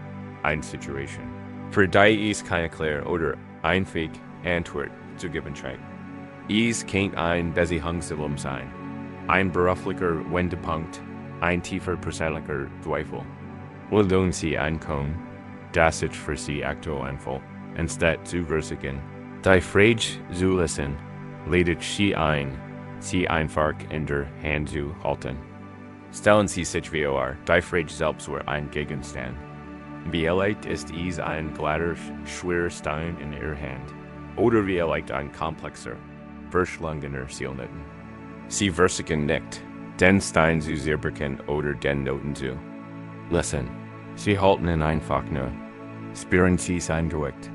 Eine Situation. Für die ist keine klar oder einfach Antwort zu geben scheint. Is kennt ein Beziehungsdilemma sein. Ein beruflicher Wendepunkt, ein tiefer persönlicher Zweifel. Wollen Sie ein können, das sich für Sie aktuell anfühlt, anstatt zu versuchen, die Frage zu lassen, lädt Sie ein, sie einfach in der Hand zu halten. Stellen Sie sich vor, die Frage selbst war ein Gegenstand. Vielleicht ist es ein glatter, schwerer Stein in Ihrer Hand, oder vielleicht ein komplexer, verschlungener Zielnoten. Sie versuchen nicht, den Stein zu zerbrchen oder den Noten zu lassen. Sie halten ihn einfach nur. Spüren Sie sein Gewicht.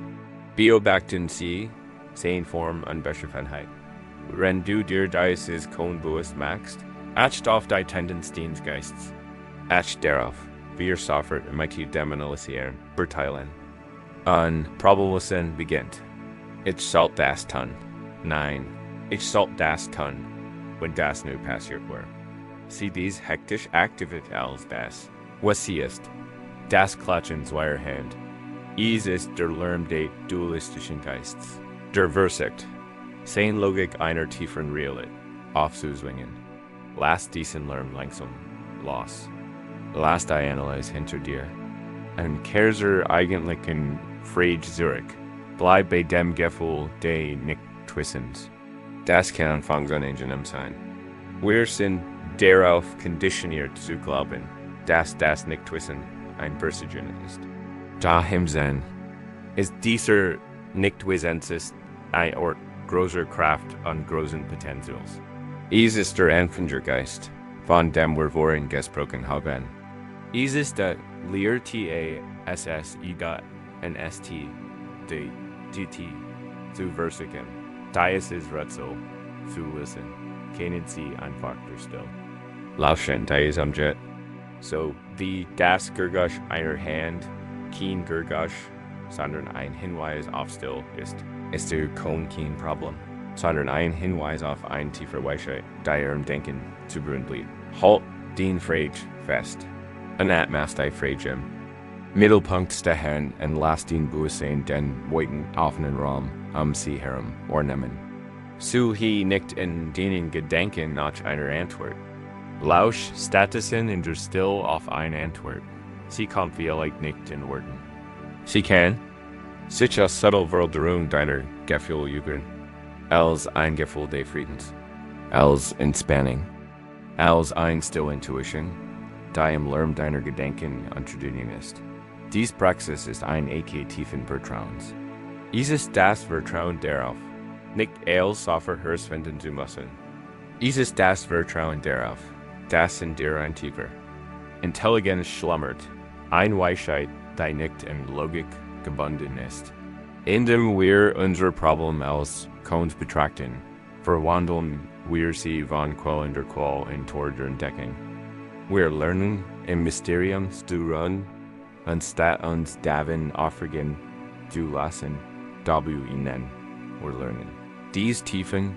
Beobachten Sie seine Form und Beschaffenheit. Wenn du dir dieses bewusst machst, acht auf die Tendenz deines Geistes. Acht darauf, wie ihr sofort mit dem analysieren, beurteilen. Und Probewusstsein beginnt. Ich soll das tun. Nein, ich soll das tun, wenn das nu passiert war. Sie dies hektisch Aktivität als das, was sie ist. Das Klatschen zweier Hand. Es ist der Lärm des dualistischen Geistes. Der Versucht, seine Logik einer tieferen Realität aufzuzwingen. Lass diesen Lärm langsam los. Lass die Analyse hinter dir. Und kehr zur eigentlichen Frage zurück. Bleib bei dem Gefühl des Nicht-Twissens. Das kann anfangsunangenehm sein. Wir sind darauf konditioniert zu glauben, dass das Nicht-Twissen ein Versagen ist. Da im Zen ist dieser Nicht-Wissens ein Ort großer Kraft und großen Potentials. Es ist der Anfängergeist, von dem wir vorhin gesprochen haben. Es ist der Lehrte SSI und ST, die GT, zu versuchen. Da ist es Rätsel, zu wissen, kennen Sie einfach still. Lauschen, da ist am Jet. So, wie das Gurgusch einer Hand, kein Gurgusch, sondern ein Hinweis auf still ist der kein Problem, sondern ein Hinweis auf ein tiefer Weisheit, da Ihrem Denken zu berühren blieb. Halt den Frage fest, und atmast die Frage im Mittelpunkt stehen und lass den Bewusstsein den weiten offenen Raum Sie herum ornemen. So he nicht in den Gedanken nach einer Antwort. Lausch stattdessen in der Still auf eine Antwort. Sie kommt vielleicht nicht in Worten. Sie kann sich als subtle Veränderung deiner Gefühle üben, als ein Gefühl des Friedens, als Entspannung, als eine stille Intuition, die im Lärm deiner Gedanken unterdrücken ist. Dies Praxis ist ein tiefen Vertrauens. Es ist das Vertrauen darauf, nicht alles sofort herausfinden zu müssen. Es ist das Vertrauen darauf, dass in dir ein tiefer Intelligenz schlummert, ein Weisheit, die nicht in Logik gebunden ist. Indem wir unser Problem als Kons betrachten, verwandeln wir sie von Quell in Quell in Tor der Entdeckung. Wir lernen im Mysterium zu ruhen, anstatt uns davon aufregen zu lassen, da wir ihnen lernen. Dies tiefen,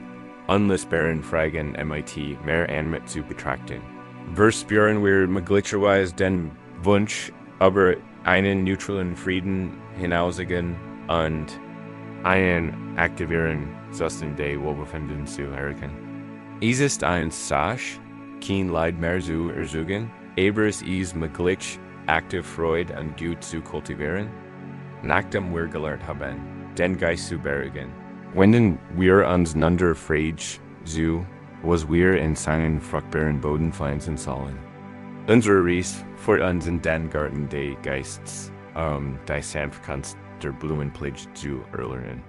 unlösbaren Fragen MIT mehr mit zu betrachten. Wir spüren wir möglicherweise den Wunsch, über einen neutralen Frieden hinausgehen und einen aktivieren Zustand des Wohlbefindens zu erreichen. Es ist ein Sach, kein Leid mehr zu ersuchen, aber es ist möglich, aktiv Freude und Gut zu kultivieren, nachdem wir gelernt haben, den Geist zu beruhigen. Wenn wir uns einander fragen, so, was wir in seinen fruchtbaren Boden pflanzen sollen. Unsere Reise führt uns in den Garten des Geistes, die Sanftkunst der Blumenpflege zu erlernen.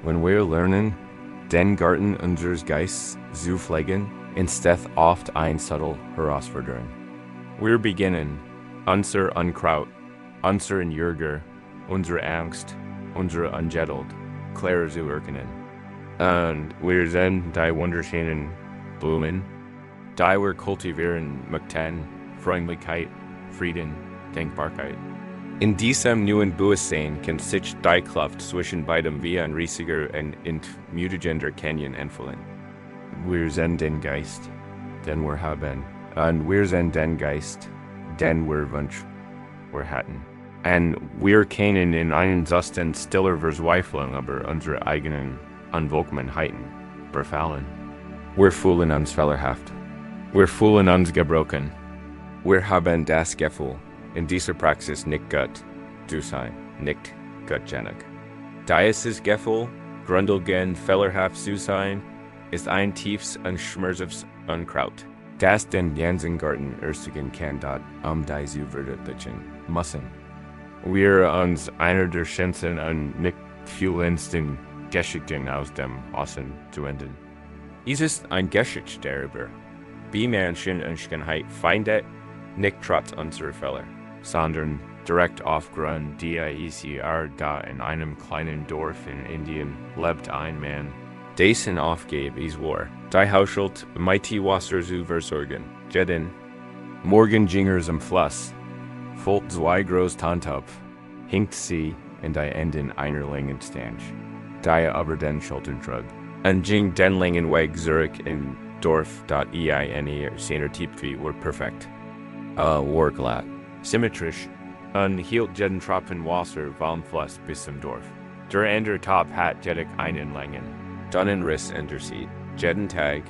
Wenn wir lernen, den Garten unseres Geistes zu pflegen, entsteht oft eine subtle Herausforderung. Wir beginnen, unser Unkraut, unser Jürger, unsere Angst, unsere Ungeduld, klar zu erkennen. Und wir sehen die wunderschönen Blumen, die wir kultivieren möchten, Freundlichkeit, Frieden, Dankbarkeit. In diesem neuen Bewusstsein kann sich die Kluft zwischen beidem wie ein riesiger und entmutigender Canyon entfallen. Wir sehen den Geist, den wir haben, Und wir sind den Geist, den wir Wunsch wir hatten. Und wir können in einen Zustand stiller Verzweiflung über unsere eigenen Unwillkommenheiten befallen. Wir fühlen uns fehlerhaft. Wir fühlen uns gebrochen. Wir haben das Gefühl, in dieser Praxis nicht gut zu sein, nicht gutgängig. Dieses Gefühl, grundlegend fehlerhaft zu sein, ist ein tiefes und schmerzhaftes Unkraut, das den ganzen Garten erstigen kann, dort diese verdeutlichen müssen. Wir uns einer der schönsten und nicht fühlendsten Geschichten aus dem Außen zu enden. Es ist ein Geschichte darüber, wie Menschen Unschönheit findet, nicht trotz unserer Fehler, sondern direkt aufgrund der da in einem kleinen Dorf in Indien lebt ein Mann, dessen Aufgabe es war, die Haushalt mit Wasser zu versorgen. Jeden Morgen ging zum Fluss, füllt zwei große Tantopf, hinkt sie in die Enden einer langen Stange, die aber den Schultern trug, und ging den langen Weg zurück in Dorf, seiner Tiefwie war perfekt. War glatt, symmetrisch, und hielt jeden Tropfen Wasser vom Fluss bis zum Dorf. Der andere Top hat jedig einen langen Donnenriss in der Seite, jeden Tag,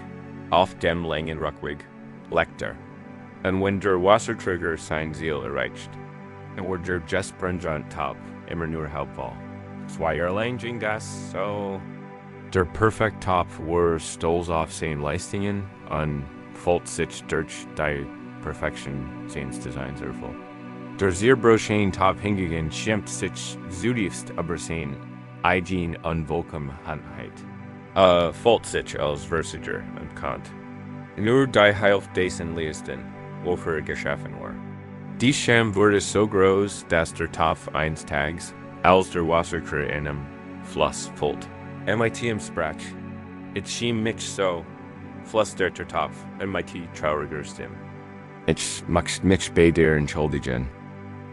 auf dem langen Rückweg, leckt und wenn der Wasserträger sein Ziel erreicht, war der gestbrennende Top immer nur halb voll. 2 Jahre lang ging das so. Der perfekte Top war stolz auf seine Leistungen und fühlt sich durch die Perfektion seines Designs erfüllt. Der sehr broschene Top hingegen schämt sich zutiefst über seine eigene Unwillkommenheit. Fühlt sich als Versiger und Kant. Nur die Hälfte dessen Leisten, wofür geschaffen war. Die Scham wurde so groß, dass der Topf eines Tages, als der Wasserkreis in einem Fluss füllt, mit ihm sprach. Es schien mich so, flüsterte der Topf in mit trauriger Stimme. Ich möchte mich bei dir entschuldigen.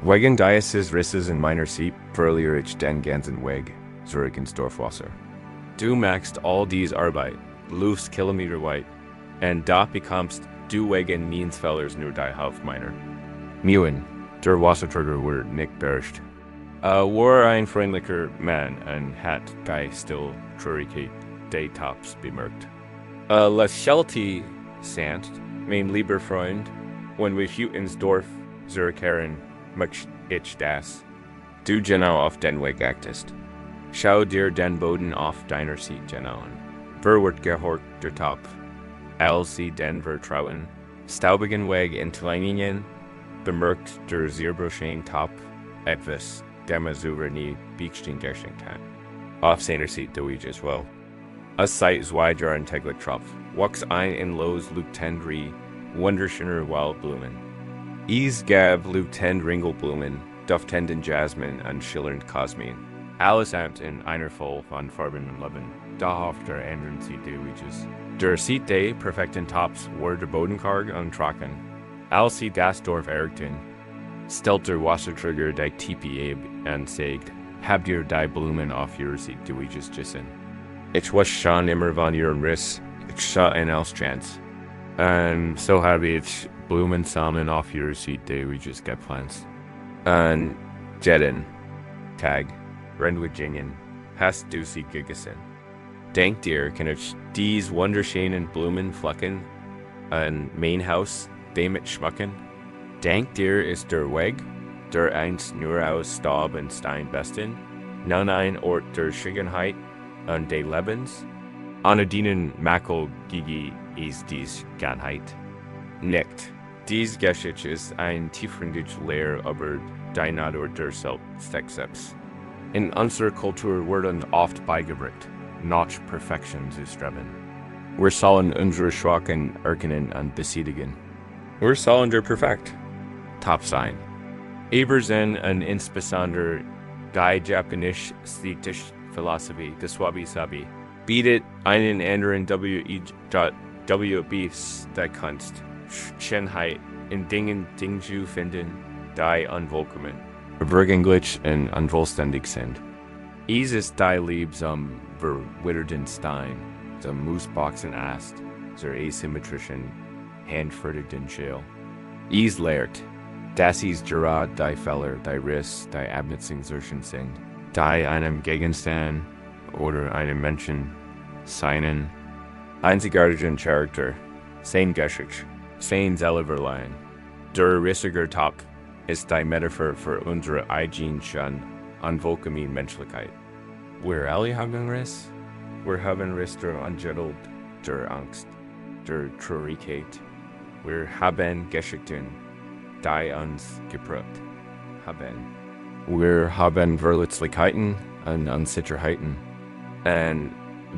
Wegen dieses Risses in meiner Seite verliere ich den ganzen Weg zurück ins Dorfwasser. Du machst all diese Arbeit, läufst Kilometer weit, und da bekommst du wegen meines Fehlers nur die Hälfte meiner. Mühen, der Wasserträger war nicht beherrscht. War ein freundlicher Mann und hat die still Traurigkeit des Tops bemerkt. La Schelte sant, mein lieber Freund, wenn wir hier ins Dorf zurückkehren, möchte ich das. Du genau auf den Weg achtest. Schau dir den Boden auf deiner Seite genau an. Wer wird gehorcht der Topf? Als sie den vertrauen, staubigen Weg entlängen, bemerkt der sehr broschene Topf etwas, dem er nie Beekstein geschenkt hat. Auf seiner Seite durch as well. Es sei zwei Jahren täglich Tropf, wuchs ein in Los Luktendri, wunderschöner Waldblumen. Es gab Luktend Ringelblumen, duftenden Jasmin und schillernd Kosmin. Allesamt in einer Voll von Farben und Leben, da auf der anderen Seite durch. Der Seite des perfekten Tops war der Boden karg und trocken. Als sie das Dorf erreichten, stellt der Wasserträger die Tipi ab und sagt, habt ihr die Blumen auf ihrer Seite durchgegessen? Ich weiß schon immer von ihren Riss, ich sah ein Auschanz. Und so habe ich Blumensamen auf ihrer Seite durchgepflanzt. Und jeden Tag, Rendwigingen, hast du sie gegessen. Denkt ihr, kann ich diese wunderschönen Blumen pflücken und mein Haus damit schmücken? Denkt ihr, ist der Weg, der einst nur aus Staub und Stein besten, nun ein Ort der Schönheit und des Lebens? Ohne dienen Makel gigi ist dies Ganheit. Nicht. Dies Geschichte ist ein tiefgründige Lehre über die Natur der Selbst. In unserer Kultur werden oft beigebracht, nach Perfektion zu streben. Wir sollen unsere Schwachen erkennen und besiedigen. Wir sollen der perfekt Top sein. Aber Zen und insbesondere die japanisch-sthetische Philosophie des Wabi-Sabi bietet einen anderen W.B.s die Kunst, Schönheit in Dingen zu finden, die unvollkommen, verwirrlich und unvollständig sind. Es ist die Liebe zum verwitterten Stein, zum Moosboxen Ast, zur asymmetrischen handfertig den Schale. Is lehrt, dass is gerad die Feller, die Riss, die Abnutzungsurchen sind, die einem Gegenstand oder einem Menschen seinen einzigartigen Charakter, sein Geschichte, sein Selberlein. Der rissiger Tag ist die Metaphor für unsere eigene unvollkommene Menschlichkeit. Wir alle haben Riss. Wir haben Riss der Ungeduld, der Angst, der Traurigkeit. Wir haben Geschichten, die uns geprägt haben. Wir haben Verletzlichkeiten und Unsicherheiten. Und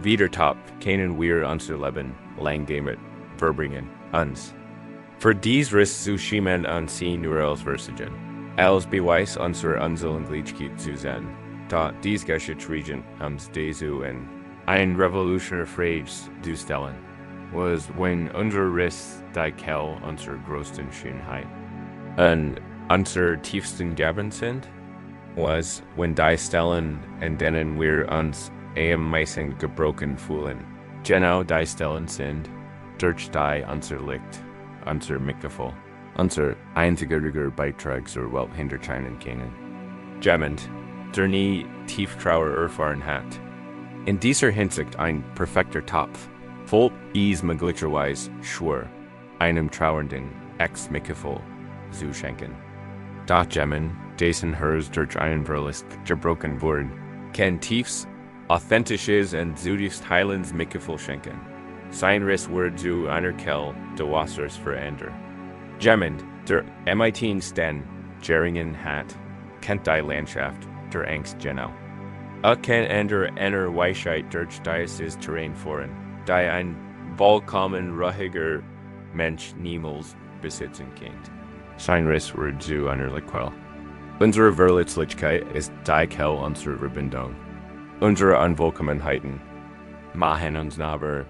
wieder top können wir unser Leben lang damit verbringen, uns. Für dies Riss zu schiemen und sie nur als Versigen, als Beweis unserer Unsellenglichkeit zu sein, da dies Geschichtsregion uns dazu in ein revolutionärer Phrase zu stellen, was wenn unser Riss die Kell unserer größten Schönheit und unserer tiefsten Gaben sind, was wenn die Stellen, in denen wir uns am meisten gebrochen fühlen, genau die Stellen sind, durch die unser Licht, unser Mitgefühl, unser einziger Beitrag zur Welt hinterscheinen können. Jemand, der nie Tieftrauer erfahren hat, in dieser Hinsicht ein perfekter Topf, voll is möglicherweise schwer, einem Trauernden Ex-Mitgefühl zu schenken. Da jemand, dessen Herz durch einen Verlust gebrochen wurde, kann tiefs, authentisches und zutiefst heilendes Mitgefühl schenken. Sein Riss wird zu einer Kell de Wassers verändern. Jemand, der MIT Sten Geringen hat, kennt die Landschaft der Angst genau. Kann einer Weisheit durch dieses Terrain fahren, die ein vollkommen ruhiger Mensch niemals besitzen kann. Sein Riss wird zu einer Liquell. Unsere Verletzlichkeit ist die Kell unserer Verbindung. Unsere Unvollkommenheiten machen uns aber,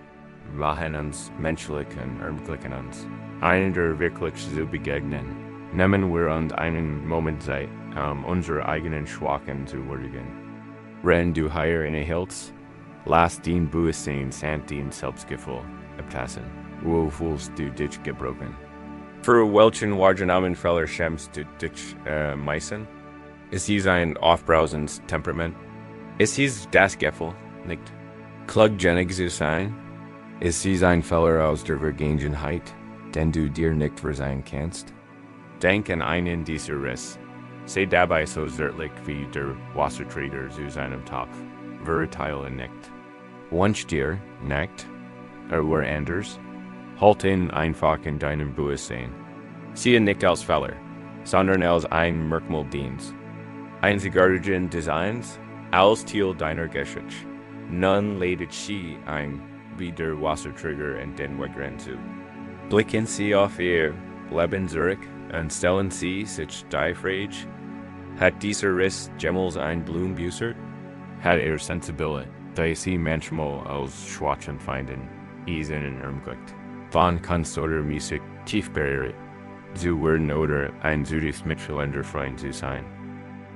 machen uns menschlich und ermöglichen uns, einander wirklich zu begegnen. Nehmen wir uns einen Moment Zeit, unsere eigenen Schwachen zu würdigen. Wenn du hier innehältst, lass den Bewusstsein samt den Selbstgefühl abtasten. Wo fühlst du dich gebrochen? Für welchen Wahrnehmungsfehler schämst du dich meisten? Ist dies ein aufbrausendes Temperament? Ist dies das Gefühl, nicht klugjenig zu sein? Ist dies ein Fehler aus der Vergangenheit, den du dir nicht verzeihen kannst? Denk an einen dieser Riss. Sei dabei so zärtlich wie der Wasserträger zu seinem Topf. Verurteile nicht. Wünsch dir nicht, oder anders, halt ihn einfach in deinem Bewusstsein. Siehe nicht als Fehler, sondern als ein Merkmal Dienst. Einzigartigen Designs, als Teil deiner Geschichte. Nun leidet sie ein wie der Wasserträger in den Wegrand zu. Blicken Sie auf Ihr Leben zurück und stellen Sie sich die Frage, hat dieser Riss jemals ein Blumen büßert? Hat Sensibilität, die Sie manchmal als Schwachchen finden, Ihnen ermöglicht? Wann Kunst oder Musik tief berührt, zu werden oder ein zutiefst mitfühlender Freund zu sein?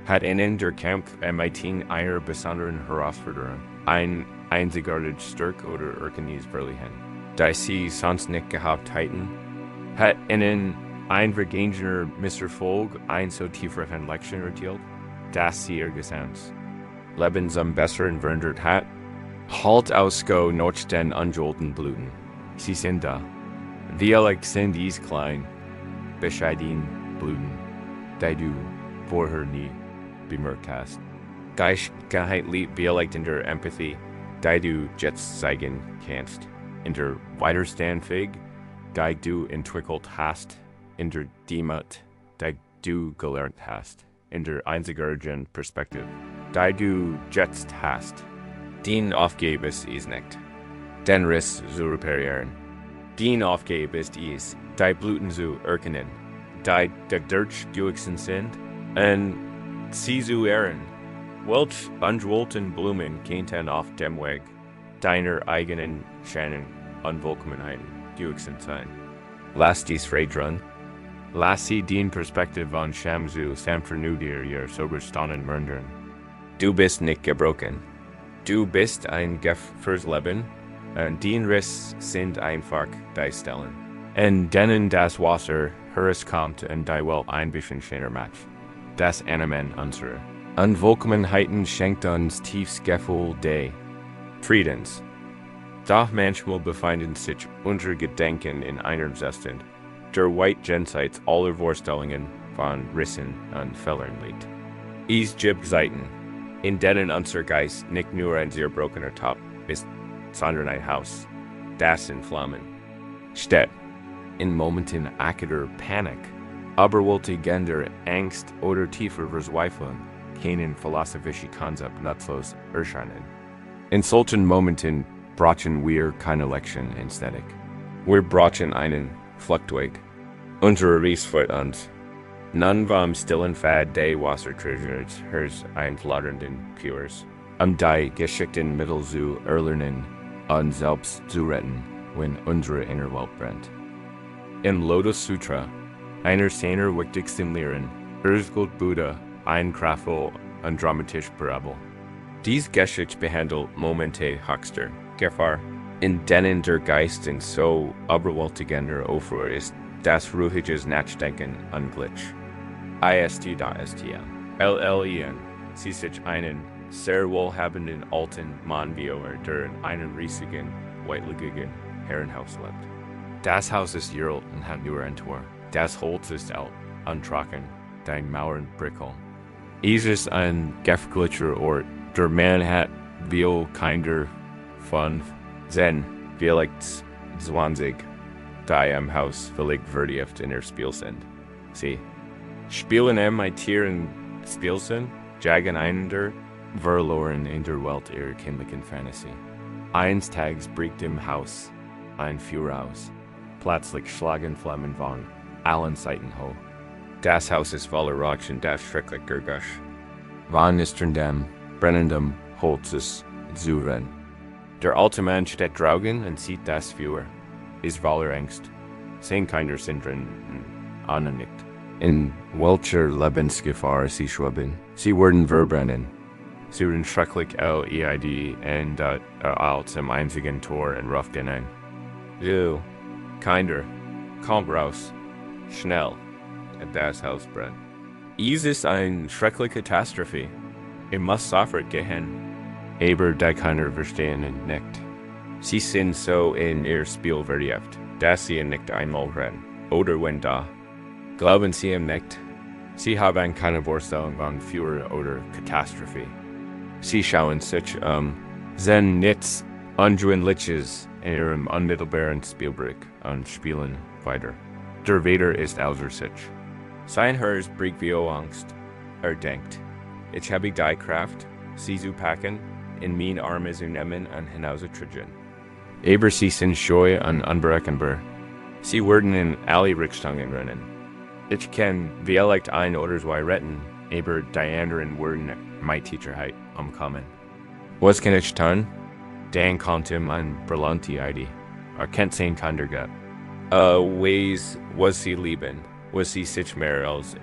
Hat Ihnen der Kampf mit einer besonderen Herausforderung ein einzigartiges Stärke oder Erkenntnis verliehen, die Sie sonst nicht gehabt hätten? Hat Ihnen ein vergangener Misserfolg ein so tieferen Lektion erteilt, dass Sie Ihr Gesamt Leben zum Besseren verändert hat? Halt aus go noch den unjolten Blüten. Sie sind da. Vielleicht sind dies klein, bescheiden Blüten, die du vorher nie bemerkt hast. Geistgeheitlich vielleicht in der Empathie, die du jetzt zeigen kannst. In der Widerstandfähig, die du entwickelt hast. In der Demut, die du gelernt hast. In der einzigartigen Perspektive, die du jetzt hast. Den Aufgebens ist nicht. Den Riss zu reparieren. Den Aufgebens ist, die Blüten zu erkennen, die durch gewachsen sind, und sie zu ehren. Welch unjolten Blumen könnten auf dem Weg deiner eigenen Schönen Unvollkommenheiten gewachsen sein. Lass dies freidrun. Lass sie den Perspektive von Shamsu samt dir ihr soberstanden Mörndern. Du bist nicht gebrochen. Du bist ein Gift fürs Leben, und den Riss sind einfach die Stellen. En denen das Wasser herkommt und die Welt ein bisschen schöner macht. Das Animen unsere Unvollkommenheiten schenkt uns tiefs Gefühl des Friedens. Doch manchmal befinden sich unsere Gedanken in einem Zustand, der weit jenseits aller Vorstellungen von Rissen und Fehlern liegt. Es gibt Zeiten, in denen unser Geist nicht nur ein zerbrochener Top ist, sondern ein Haus, das in Flammen steht. In Momenten akuter Panik, überwältigender Angst oder tiefer Verzweiflung können philosophische Konzepte nutzlos erscheinen. In solchen Momenten brauchen wir keine Lektion in Ästhetik. Wir brauchen einen Fluchtweg. Unsere Reise führt uns nun vom stillen Pfad des Wassertreasures hers einflutternden Pures, die geschickten Mittel zu erlernen und selbst zu retten, wenn unsere Innerwelt brennt. In Lotus Sutra, einer seiner wichtigsten Lehren, erzählt Buddha ein kraftvoll und dramatisches Parabel. Dies Geschichte behandelt Momente höchster Gefahr, in denen der Geist in so überwältigender Aufruhr ist, dass ruhiges Nachdenken unglitsch. IST.STL. LLEN. Sie sich einen sehr wohlhabenden alten Mann wie der in einem riesigen, weitläufigen Herrenhaus lebt. Das Haus ist alt und hat nur ein Tor. Das Holz ist alt und trocken, die Mauern brickeln. Es ist ein gefährlicher Ort. Der Mann hat viel kinder von Zen, vielleicht 20, die im Haus vielleicht vertieft in ihr Spiel sind. Sie spielen mit Tieren Spiel sind, jagen einander, verloren in der Welt ihrer kindlichen Fantasie. Eines Tages bricht im Haus ein Feuer aus. Plötzlich schlagen Flammen von allen Seiten hoch. Das Haus ist voller Rauch und das schrecklicher Gusch. Von nisterndem, brennendem Holzes zu rennen. Der alte Mann steht draußen und sieht das Feuer. Ist voller Angst. Sein keiner sind drin, angenickt. In welcher Lebensgefahr sie schweben. Sie werden verbrennen. Sie werden schrecklich LEID und als im einzigen Tor in Ruft hinein. So, kinder, kommt raus, schnell, das Haus brennt. Es ist eine schreckliche Katastrophe. Ich muss sofort gehen. Aber die Kinder verstehen und nicht. Sie sind so in ihr Spiel vertieft, dass sie nicht einmal rennen. Oder wenn da. Glauben sie ihm nicht. Sie haben keine Vorstellung von Feuer oder Katastrophe. Sie schauen sich Zen nichts Unjuendliches in ihrem unmittelbaren Spielbrick und spielen weiter. Der Vader ist außer sich. Sein Herz bricht wie Angst. Denkt, ich habe die Kraft, sie zu packen, in mein Arme zu nehmen und hinauszutragen. Aber sie sind scheu und unberechenbar. Sie werden in alle Richtungen rennen. Ich kann vielleicht ein oder zwei retten, aber die anderen werden meine Teacherheit umkommen. Was kann ich tun? Dan kommt ihm eine brillante Idee. Kennt sein Kinder gab. Was sie lieben, was sie sich mehr als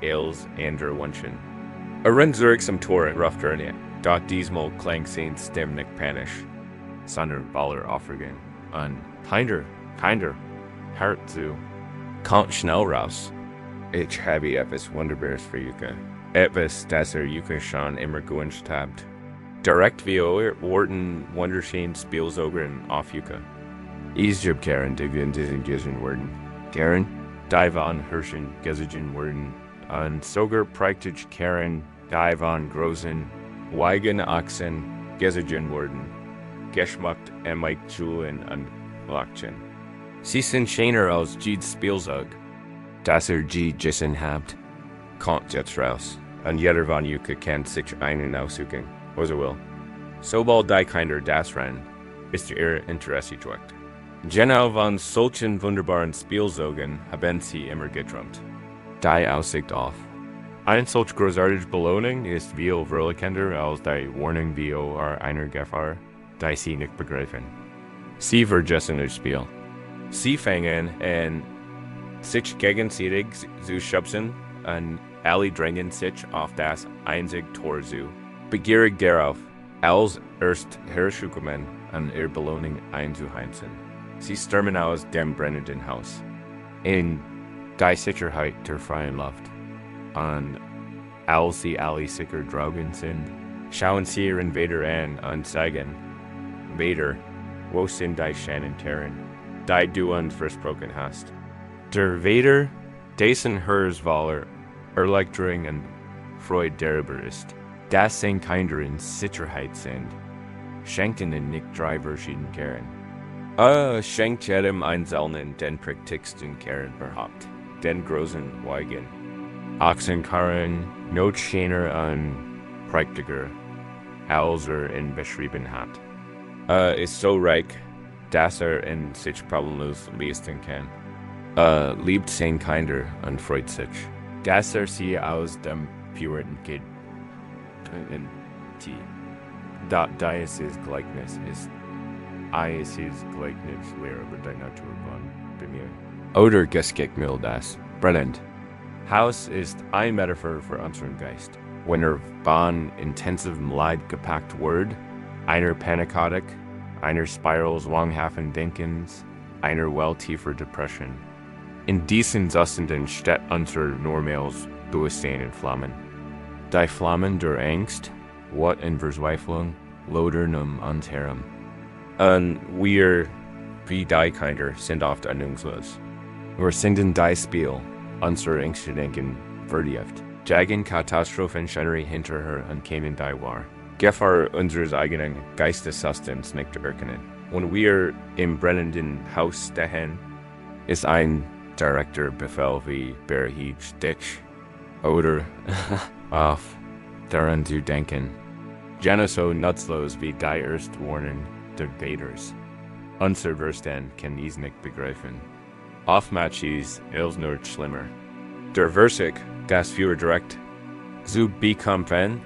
andere wünschen. Rennt zurück zum Tor ruft nicht. Doch diesmal klang sein Stimme nicht panisch, sondern voller Aufregung. Und Kinder, hört zu. Kommt schnell raus. Ich habe etwas Wunderbares für Yuka. Etwas, das Yuka schon immer gewünscht habt. Direkt wie worden wunderschön Spielzogern auf Yuka. Es gibt Karen, die wir in diesen Gesigen werden. Karen, die von Hirschen Gesigen werden. Und sogar praktisch Karen, die von großen Weigen Achsen Gesigen werden. Geschmackt mit Schulen und Lachen. Sie sind schöner als Jids Spielzeug. Das Jid Jissen habt. Kommt jetzt raus. Und jeder von Yuka kann sich einen aussuchen. Was will. Sobald die Kinder das rennen, ist ihr Interesse geweckt. Genau von solchen wunderbaren Spielzeugen haben sie immer geträumt. Die Aussicht auf. Eine solch großartige Belohnung ist viel verlockender als die Warnung vor einer Gefahr, die sie nicht begreifen. Sie vergessen das Spiel. Sie fangen an, sich gegenseitig zu schubsen und alle drängen sich auf das einzige Tor zu. Begierig darauf, als erst herzukommen und ihre Belohnung einzuheimsen. Sie stürmen aus dem brennenden Haus. In die Sicherheit der freien Luft. An als sie alle sicher drogen sind. Schauen Sie Ihren Vater an sagen. Vater, wo sind die schönen Terren, die du uns versprochen hast? Der Vater, dessen Hörswaller Erleichterung und Freude darüber ist, dass sein Kinder in Sicherheit sind, schenken ihn nicht drei verschiedenen Kehren. Schenkt jedem Einzelnen den prächtigsten Kern überhaupt, den großen Wagen. Ochsenkarren, not schöner und prächtiger, als ihn beschrieben hat. Ist so reich, dass in sich problemlos leisten kann. Liebt sein Kinder und freut sich, dass sie aus dem puren Kind da ist his Gleichnis ist. Ist his Gleichnis lehre über die Natur bei mir. Oder geschickt mir das, brennend. Haus ist ein Metaphor für unseren Geist. Wenn von intensivem Leid gepackt wird, einer Panikotik, einer Spirals langhafen Denkens, einer well tiefer Depression. In diesen Zuständen steht unser normales Bewusstsein in Flammen. Die Flammen der Angst, Wut in Verzweiflung, lodern uns herum. Und wir, wie die Kinder, sind oft ahnungslos. Wir sind in die Spiel, unser Ängste denken vertieft. Jagen Katastrophen schnell hinterher und kennen die wahr. Gefahr unseres eigenen Geistessystems nicht erkennen. Wenn wir im brennenden Haus stehen, ist ein direkter Befehl wie beruhig dich oder auf daran zu denken. Genauso nutzlos wie die Erstwarnung der Vaters. Unser Verstand kann dies nicht begreifen. Oftmals ist es nur schlimmer. Der Versig, das für direkt zu bekämpfen,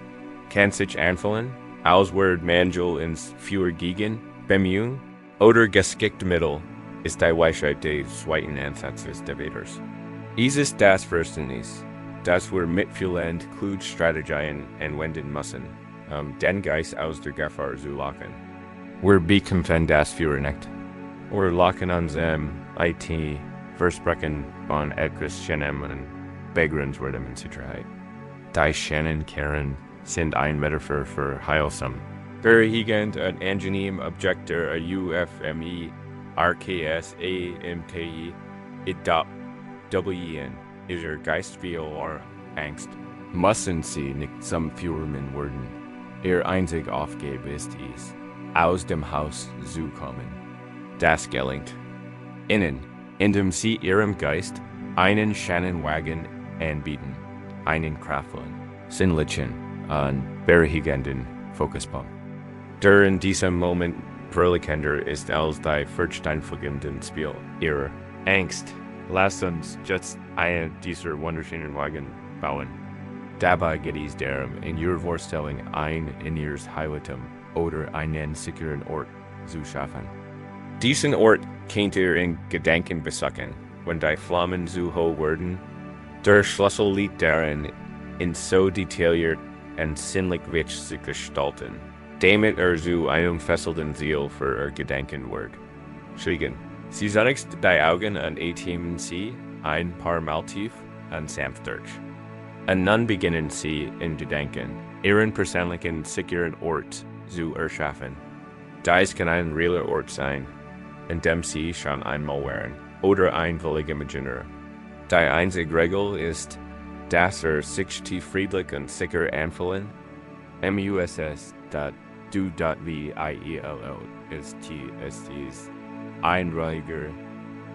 kann sich anfühlen, als wird manchmal ins für gegen bemühen, oder geschickte Mittel ist die Weisheit des zweiten Ansatzes der Vaters. Es ist das Verständnis, dass wir mitfühlend klug strategien anwenden müssen, den Geist aus der Gefahr zu locken. Wir bekämpfen das für nicht. Wir locken uns IT Versprechen von etwas Schönem und begrenztem in Sicherheit. Die schönen Kehren sind ein Metaphor für heilsam. Beruhigend und angenehm Objekte UFMI, RKS, AMKI, IDWN, ist Ihr Geist viel oder Angst. Müssen Sie nicht zum Führermann werden. Ihr einzig Aufgabe ist es, aus dem Haus zu kommen. Das gelingt Ihnen, indem Sie Ihrem Geist einen schönen Wagen anbieten, einen kraftvollen, sinnlichen und beruhigenden Fokuspunkt. Der in diesem Moment verlinkender ist als die versteinfliegenden Spiel ihrer Angst. Lasst uns jetzt einen dieser wunderschönen Wagen bauen. Dabei geht es darum, in Ihrer Vorstellung ein inneres Heiligtum oder einen sicheren Ort zu schaffen. Diesen Ort könnt ihr in Gedanken besuchen, wenn die Flammen zu hoch werden. Der Schlüssel liegt darin, in so detailliert und sinnlich zu gestalten, damit zu einem fesselnden Ziel für Gedanken wird. Schwiegen. Sie zunächst die Augen und atmen Sie ein paar Mal tief und sanft durch. Und dann beginnen Sie in Gedanken, Ihren persönlichen sicheren Ort zu erschaffen. Dies kann ein realer Ort sein, in dem Sie schon einmal waren, oder ein völlig imaginärer. Die einzige Regel ist, dass sich tief friedlich und sicher anfühlen. MUSS du wie IELL ist ein ruhiger,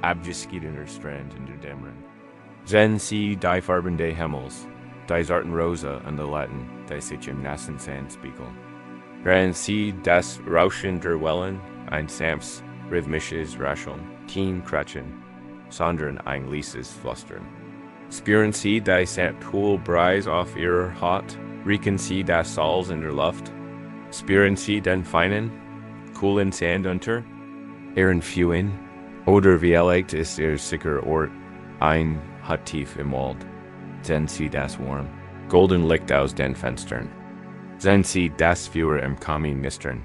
abgeschiedener Strand in der Dämmerung. Sehen Sie die Farben des Himmels, die zarten Rosa und die Latten, die sich im nassen Sand spiegeln. Hören Sie das Rauschen der Wellen, ein sanftes, rhythmisches Rascheln, kein Kratschen, sondern ein leises Flüstern. Spüren Sie die Sandpoolbreis auf Ihrer Haut, riechen Sie das Salz in der Luft, spüren Sie den feinen, coolen Sand unter Ihren Füßen, oder vielleicht ist Ihr sicherer Ort ein Hut tief im Wald. Sehen Sie das warm, golden Licht aus den Fenstern. Sehen Sie das Feuer im Kamin nistern.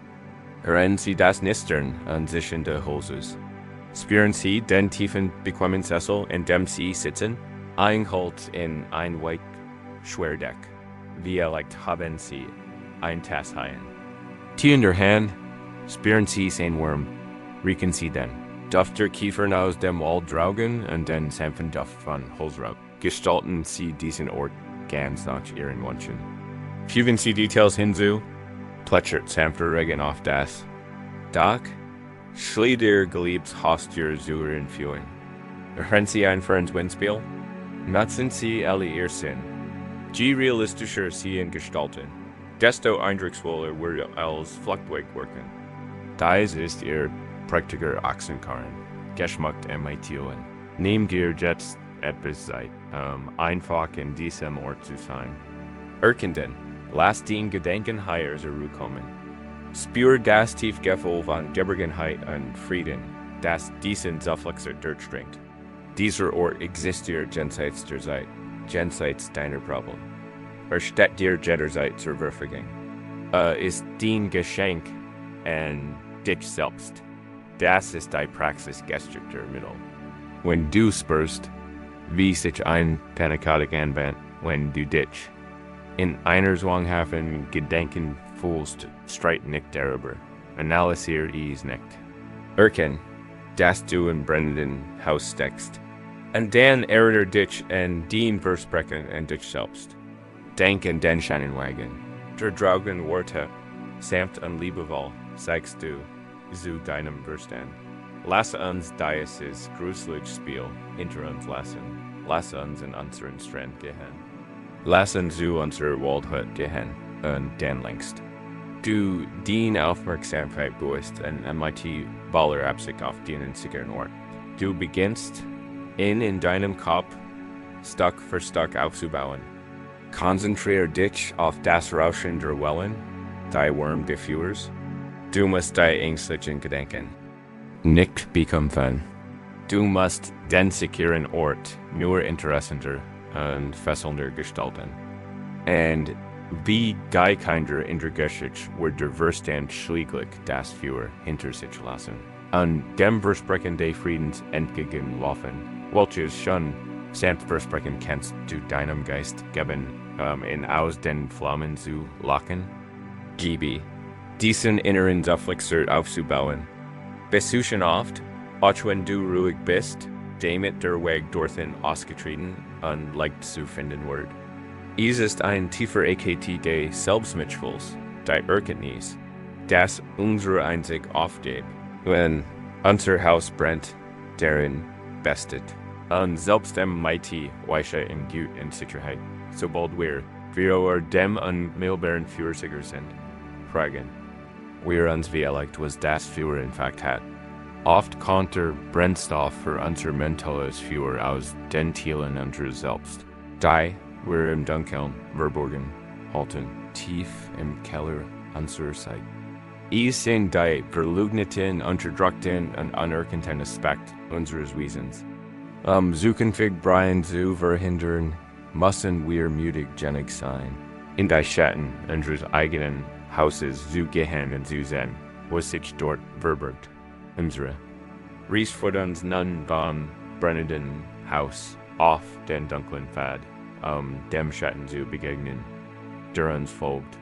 Hören Sie das Nistern an sichende Hoses. Spüren Sie den tiefen bequemen Sessel, in dem Sie sitzen? Einholt in ein weich Schwerdeck. Vielleicht haben Sie ein Tass Haien. Tee in der Hand, spüren Sie sein Wurm. Riechen Sie den Duft der Kiefern aus dem Wald draugen und den sanften Duft von Holzraub. Gestalten Sie diesen Ort ganz nach Ihren Wünschen. Fügen Sie Details hinzu, plätschert sanfter Regen auf das Dach. Schlied Ihr geliebtes Haustier zu Ihren Fühlen. Hören Sie ein für ein Windspiel? Nutzen Sie alle Ihr Sinn. Je realistischer Sie ihn gestalten, desto eindrucksvoller wird als Flugzeug wirken. Dies ist Ihr prächtiger Achsenkarren, geschmackt MITOen. Nehmt ihr jetzt etwas Zeit, einfach in diesem Ort zu sein. Erkenden, lasst den Gedenken higher zurückkommen. Spür das Tiefgefühl von Geborgenheit und Frieden, das diesen Zufluxer durchdringt. Dieser Ort existiert jenseits der Zeit, jenseits deiner Problem. Steht dir jederzeit zur Verfügung. Ist dein Geschenk an dich selbst. Das ist die Praxis gestriger Mittel. Wenn du spürst, wie sich ein Panikatik anwendet, wenn du dich in einer zwanghaften Gedenken fühlst, streit nicht darüber. Analysier dies nicht. Erkenn, dass du in brennenden Haus steckst. Und dann erinnere dich an den Versprechen an dich selbst. Denk an den Scheinenwagen. Der draugen Worte, sanft und liebevoll, sagst du zu deinem Verstand. Lass uns dieses gruseliges Spiel hinter uns lassen. Lass uns in unseren Strand gehen. Lass uns zu unserer Waldhut gehen und dann längst. Du den Aufmerksamkeit buchst und MIT voller Absicht auf den sicheren Ort. Du beginnst, in deinem Kopf Stück für Stück aufzubauen. Konzentriere dich auf das Rauschen der Wellen, die Wurmgeführs. Du musst die ängstlichen Gedanken nicht bekämpfen. Du musst den sicheren Ort nur interessenter und fesselnder gestalten. Und wie Geikinder in der Geschichte wird der Verstand schließlich das Führer hinter sich lassen. Und dem Versprechen des Friedens entgegenlaufen, welches schon sanft Versprechen kannst du deinem Geist geben, in aus den Flammen zu locken. Gebe diesen inneren Zufluxer aufzubauen. Bist du schon oft, auch wenn du ruhig bist, damit der Weg dorthin ausgetreten und leicht zu finden wird. Es ist ein tiefer AKT des Selbstmitgefühls, der Erkenntnis, das unsere einzig aufgibt, wenn unser Haus brennt, darin bestet. Und selbst dem Mighty Weisheit und Gut und Sicherheit, sobald wir dem unmittelbaren Führer sicher sind, fragen, wir uns wie erlegt, was das Führer in Fact hat. Oft kommt der Brennstoff für unser mentales Führer aus den Teilen unseres Selbst. Die wir im Dunkeln verborgen halten, tief im Keller unserer Zeit. Es sind die verleugneten, unterdrückten und anerkannten Aspekt unseres Wesens. Zukünftig Brian zu verhindern, müssen wir mutig genug sein, in die Schatten unseres eigenen Hauses zu gehen und zu sehen, was sich dort verbirgt. Unsere Ries vor uns nun beim brennenden Haus auf den dunklen Pfad, dem Schatten zu begegnen, der uns folgt.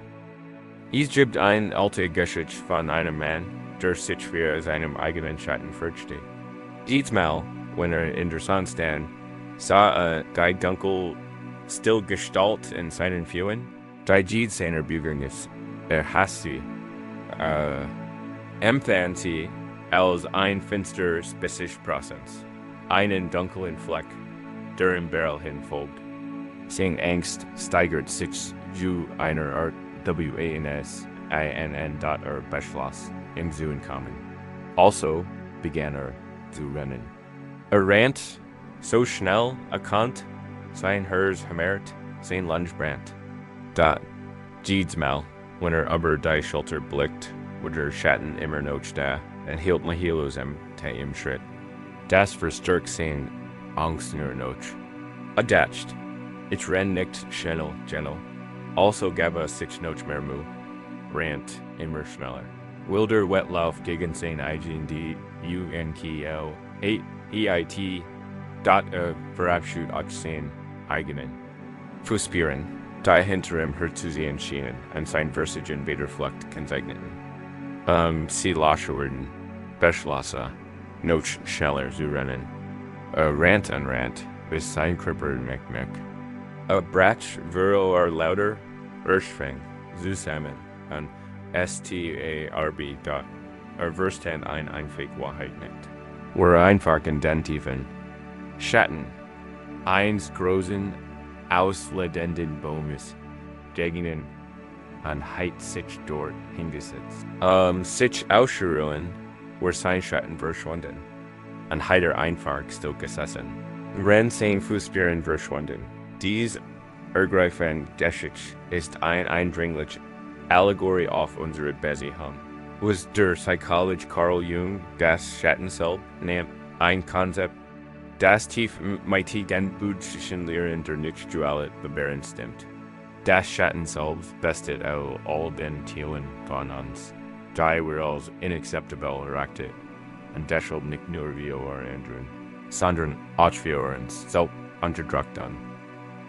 Es gibt eine alte Geschichte von einem Mann, der sich für seinem eigenen Schatten fürchtet. Diesmal, wenn in der Sonne stand, sah die dunkel still Gestalt in seinen Fühlen, die Jid seiner Bürgernis hasst sie, empfand sie als ein finster spezisch Prozess, einen dunklen Fleck, der im Barrel hinfolgt. Seine Angst steigert sich zu einer Art WANS-INN.er Beschluss im zu entkommen. Also begann zu rennen. Rennt so schnell erkannt, sein Herz hämmert, sein Lunge brandt. Da jedes-mal, wenn über die Schulter blickt, wird der Schatten immer noch da und hielt Mahilos im Schritt. Das verstärkt sein Angst nur noch. Adacht, ich renn nicht schnell. Also gab sich noch mehr Mühe, rennt immer schneller. Wilder Wettlauf gegen sein eigen die UNKL EIT dot verabschied sein eigenen Fußspieren, die hinterem Herzuziehen schienen, und sein Versigen Wederflucht kennzeichneten. Sie Laschwerden, Beschlosse, noch schneller zu rennen. Rant an Rant, bis sein Körper Meck. Bratsch, Vero or lauter, Urschfing, zusammen, und STARB dot, Verstand einfach Wahrheit nicht. We're einfach in den Tiefen. Schatten, eins großen, ausledenden Baumes, dagegen an Heit sich dort hingesetzt. Sich ausruhen, were sein Schatten verschwunden, an Heiter einfach still gesessen. Ren sein Fußspieren verschwunden. Dies ergreifen Geschich ist ein eindringlich Allegorie auf unsere Beziehung. Was der Psychologist Carl Jung das Schattenselb nennt, ein Konzept, das tief mightigen buddhistischen Lehren der Nicht-Dualität bewahren stimmt. Das Schattenselb bestet all den Teilen von uns, die wir als inakzeptabel erachten, und deshalb nicht nur wir ändern, sondern auch wir uns selbst unterdrückt an.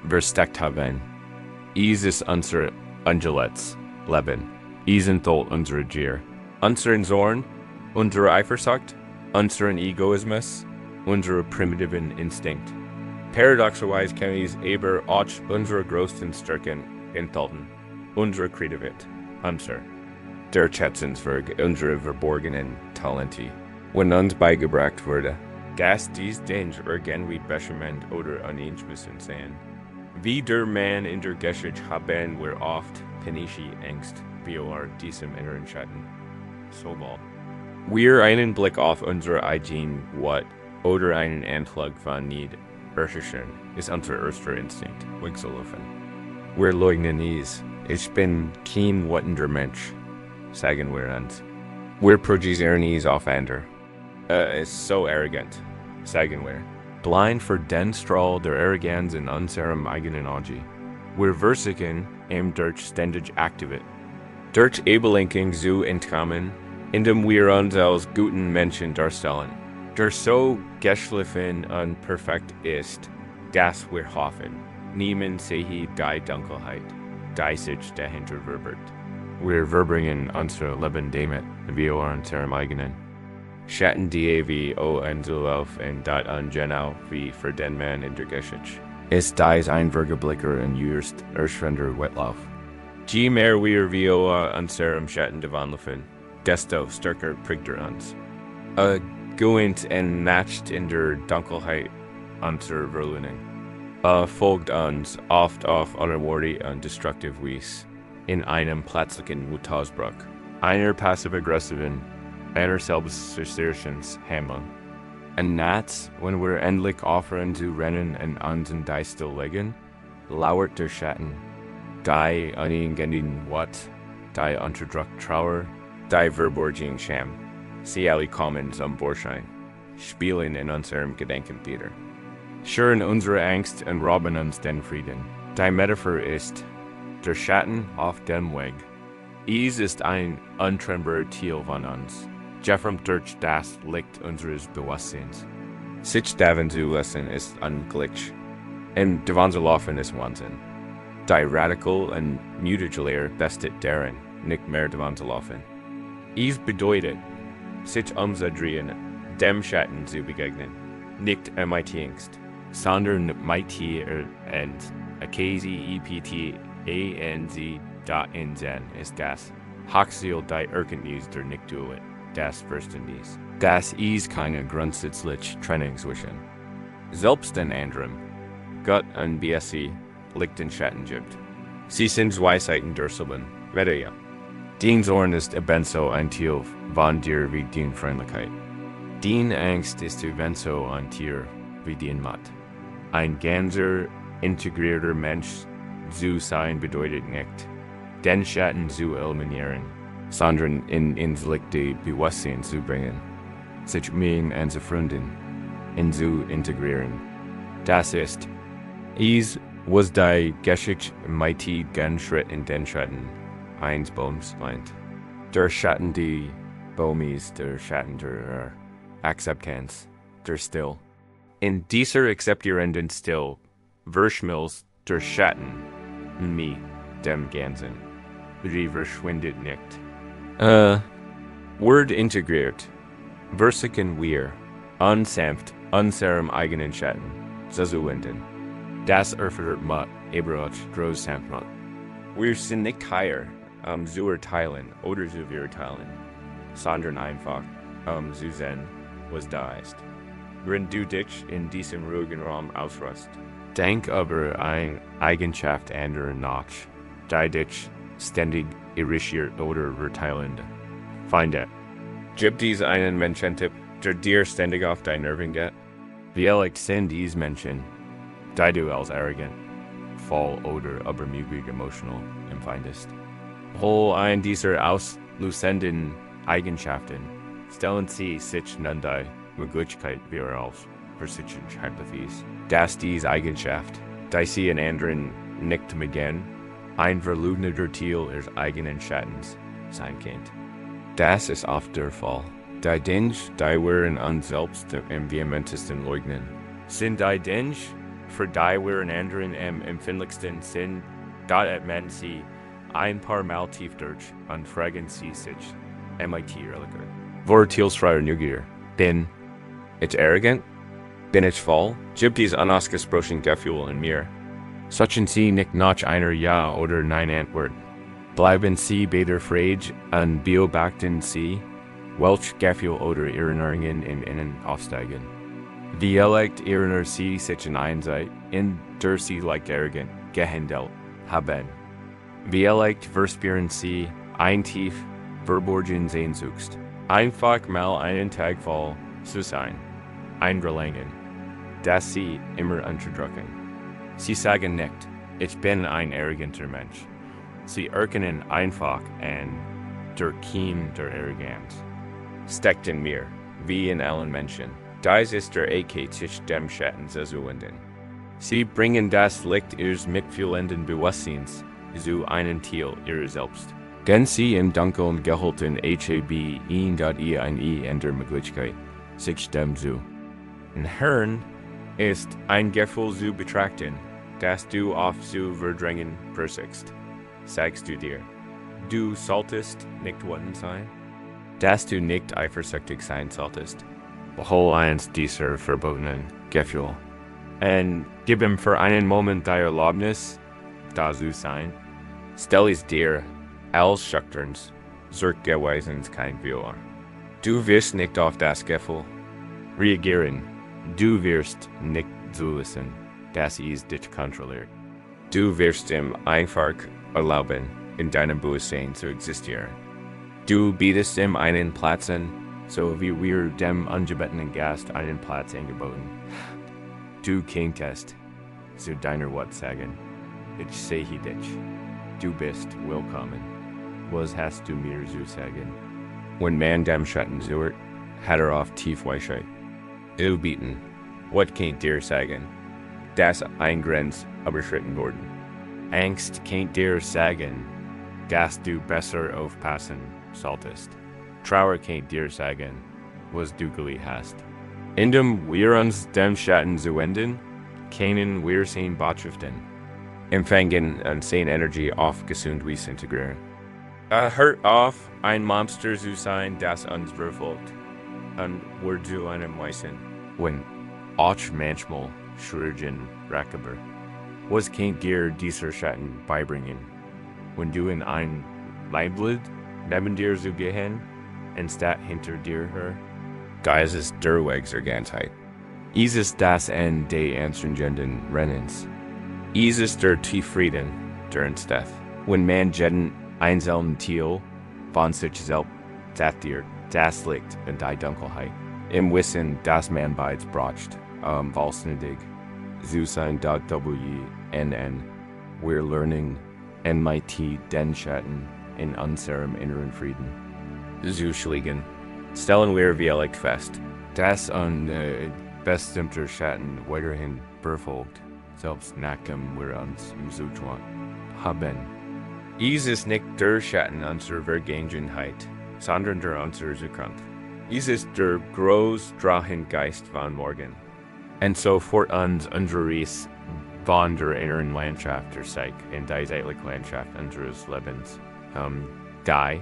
Versteckt haben. Ist unser Angelets Leben. Isentol unsere Gier. Unseren Zorn, unsere Eifersucht, unseren Egoismus, unsere primitiven Instinkt. Paradoxerweise kann es aber auch unsere größten Stärken enthalten. Unsere Kreativität, der Schätzenswerk, unsere verborgenen Talente. Wenn uns beigebracht wurde, dass dies Dinge irgendwie Beschämend oder uneingeschmissen sein. Wie der Mann in der Geschichte haben wir oft panische Angst, wie diesem inneren Schatten. Soll. Wir einen Blick auf unsere eigenen What oder einen Anflug von Need erschüttern, ist unser erster Instinkt, wegzulaufen. Wir leugnen es. Ich bin kein wattender Mensch, sagen wir uns. Wir projizieren es auf andere. Ist so arrogant, sagen wir. Blind für den Strahl der Arroganz in unserem eigenen Auge. Wir versuchen, durch ständig aktiviert. Durch Ebelenking zu entkommen, indem wir uns als guten Menschen darstellen. Der so geschliffen und perfekt ist, dass wir hoffen, niemand sehe die Dunkelheit, die sich dahinter verbirgt. Wir verbringen unser Leben damit, wie unserem eigenen. Schatten die wie Anzulauf und dat an genau wie für den Mann in der Geschichte. Ist dies ein Vergeblicker und just erschwender Wettlauf. Je mehr wir wie unserem Schatten davonlaufen, desto stärker prägt uns. Goend und nachts in der Dunkelheit unserer Verlehnung. Folgt uns oft auf unerwartet und destruktiv Weise in einem plötzlichen Wutausbruch, einer passiv-aggressiven, einer Selbstzerstörungshandlung. Und nachts, wenn wir endlich aufhören zu rennen und uns in die Still legen, lauert der Schatten, die uningehenden Wut, die unterdrückt Trauer, die verborgenen Scham. Sie alle kommen zum Vorschein, spielen in unserem Gedenken wieder. Schüren unsere Angst und rauben uns den Frieden. Die Metaphor ist der Schatten auf dem Weg. Es ist ein untrennbarer Teil von uns. Jeffrem durch das Licht unseres Bewusstseins. Sich davon zu lassen ist unglücklich. Und davon zu laufen ist Wahnsinn. Die Radical und mutige Lehre bestet darin, nicht mehr davon zu laufen. Es bedeutet, sich umzudrehen, dem Schatten zu begegnen, nicht mit Angst, sondern mit und akasi EPTANZ ist das Haxil die Erkenntnis der Nicht-Dualität, das Verständnis. Das ist keine grundsätzliche Trennung zwischen selbst den anderen, Gott und BSC liegt in Schatten gibt. Sie sind Weisheiten der Silben, wette ja. Den Zorn ist ebenso ein Teil von dir wie die Freundlichkeit. Die Angst ist ebenso ein Tier wie die Mut. Ein ganzer, integrierter Mensch zu sein bedeutet nicht, den Schatten zu eliminieren, sondern ins Licht die Bewusstsein zu bringen, sich mit und zu freunden, und zu integrieren. Das ist, es was die Geschichte mightigen Schritt in den Schatten eines Baums meint. Der Schatten die Baum ist der Schatten der Akzeptanz. der still. In dieser accept Ihr Enden still, Verschmills der Schatten, me, dem Ganzen, wie verschwindet nicht. Word integriert, Versiken wir, unsanft, unserem eigenen Schatten, Zazuwenden. Das erfordert Mut, Eberach, Dros Samtmut. Wir sind nicht higher, zu urteilen oder zu verurteilen, sondern einfach, zu sein, was da ist. Wenn du dich in diesem ruhigen Raum ausruhst, denk über eine Eigenschaft anderer nach, die dich ständig irritiert oder verteilend. Finde. Gibt es einen Menschentyp, der dir ständig auf die Nerven geht? Vielleicht sind diese Menschen, die du als arrogant, faul oder übermütig emotional empfindest. Hol ein dieser auslösenden Eigenschaften, stellen sie sich nun die Möglichkeit wieder auf, für sich Hypothese, dass diese Eigenschaft, die sie in anderen nicht begehen, ein verleugneter Teil ihres eigenen Schattens sein kennt. Das ist oft der Fall. Die Dinge, die wir in uns selbst am vehementesten leugnen, sind die Dinge, für die wir in anderen am empfindlichsten sind, dass man sie ein paar Mal tief durch und fragen sie sich, MIT ehrlicher. Vor Thielsfreier Neugier. Bin ich arrogant? Bin ich faul? Gibt es unausgesprochen Gefühl in mir? Suchen Sie nicht nach einer Ja- oder Nein-Antwort. Bleiben Sie bei der Frage und beobachten Sie, welche Gefühl oder Erinnerungen in Ihnen aufsteigen. Vielleicht erinnern Sie sich an eine Zeit, in der Sie leicht arrogant gehandelt haben. Vielleicht verspüren Sie ein tief verborgene Sehnsucht, einfach mal einen Tag voll zu sein, ein Verlangen, das Sie immer unterdrücken. Sie sagen nicht, ich bin ein arroganter Mensch. Sie erkennen einfach an der Kiem der Arroganz. Steckt in mir, wie in allen Menschen. Dies ist der Ecke zwischen dem Schatten Zazuwenden. Sie bringen das Licht ihres mitfühlenden Bewusstseins zu einem Teil ihrer selbst. Denn sie im Dunkeln gehalten HAB ihn ein in der Möglichkeit, sich dem zu hören, ist ein Gefühl zu betrachten, das du oft zu verdrängen versuchst. Sagst du dir, du solltest nicht wütend sein? Dass du nicht eifersüchtig sein solltest. Behol eins dieser verbotenen Gefühle. Und gib ihm für einen Moment die Erlaubnis, da zu sein. Stell es dir als schüchterns, zurückgeweisens kein Fehler. Du wirst nicht auf das Gefühl reagieren. Du wirst nicht zulassen, dass es dich kontrolliert. Du wirst ihm einfach erlauben, in deinem Bewusstsein zu existieren. Du bietest ihm einen Platz an, so wie wir dem ungebettenen Gast einen Platz angeboten. Du könntest zu deiner Wort sagen, ich sehe dich, du bist willkommen. Was hast du mir zu sagen? Wenn man dem Schatten sucht, hat oft tief Weisheit. Bieten, was könnt dir sagen, dass ein Grenz überschritten worden? Angst könnt dir sagen, dass du besser aufpassen solltest. Trauer könnt dir sagen, was du geliebt hast. Indem wir uns dem Schatten zuwenden, können wir seine Botschaften empfangen und seine Energie aufgesund wie integrieren. Hört auf, ein Monster zu sein, das uns verfolgt, und wir zu einem Mäusen, wenn auch manchmal schwierigen Rakaber. Was könnt dir dieser Schatten beibringen? Wenn du in ein Leibbild neben dir zu gehen, anstatt hinter dir her? Da ist es der Weg zur Ganzheit. Es ist das Ende der anstrengenden Rennens. Es ist der Frieden, der entsteht. Wenn man jeden einzelnen Teil von sich selbst zertiert, das liegt in der Dunkelheit. Im Wissen, dass man beides braucht, vollständig zu sein, WNN, wir lernen MIT den Schatten in unserem inneren Frieden zu schlägen. Stellen wir vielleicht fest, dass ein bestimmter Schatten weiterhin verfolgt, selbst nachdem wir uns im Zustand haben. Es ist nicht der Schatten unserer Vergangenheit, sondern der unserer Zukunft. Dieses der groß drachen Geist von morgen. Und so fort uns unseres von der inneren Landschaft der Psyche in die zeitliche Landschaft unseres Lebens. Die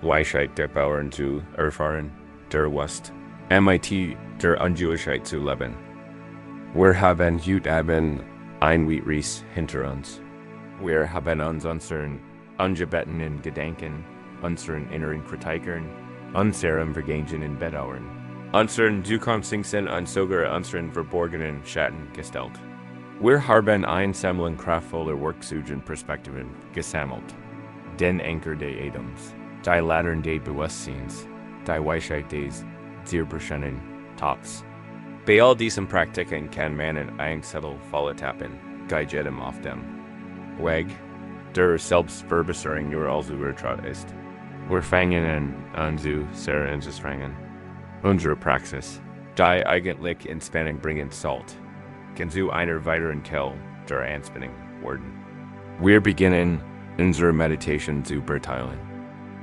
Weisheit der Bauern zu erfahren, der West. MIT der Unjewigkeit zu leben. Wir haben heute ein Ries hinter uns. Wir haben uns unseren ungebetenen Gedanken, unseren inneren Kritikern, unserem vergangenen Bedauern, unseren zukünftigen und sogar unseren verborgenen Schatten gestellt. Wir haben Sammlung kraftvoller Werkzeugen Perspektiven gesammelt. Den Anker des Adams, die Ladern des Bewusstseins, die Weisheit des Zierbruchenen Tops. Bei all diesen Praktiken kann man in ein Zettel volle tappen, jedem auf dem Weg, der Selbstverbesserung nur also übertraut ist. Wir fangen an zu sehr anzustrengen. Unsere Praxis, die eigentlich Entspannung bringen sollte, kann zu einer weiteren Quelle der Entspannung werden. Wir beginnen unsere Meditation zu beurteilen.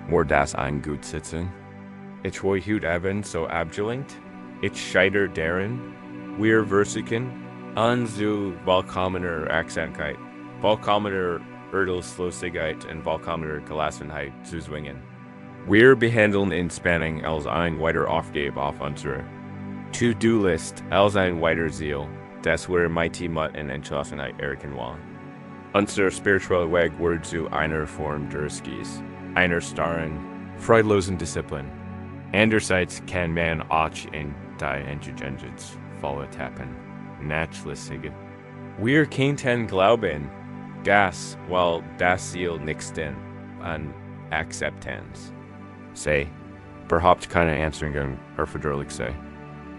War das ein gut Sitzen? Ich war heute Abend so abgelenkt. Ich scheitere darin. Wir versuchen, zu vollkommener Achtsamkeit, vollkommener Urteilslosigkeit und vollkommener Gelassenheit zu zwingen. Wir behandeln Entspannung als ein weiter Aufgabe auf unserer To-Do-List als ein weiter Ziel, das wir mit in Entschlossenheit erreichen wollen. Unser spiritueller Weg wird zu einer Form des Geistes, einer starren, freudlosen Disziplin. Andererseits kann man auch in die Intelligenz volle tappen, nachlässige. Wir könnten glauben, dass, weil das Ziel nicht an Akzeptanz sei, überhaupt keine Anstrengung erforderlich sei.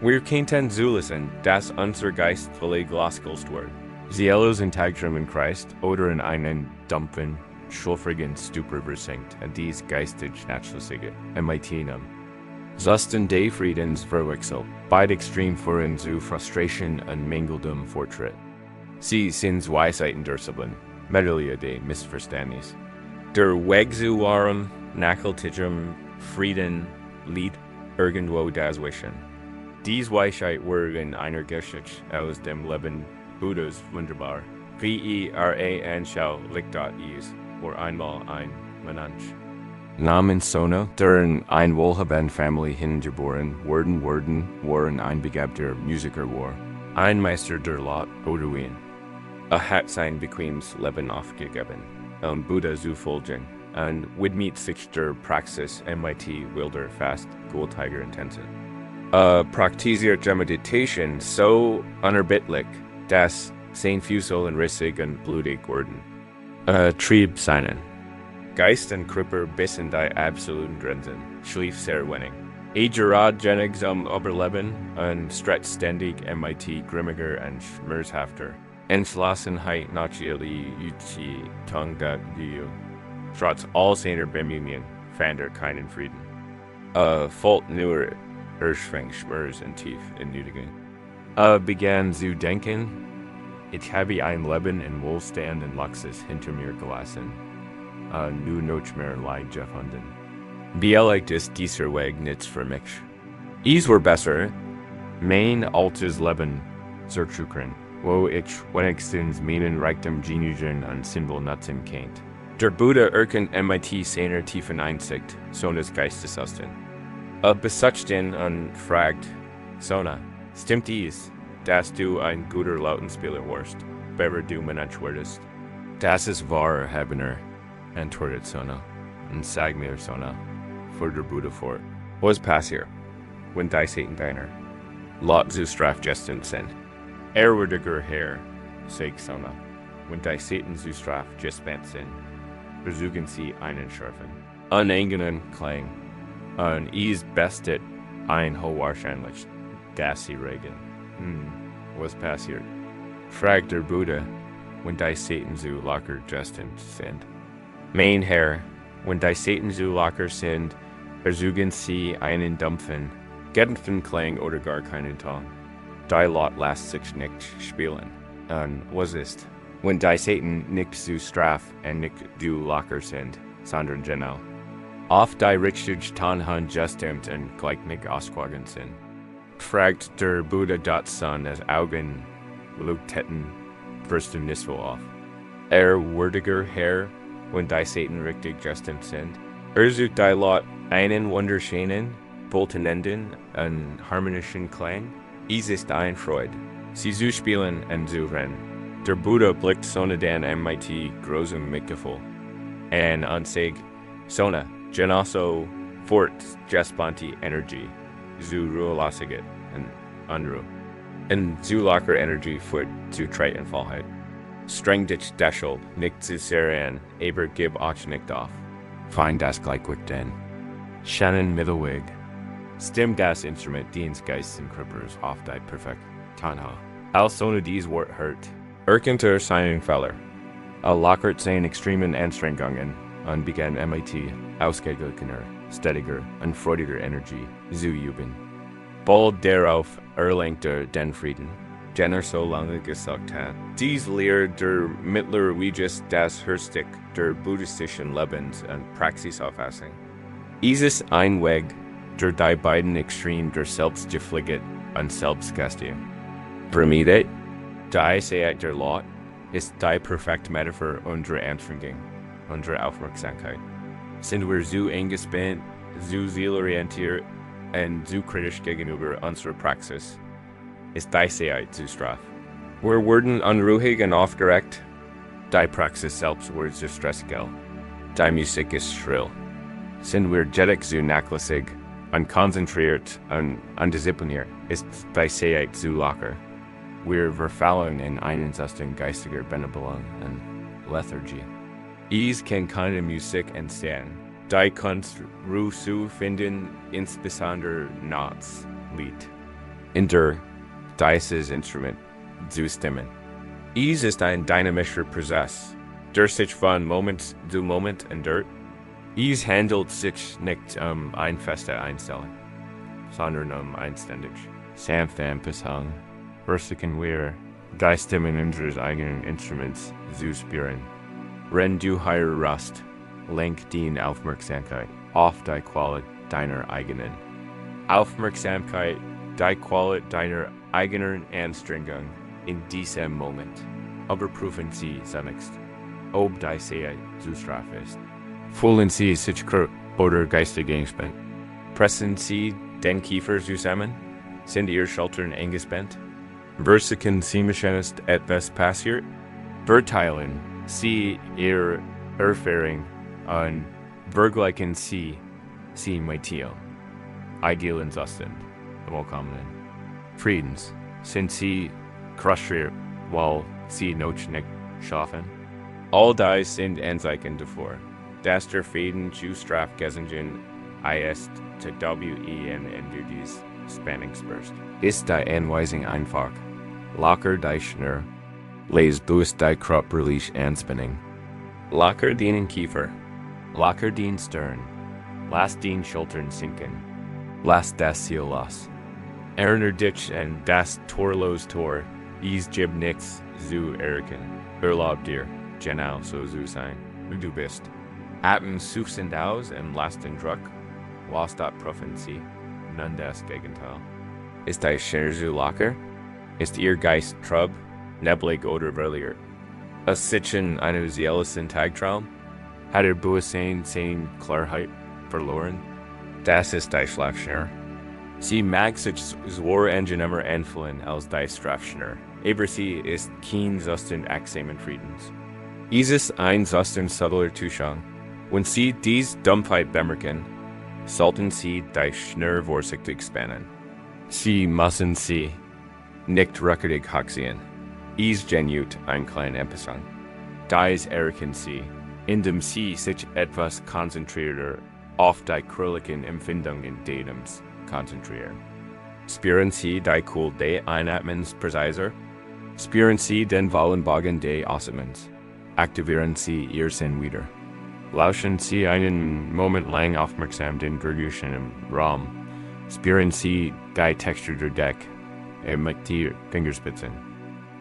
Wir könnten zulassen, dass unser Geist völlig losgelöst wird. Zielos Integrum in Christ oder in einen dumpfen, schulfrigen Stupor versinkt, und dies geistig nachlässige, MIT-Num. Zusten des Friedens verwechselt, beide extrem führen zu Frustration und mangelndem Fortschritt. Sie sind Weisheiten der Disziplin, Medaille des Missverständnis. Der Weg zu wahrem, nachhaltigem Frieden liegt irgendwo dazwischen. Dies Weisheit wird in einer Geschichte aus dem Leben Buddhas wunderbar, wie anschaulich ist, oder einmal ein Mensch. Namens Sona, der in ein wohlhabende Familie hingeboren waren ein begabter Musiker war, ein Meister der Lot oder Wien. Hat sein bequemes Leben aufgegeben, Buddha zu folgen, und widmet sich der Praxis MIT wilder fast Goldtiger intensiv. Praktiziert die Meditation so unerbittlich, dass sein Füße rissig und blutig wurden. Trieb seinen. Geist und Körper bis in die absoluten Grenzen, schlief sehr wenig. Gerad genig zum Überleben und stritt ständig MIT grimmiger und schmerzhafter. Entschlossenheit natürlich die Tongue der Dio. Trotz all seiner Bemühungen fand keinen Frieden. Folgt nur Erschwing, Schmerz und tief in Nötigung. Begann zu denken, ich habe ein Leben in Wohlstand und Luxus hinter mir gelassen. Nu noch mehr Leid gefunden. Beelegt ist dieser Weg nichts für mich. Es war besser, mein altes Leben zu suchen, wo ich wenigstens meinen Reichtum genießen und sinnvoll nutzen kennt. Der Buddha erkennt MIT seiner tiefen Einsicht, Sonas Geistes aus. Besucht ihn und fragt, Sona, stimmt dies, dass du ein guter Lautenspieler warst, bevor du Mensch wurdest? Das ist wahr, Habener, antwortet Sona, und sag mir, Sona, fuhr der Buddha fort. Was passiert, wenn die Satan deiner Lot zu strafgesten sind? Würdiger Herr, sagt Sona, wenn die Satan zu strafgespannt sind, versuchen sie einen scharfen, unangenehmen Klang, und es bestet ein hochwahrscheinlich, dass sie regen. Was passiert? Fragt der Buddha, wenn die Satan zu locker gesten sind. Mein Herr, wenn die Satan zu locker sind, versuchen sie einen dumpfen, gedämpften Klang oder gar keinen Ton. Die Lot lässt sich nicht spielen. Und was ist, wenn die Satan nicht zu straf und nicht zu locker sind, sondern genau Auf die Richtige Anhand gestimmt und gleichnig ausgewogen sind. Fragt der Buddha Son as Augen Lugtetten Verständnisvoll auf. Würdiger Herr, wenn die Satan richtig gestimmt sind. Sucht die Lot einen wunderschönen, wohltenenden und harmonischen Klang. Ist ein Freud. Sie zu spielen und zu rennen. Der Buddha blickt Sona den MIT großem Mitgefühl. Und an sich, Sona, genosso fort gespanti Energie, zu Ruhelassiget und Unruhe. Und zu locker Energie fort zu Treitenfallheit. Streng dich deshalb nicht zu sehr an, aber gib auch nicht auf. Find das Gleichgewicht denn. Shannon Mittelweg. Stimm das Instrument Dienst Geist und Krippers auf die Perfekt Tanha. Als ohne dies Wort hört. Erkennter seinen Fehler. Lockert seine extremen Anstrengungen und begann MIT ausgeglichener, stetiger und freudiger Energie zu üben. Bald darauf erlangte den Frieden, den so lange gesagt hat. Dies lehrt der mittler Weges das Hörstück der buddhistischen Lebens- und Praxisauffassung. Ist ein Weg, der die beiden Extreme der Selbstgepflege und Selbstgäste vermeidet. Die Seite der Lot ist die perfekte Metapher unserer Anstrengung, unserer Aufmerksamkeit. Sind wir so eingespannt, so zielorientiert und so kritisch gegenüber unserer Praxis, ist die Seite zu straff. Wir werden unruhig und aufgeregt. Die Praxis selbst wird zu stressig. Die Musik ist schrill. Sind wir jettig so nachlässig, unkonzentriert und undiszipliniert, ist die Seite zu locker. Wir verfallen in einen Zustand geistiger Benebelung und Lethargie. Es kann keine Musik entstehen. Die Kunst Ruhe zu finden, insbesondere nachts, nicht. Dieses Instrument zu stimmen. Es ist ein dynamischer Prozess, der sich von Moment zu Moment ändert. Es handelt sich nicht eine feste Einstellung, sondern einständig, sanft Anpassung. Versuchen wir, die Stimmen unseres eigenen Instruments zu spüren. Wenn du hier rast, lenk die Aufmerksamkeit auf die Qualität deiner eigenen. Aufmerksamkeit, die Qualität deiner eigenen Anstrengung in diesem Moment. Überprüfen Sie zunächst, ob die Seite zu straff ist. Fühlen Sie sich krank oder geistig eingespannt. Pressen Sie den Kiefer zusammen? Sind Ihre Schultern eingespannt? Versuchen Sie mechanist etwas passiert? Verteilen Sie Ihre Erfahrung und vergleichen Sie mit Ihrem idealen Zustand, willkommenen Friedens. Sind Sie frustriert, weil Sie noch nicht schaffen? All dies sind Anzeichen davor, dass der Frieden zu straff gesungen ist, zu WEN in dies Spannungsburst. Ist die Anweisung einfach? Locker die Schnur, les bewusst die körperliche Anspannung. Locker den Kiefer, locker den Stirn, lass den Schultern sinken, lass das Ziel los. Erner dich und das torlos Tor, is gib nichts zu erken. Erlaub dir, genau so zu sein, wie du bist. Atmen suchend aus und lass den Druck, lass das Prüfen sie, nun das Gegenteil. Ist die Schnur zu locker? Ist Ihr Geist trub, neblig oder verliert? Es sitzen eines jealousien Tagtraum? Hat Bewusstsein seine Klarheit verloren? Das ist die Schlafschnur. Sie mag sich zwar angenehmer anfühlen als die Strafschnur, aber sie ist kein Zustand extremen Friedens. Es ist ein Zustand subtler Zustand. Wenn Sie dies Dumpfheit bemerken, sollten Sie die Schnur vorsichtig spannen. Sie müssen sie nicht rückgängig hochziehen. Es genügt ein kleiner Empfang. Dies erkennen Sie, indem Sie sich etwas konzentrierter auf die körperlichen Empfindungen Datums konzentrieren. Spüren Sie die Cool des Einatmens präziser? Spüren Sie den Wallenbogen des Ausatmens? Aktivieren Sie Ihr Sinn wieder. Lauschen Sie einen Moment lang aufmerksam den Geräuschen im Raum. Spüren Sie die Textur der Decke mit die Fingerspitzen.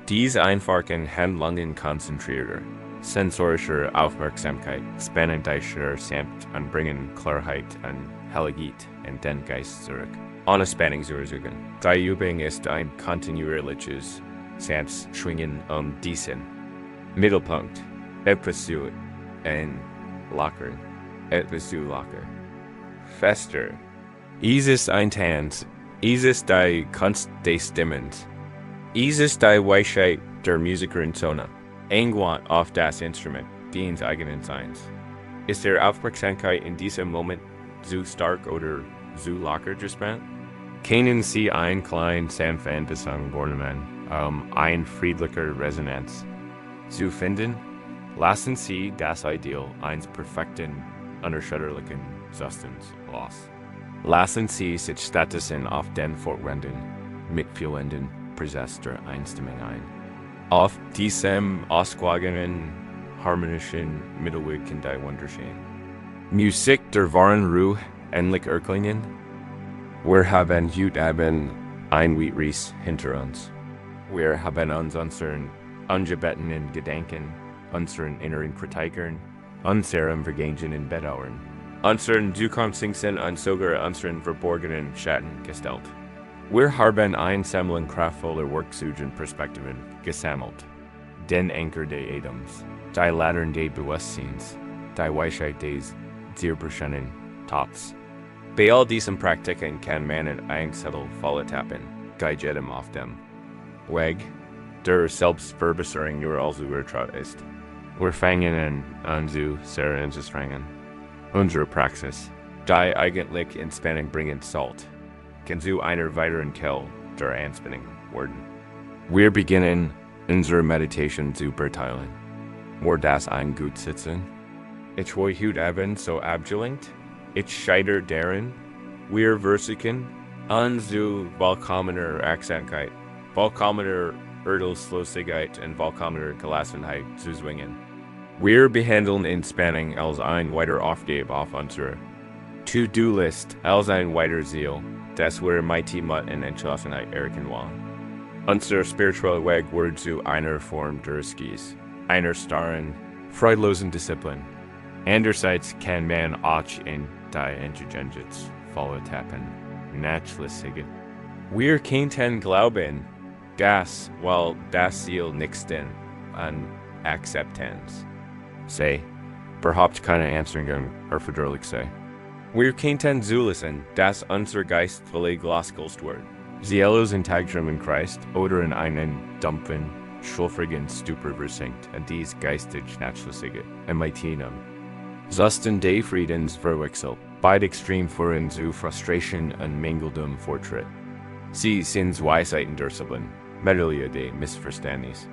Dies einfachen Handlungen konzentrierter sensorischer Aufmerksamkeit, Spannendeicher samt anbringen Klarheit an Helligkeit und den Geist zurück. Ohne Spannung zu suchen. Die Übung ist ein kontinuierliches Schwingen diesen Mittelpunkt, etwas zu lockern, etwas zu locker. Fester. Es ist ein Tanz, es ist die Kunst des Stimmens, es ist die Weisheit der Musikerin Sona. Angewandт auf das Instrument, des eigenen Seins. Ist der Aufmerksamkeit in diesem Moment zu stark oder zu locker gespannt? Kennen Sie ein klein sanften Besang Bornemann, ein friedlicher Resonanz zu finden? Lassen Sie das Ideal eines perfekten, unerschütterlichen Zustands los. Lassen Sie sich stattdessen auf den fortwährenden, mitfühlenden Prozess der Einstimmung ein. Auf diesem ausgewogenen, harmonischen Mittelweg kann die Wunder geschehen. Musik der wahren Ruhe endlich erklingen. Wir haben heute Abend ein Weitreis hinter uns. Wir haben uns unseren ungebettenen Gedanken, unseren inneren Kritikern, unserem vergangenen Bedauern, unseren zukünftigen und sogar unseren verborgenen Schatten gestellt. Wir haben eine Sammlung kraftvoller Werkzeuge Perspektiven gesammelt. Den Anker des Adams, die Ladern des Bewusstseins, die Weisheit des Zierberschenen Tots. Bei all diesen Praktiken kann man in ein Zettel volle tappen, jedem auf dem Weg, der Selbstverbesserung nur als übertraut ist. Wir fangen an zu sehr anzustrengen. Unsere Praxis, die eigentlich Entspannung bringen sollte, kann zu einer weiteren Quelle der Anspannung werden. Wir beginnen unsere Meditation zu beurteilen. War das ein gut Sitzen? Ich war heute Abend so abgelenkt. Ich scheitere darin. Wir versuchen, zu vollkommener Achtsamkeit, vollkommener Urteilslosigkeit und vollkommener Gelassenheit zu zwingen. Wir behandeln Entspannung als ein weiter Aufgabe auf unserer To-Do-List, als ein weiter Ziel, das wir mit in Entschlossenheit erreichen wollen. Unser spiritueller Weg wird zu einer Form des Geistes, einer starren, freudlosen Disziplin. Andererseits kann man auch in die Intelligenz volle tappen, nachlässige. Wir könnten glauben, dass, weil das Ziel nächsten an Akzeptanz sei, überhaupt keine Anstrengung erforderlich sei. Wir könnten zulassen, dass unser Geist völlig losgelöst wird. Zielos Integrum in Christ oder in einen dumpfen, schulfrigen Stupor versinkt, und dies geistig nachlässige, MIT-Num. Zusten des Friedens verwechselt, beide extrem führen zu Frustration und Mangeldem Fortschritt. Sie sind Weisheiten der Disziplin, Medaille des Missverständnis.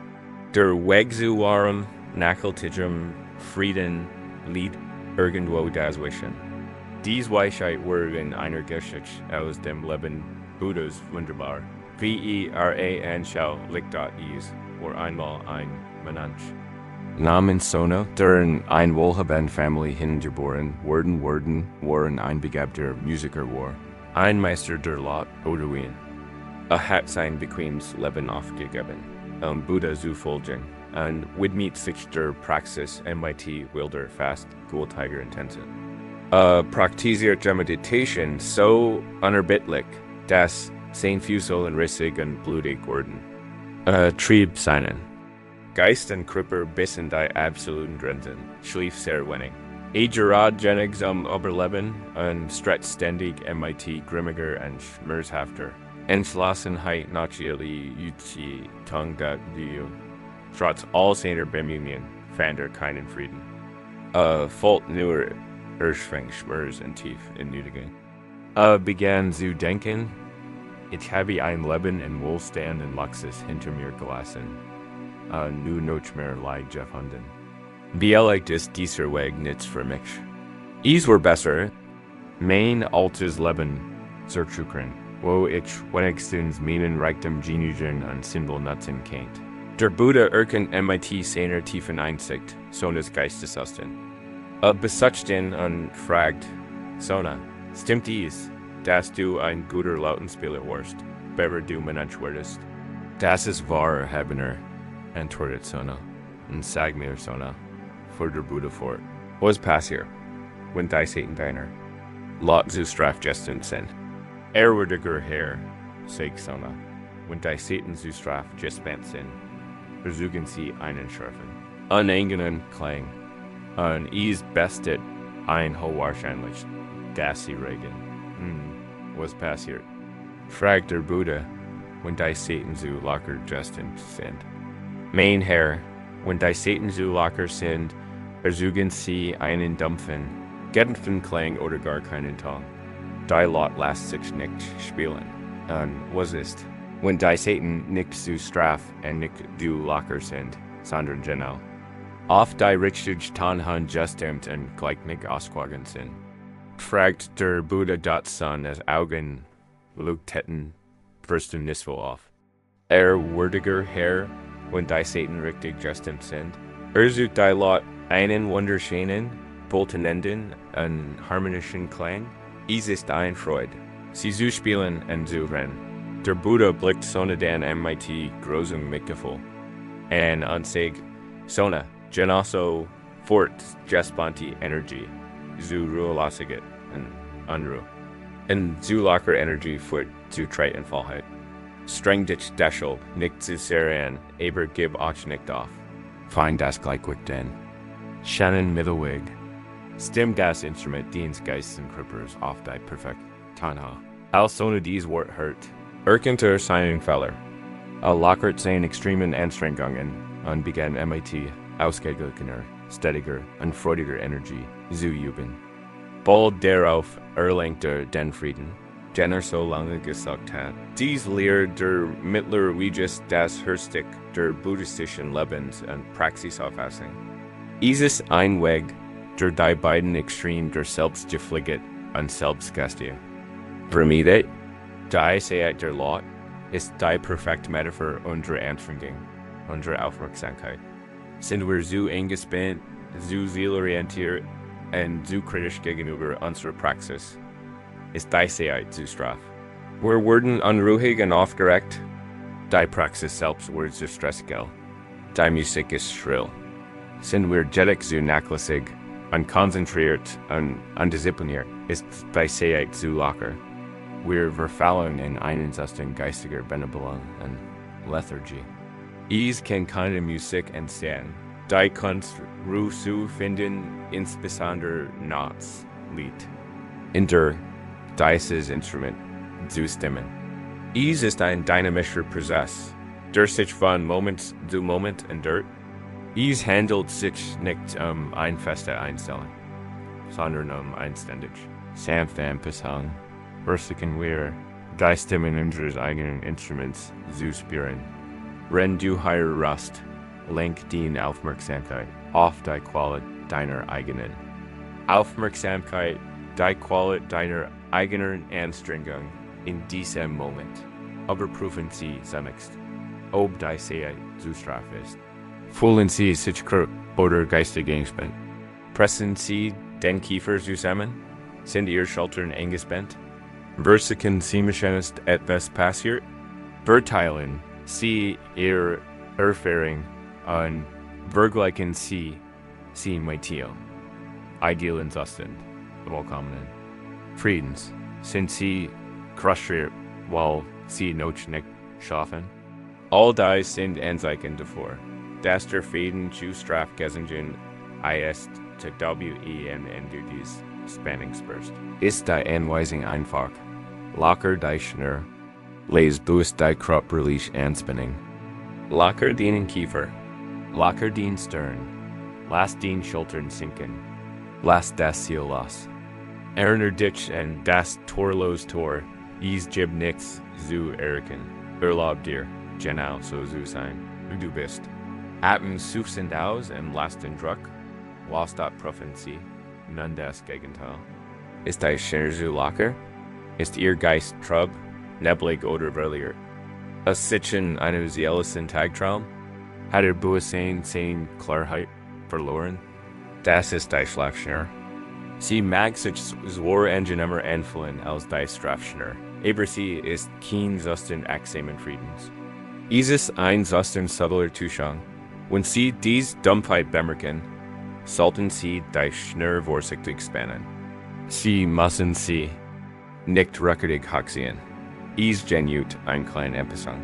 Der Weg zu wahrem, nachhaltigem Frieden liegt irgendwo dazwischen. Dies Weisheit wurde in einer Geschichte aus dem Leben Buddhas wunderbar. Veranschaulicht.is, war einmal ein Mensch. Namens Sona, der in ein wohlhabende Familie hingeboren waren ein begabter Musiker war, ein Meister der Lot oder Wien. Hat sein bequemes Leben aufgegeben, Buddha zu folgen, und widmet sich der Praxis MIT wilder fast Gultiger intensiv. Praktizierte Meditation so unerbittlich, dass sein Füßel und rissig und blutig wurden. Trieb seinen. Geist und Körper bis in die absoluten Grenzen, schlief sehr wenig. Gerad Jennings Überleben und stritt ständig MIT grimmiger und schmerzhafter. Entschlossenheit natürlich Jutsi Tung dat Dio. Trotz all seiner Bemühungen fand keinen Frieden. Folgt nur Erschwing, Schmerz und tief in Nötigung. Begann zu denken, ich habe ein Leben in Wohlstand und Luxus hinter mir gelassen. Nu nicht mehr Leid gefunden. Vielleicht ist dieser Weg nichts für mich. Es war besser, mein altes Leben zu suchen, wo ich wenigstens meinen Reichtum genießen und sinnvoll nutzen könnte. Der Buddha erkennt MIT seiner tiefen Einsicht, Sonas Geisteszustand. Besucht ihn und fragt, Sona, stimmt dies, dass du ein guter Lautenspieler warst, bevor du Mensch wurdest? Das ist wahr, Habener, antwortet Sona. und sag mir Sona, vor der Buddha fort. Was passiert, wenn die Satan deiner? Lot zu strafgesten sind. Würdiger Herr, sag Sona, wenn die Satan zu strafgesten sind, versuchen Sie einen scharfen, unengen Klang, und is bestet ein hochwahrscheinlich, dass Sie regen. Was passiert? Fragt der Buddha, wenn die Satan zu locker gesten sind. Mein Herr, wenn die Satan zu locker sind, versuchen Sie einen dumpfen, gedämpften Klang oder gar keinen Ton. Die Lot lässt sich nicht spielen. Und was ist, wenn die Satan nicht zu straf und nicht zu locker sind, sondern genau auf die richtige Tonhand gestimmt und gleich nicht ausgewogen sind? Fragt der Buddha Datsan as Augen leuchteten verständnisvoll auf. Würdiger Herr, wenn die Satan richtig gestimmt sind, sucht die Lot einen wunderschönen, wohltönenden und harmonischen Klang. Es ist ein Freude, sie zu spielen und zu rennen. Der Buddha blickt Sona den MIT großem Mitgefühl und ansagt, Sona, genosso fort gespanti Energie, zu Ruhelassiget und Unruhe. Und zu locker Energie fort zu Treit und Fallheit. Streng dich deshalb nicht zu sehr an, aber gib auch nicht auf. Find das Gleichgewicht denn. Shannon Mittelweg. Stimm das Instrument diens Geisten Krippers auf die perfekt Tanha. Als Sona dies Wort hört, erkennt seinen Fehler. Lockert seine extremen Anstrengungen und begann MIT ausgeglichener, stetiger und freudiger Energie zu üben. Bald darauf erlangte den Frieden, den so lange gesagt hat. Dies lehrt der mittlerweise das Herzstück der buddhistischen Lebens- und Praxisauffassung. Es ist ein Weg, der die beiden Extremen der Selbstgepflege und Selbstgäste vermeidet. Die Seite der Lot ist die perfekte Metapher unserer Anstrengung, unserer Aufmerksamkeit. Sind wir so eingespannt, so zielorientiert und so kritisch gegenüber unserer Praxis, ist die Seite zu straf. Wir werden unruhig und aufgeregt. Die Praxis selbst wird zu stressig. Die Musik ist schrill. Sind wir jettig so nachlässig, unkonzentriert und undiszipliniert, ist die Seite zu locker. Wir verfallen in einsatzten geistiger Benevolung und Lethargie. Es kann keine Musik entstehen. Die Kunst Ruhe zu finden, insbesondere nachts, nicht. Inter dieses Instrument zu stimmen. Es ist ein dynamischer Prozess, der sich von Moment zu Moment ändert. Es handelt sich nicht eine feste Einstellung, sondern einständig, sanft Anpassung. Versuchen wir, die Stimmen unseres eigenen Instruments zu spüren. Wenn du hier rast, lenk die Aufmerksamkeit auf die Qualität deiner eigenen Aufmerksamkeit, die Qualität deiner eigenen Anstrengung in diesem Moment. Überprüfen Sie zunächst, ob die Seite zu straff ist. Fühlen Sie sich krank oder geistig eingespannt? Pressen Sie den Kiefer zusammen? Sind Ihre Schultern eingespannt? Versuchen Sie ist etwas passiert? Beurteilen Sie Ihre Erfahrung und vergleichen Sie mit Ihrem idealen Zustand, willkommenen Friedens. Sind Sie frustriert, weil Sie noch nicht schaffen? All dies sind Anzeichen davor, dass der Frieden zu strafgesungen ist, zu WEN du dies Spannungsburst. Ist die Anweisung einfach? Locker die Schnur, les bewusst die Körperliche Anspannung. Locker den Kiefer, locker den Stirn, lass den Schultern sinken, lass das Ziel los. Erinnere dich an das torlos Tor, es gibt nichts zu erkennen. Erlaub dir, genau so zu sein, wie du bist. Atmen suchend aus und lass den Druck, was dort prüfen Sie, nun das Gegenteil. Ist die Schnur zu locker? Ist Ihr Geist trub, neblig oder verliert? Es sitzen eines jährlichen Tagtraum? Hat Bewusstsein seine Klarheit verloren? Das ist die Schlafschnur. Sie mag sich zwar angenehmer anfühlen als die Strafschnur, aber sie ist kein Zustand extremen Friedens. Es ist ein Zustand subtler Zustand, Wenn Sie dies Dumpheit bemerken, sollten Sie die Schnur vorsichtig spannen. Sie müssen Sie nicht rückgängig sehen. Is genut ein klein Episang.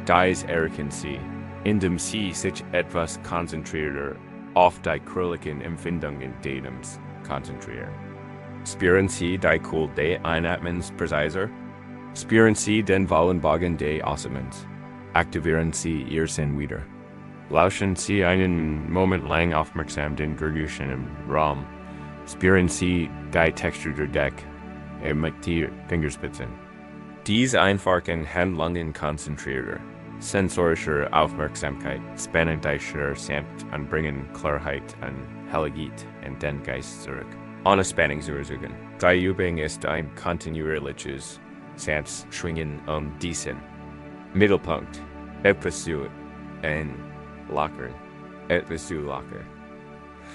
Dies erkennen Sie, indem Sie sich etwas konzentrierter auf die krülligen Empfindungen Dehnens konzentrieren. Spüren Sie die Cool des Einatmens präziser? Spüren Sie den Wallenbogen des Ausatmens? Aktivieren Sie Ihr Sinn wieder. Lauschen Sie einen Moment lang aufmerksam den Geräuschen im Raum. Spüren Sie die Textur der Deck mit die Fingerspitzen. Dies einfachen Handlungen konzentrierter, sensorischer Aufmerksamkeit spannen die Schnur samt und bringen Klarheit und Helligkeit in den Geist zurück. Ohne Spannung zu ersuchen. Die Übung ist ein kontinuierliches Sans Schwingen diesen Mittelpunkt, etwas zu lockern, etwas zu locker.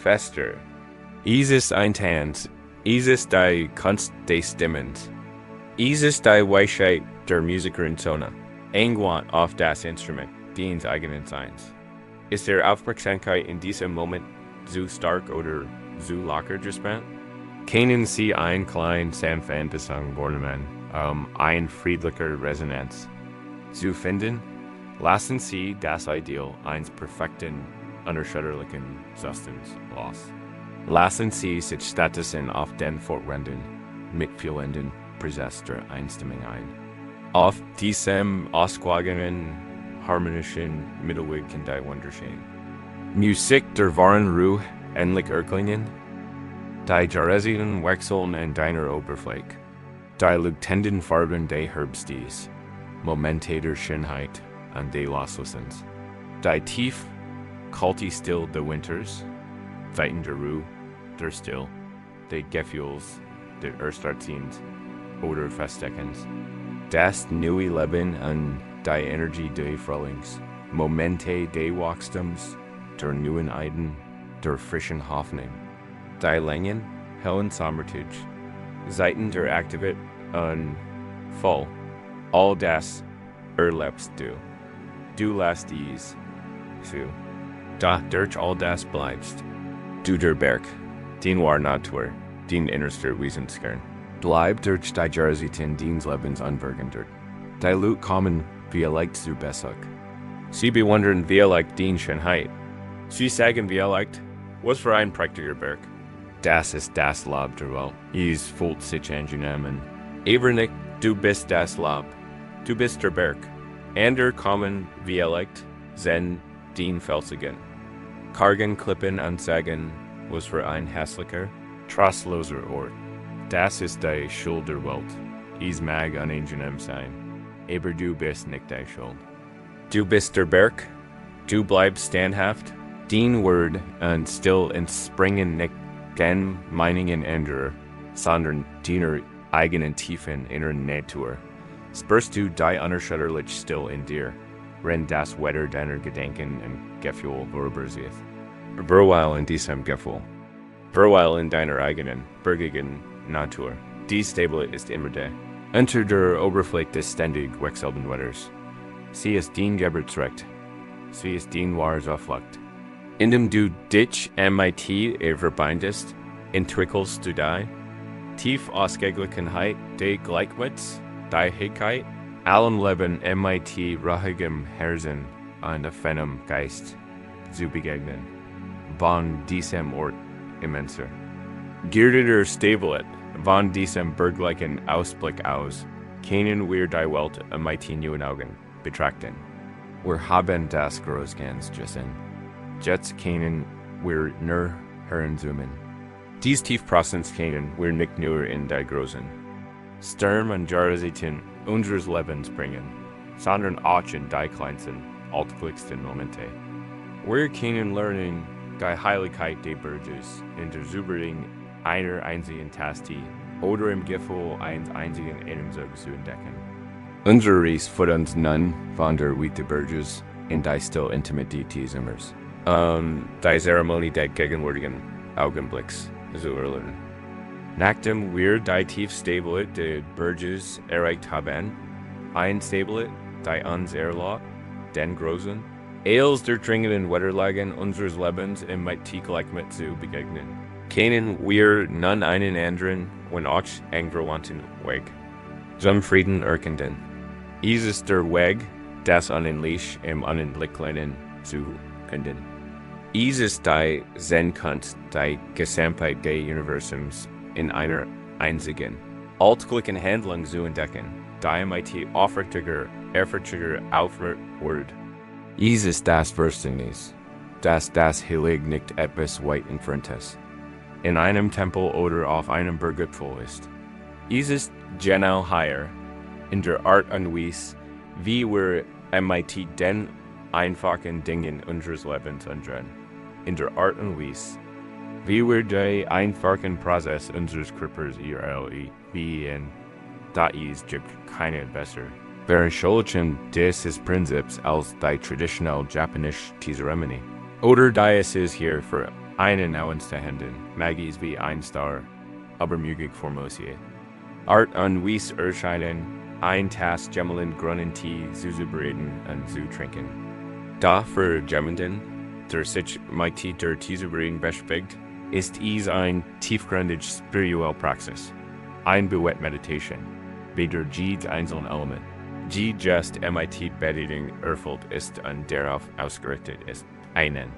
Fester. Es ist ein Tanz, es ist die Kunst des Stimmens. Es ist die Weisheit der Musikerin Zona. Eingewandt auf das Instrument, dies eigenen Seins. Ist der Aufmerksamkeit in diesem Moment zu stark oder zu locker gespannt? Kennen Sie ein klein sanften Besang Bornemann, ein friedlicher Resonanz zu finden? Lassen Sie das Ideal eines perfekten, unerschütterlichen Zustands los. Lassen Sie sich stattdessen auf den fortwährenden, mitfühlenden Prozess der Einstimmung ein. Auf diesem ausgewogenen, harmonischen Mittelweg kann die Wunder geschehen. Musik der wahren Ruhe endlich erklingen, die Jaresigen wechseln in deiner Oberfläche, die leuchtenden Farben des Herbstes, Momente der Schönheit und des Loslassens, die tief, kalte Still der Winters, Weiten der Ruhe, der Still, des Gefühls, der Erstarziehens oder Festdeckens, das neue Leben und die Energie des Frühlings, Momente des Wachstums, der neuen Eiden, der frischen Hoffnung, die langen, hellen Sommertage, Zeiten der Aktivität und voll, all das erlebst du. Du lässt dies zu. Da durch all das bleibst. Du der Berg, den war Natur, den innerster Wesenskern. Bleib durch die Jarsitin deines Lebens unvergindert. Die Lut kommen, wie leicht zu Bessach. Sie bewundern, wie leicht den Schönheit. Sie sagen, wie leicht, was für ein prächtiger Berg. Das ist das Lob der Welt. Es fühlt sich angenehm. Aber nicht, du bist das Lob. Du bist der Berg. Ander kommen, wie leicht, Zen, den Felsigen. Kargen, Klippen und Sagen, was für ein hässlicher, trostloser Ort. Das ist die Schuld der Welt. Es mag unangenehm sein. Aber du bist nicht die Schuld. Du bist der Berg. Du bleibst standhaft. Den Wort und still entspringen nicht den Meinungen anderer, sondern deiner eigenen tiefen inneren Natur. Spürst du die unerschütterlich still in dir, wenn das Wetter deiner Gedanken und Gefühl vorüberzieht. Verweil in diesem Gefühl. Verweil in deiner eigenen, bergigen Natur. Die Stabilität ist immer da. Unter der Oberfläche des ständig wechselnden Wetters. Sie ist den Gebertsrecht. Sie ist den wahre Zuflucht. Indem du dich mit verbindest, entwickelst du die tief Ausgeglichenheit des Gleichgewichts, die Fähigkeit, allen Leben mit ruhigem Herzen und offenem Geist zu begegnen, von diesem Ort immenser. Girdeter Stabilität von diesem berglichen Ausblick aus, können wir die Welt mit neuen Augen betrachten. Wir haben das groß ganz gesehen. Jetzt können wir nur heranzoomen. Dies Tiefprozess können wir nicht nur in die großen Sturm und Jarsitin unseres Lebens bringen, sondern auch in die kleinsten, alltäglichsten Momente. Wir können lernen, die Heiligkeit des Berges in der Zubereitung einer einzigen Taste oder im Gefühl eines einzigen Atemzugs zu entdecken. Unsere Reise führt uns nun von der Weite Berges in die still Intimität des Zimmers. Die Zeremonie des gegenwärtigen Augenblicks zu erlernen. Nachdem wir die Tiefstabilität des Berges erreicht haben, eine Stabilität, die uns erlaubt, den großen, Eils der dringenden Wetterlagen unseres Lebens im Gleichmut zu begegnen. Kennen wir nun einen anderen, wenn auch angewandten Weg. Zum Frieden erkennen. Ist der Weg, das Unendlich im Unendlichen zu finden. Ist die Zen-Kunst, die Gesamtheit des Universums in einer einzigen, alltäglichen Handlung zu entdecken, die mit aufrichtiger, ehrfürchtiger Aufwärts. Ist das Verständnis, dass das Heilig nicht etwas weit entfernt ist, in einem Tempel oder auf einem Berggipfel ist. Ist genau hier, in der Art und Weise, wie wir mit den einfachen Dingen unseres Lebens umgehen. In der Art und Weise, wie wir den einfachen Prozess unseres Körpers erleben, da gibt keine besser. Verherrlichen dieses Prinzips als die traditionelle japanische Zeremonie. Oder da ist hier für einen auszuhändeln, magis wie ein Star, aber möglich formuliert. Art und Weise erscheinen, ein Tass Gemmeln Grunnen Tee zuzubereiten und zu trinken. Da für Jemanden, der sich mit der Zubereitung beschäftigt, ist es ein tiefgründig spirituelle Praxis, ein Bewegt Meditation, bei der jedes einzelne Element, die just mit Betätigung erfüllt ist und darauf ausgerichtet ist, einen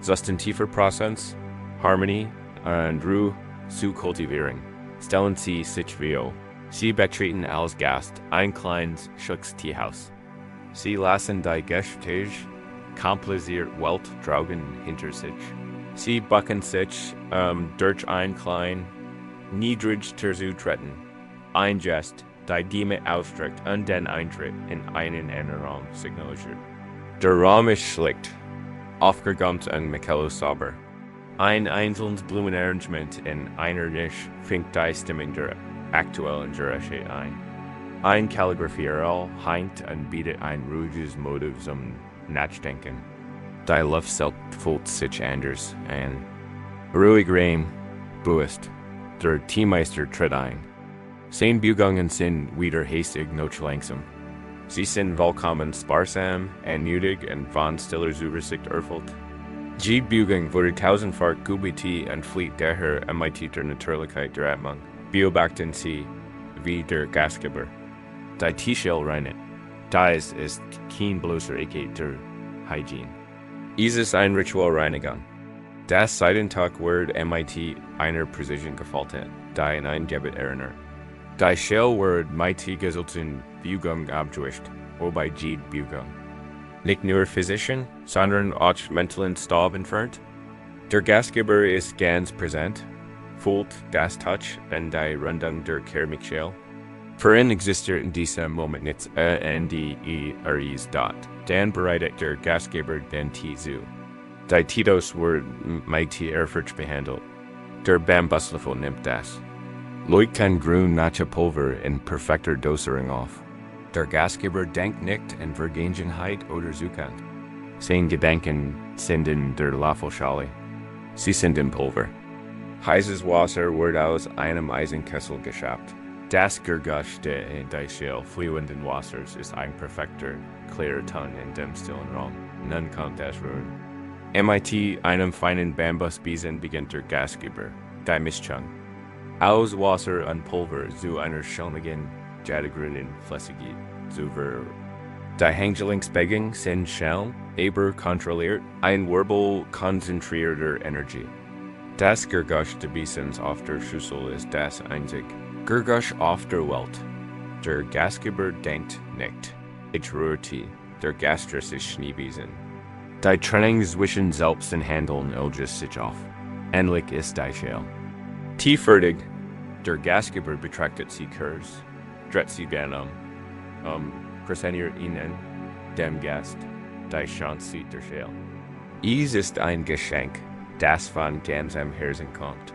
substantiver Prozess, Harmonie und Ruhe zu kultivieren. Stellen Sie sich vor, Sie betreten als Gast ein kleines Schutzteehaus. Sie lassen die Gäste kompliziert Welt draugen hinter sich. Sie bucken sich durch ein klein, niedrig Terzu-Treten. Ein Gest, die Dime ausstreckt und den Eintritt in einen anderen Raum signalisiert. Der Raum ist schlicht, aufgeräumt und Michael sauber. Ein einzelnes Blumenarrangement in einer Nische fängt die Stimmung der aktuellen Geräusche ein. Ein Kalligrafieral hängt und bietet ein ruhiges Motiv zum Nachdenken. Die Luft fühlt sich anders an. Ruhig rein, bewusst. Der Teemeister tritt ein. Seine Bewegungen sind wieder hastig noch langsam. Sie sind vollkommen sparsam, anmutig und von stiller Zuversicht erfüllt. Die Bewegung wurde tausendfach geübt und flieht daher mit der Natürlichkeit der Atmung. Beobachten Sie, wie der Gastgeber die Teeschale reinigt. Dies ist kein bloßer Ecke der Hygiene. Es ist ein Ritualreinigung. Das Seidentag wird mit einer Präzision gefaltet, die in ein Gebet erinnert. Die Schale wird mit gesunden Bewegung abgewischt, wobei die Bewegung nicht nur physischen, sondern auch mentalen Staub entfernt. Der Gastgeber ist ganz präsent, fühlt das Touch und die Rundung der Keramikschale. Für ihn existiert in diesem Moment nichts anderes dort. Dann bereitet der Gastgeber den Tee zu. Die Teedos wird mit Ehrfurcht behandelt. Der Bambuslöffel nimmt das. Leucht kein Grün-Nacha-Pulver in perfekter Dosierung auf. Der Gastgeber denkt nicht in Vergangenheit oder Zukunft. Seine Gedanken sind in der Löffelschale. Sie sind im Pulver. Heißes Wasser wird aus einem Eisenkessel geschöpft. Das Gerguschte in der Schale fließenden Wassers ist ein perfekter, klarer Ton in dem stillen Raum. Nun kommt das Ruhen. Mit einem feinen Bambusbesen beginnt der Gastgeber, die Mischung. Aus Wasser und Pulver zu einer schönen, jadgrünen Flüssigkeit zu ver. Die Handlungsbewegungen sind schnell, aber kontrolliert, ein Wirbel konzentrierter Energie. Das Gergusch des Besens auf der Schüssel ist das einzig Gergusch auf der Welt. Der Gastgeber denkt nicht. Ich rühre Tee. Der Gastris ist Schneebesen. Die Trennung zwischen Selbst und Handeln löst sich auf. Endlich ist die Schale. Tee fertig. Der Gastgeber betrachtet sie kurz, dreht sie gerne präsentiert Ihnen, dem Gast, die Chance der Schale. Es ist ein Geschenk, das von ganzem Herzen kommt.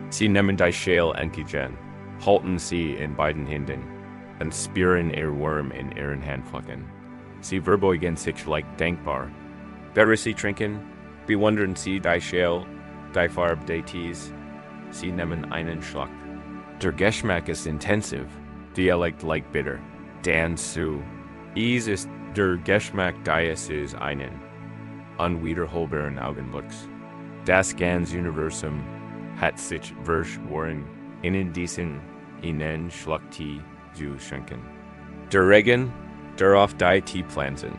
Sie nehmen die Schale entgegen, halten sie in beiden Händen und spüren ihr Wurm in ihren Handflächen. Sie verbeugen sich leicht denkbar. Während sie trinken, bewundern sie die Schale, die Farbe des Tees. Sie nehmen einen Schluck. Der Geschmack ist intensiv, Dialekt leicht bitter. Dann zu. Es ist der Geschmack des einen, unwiederholbaren Augenblicks. Das ganz Universum hat sich verschworen, Ihnen diesen Ihnen Schlachti zu schenken. Der Regen, der auf die Pflanzen.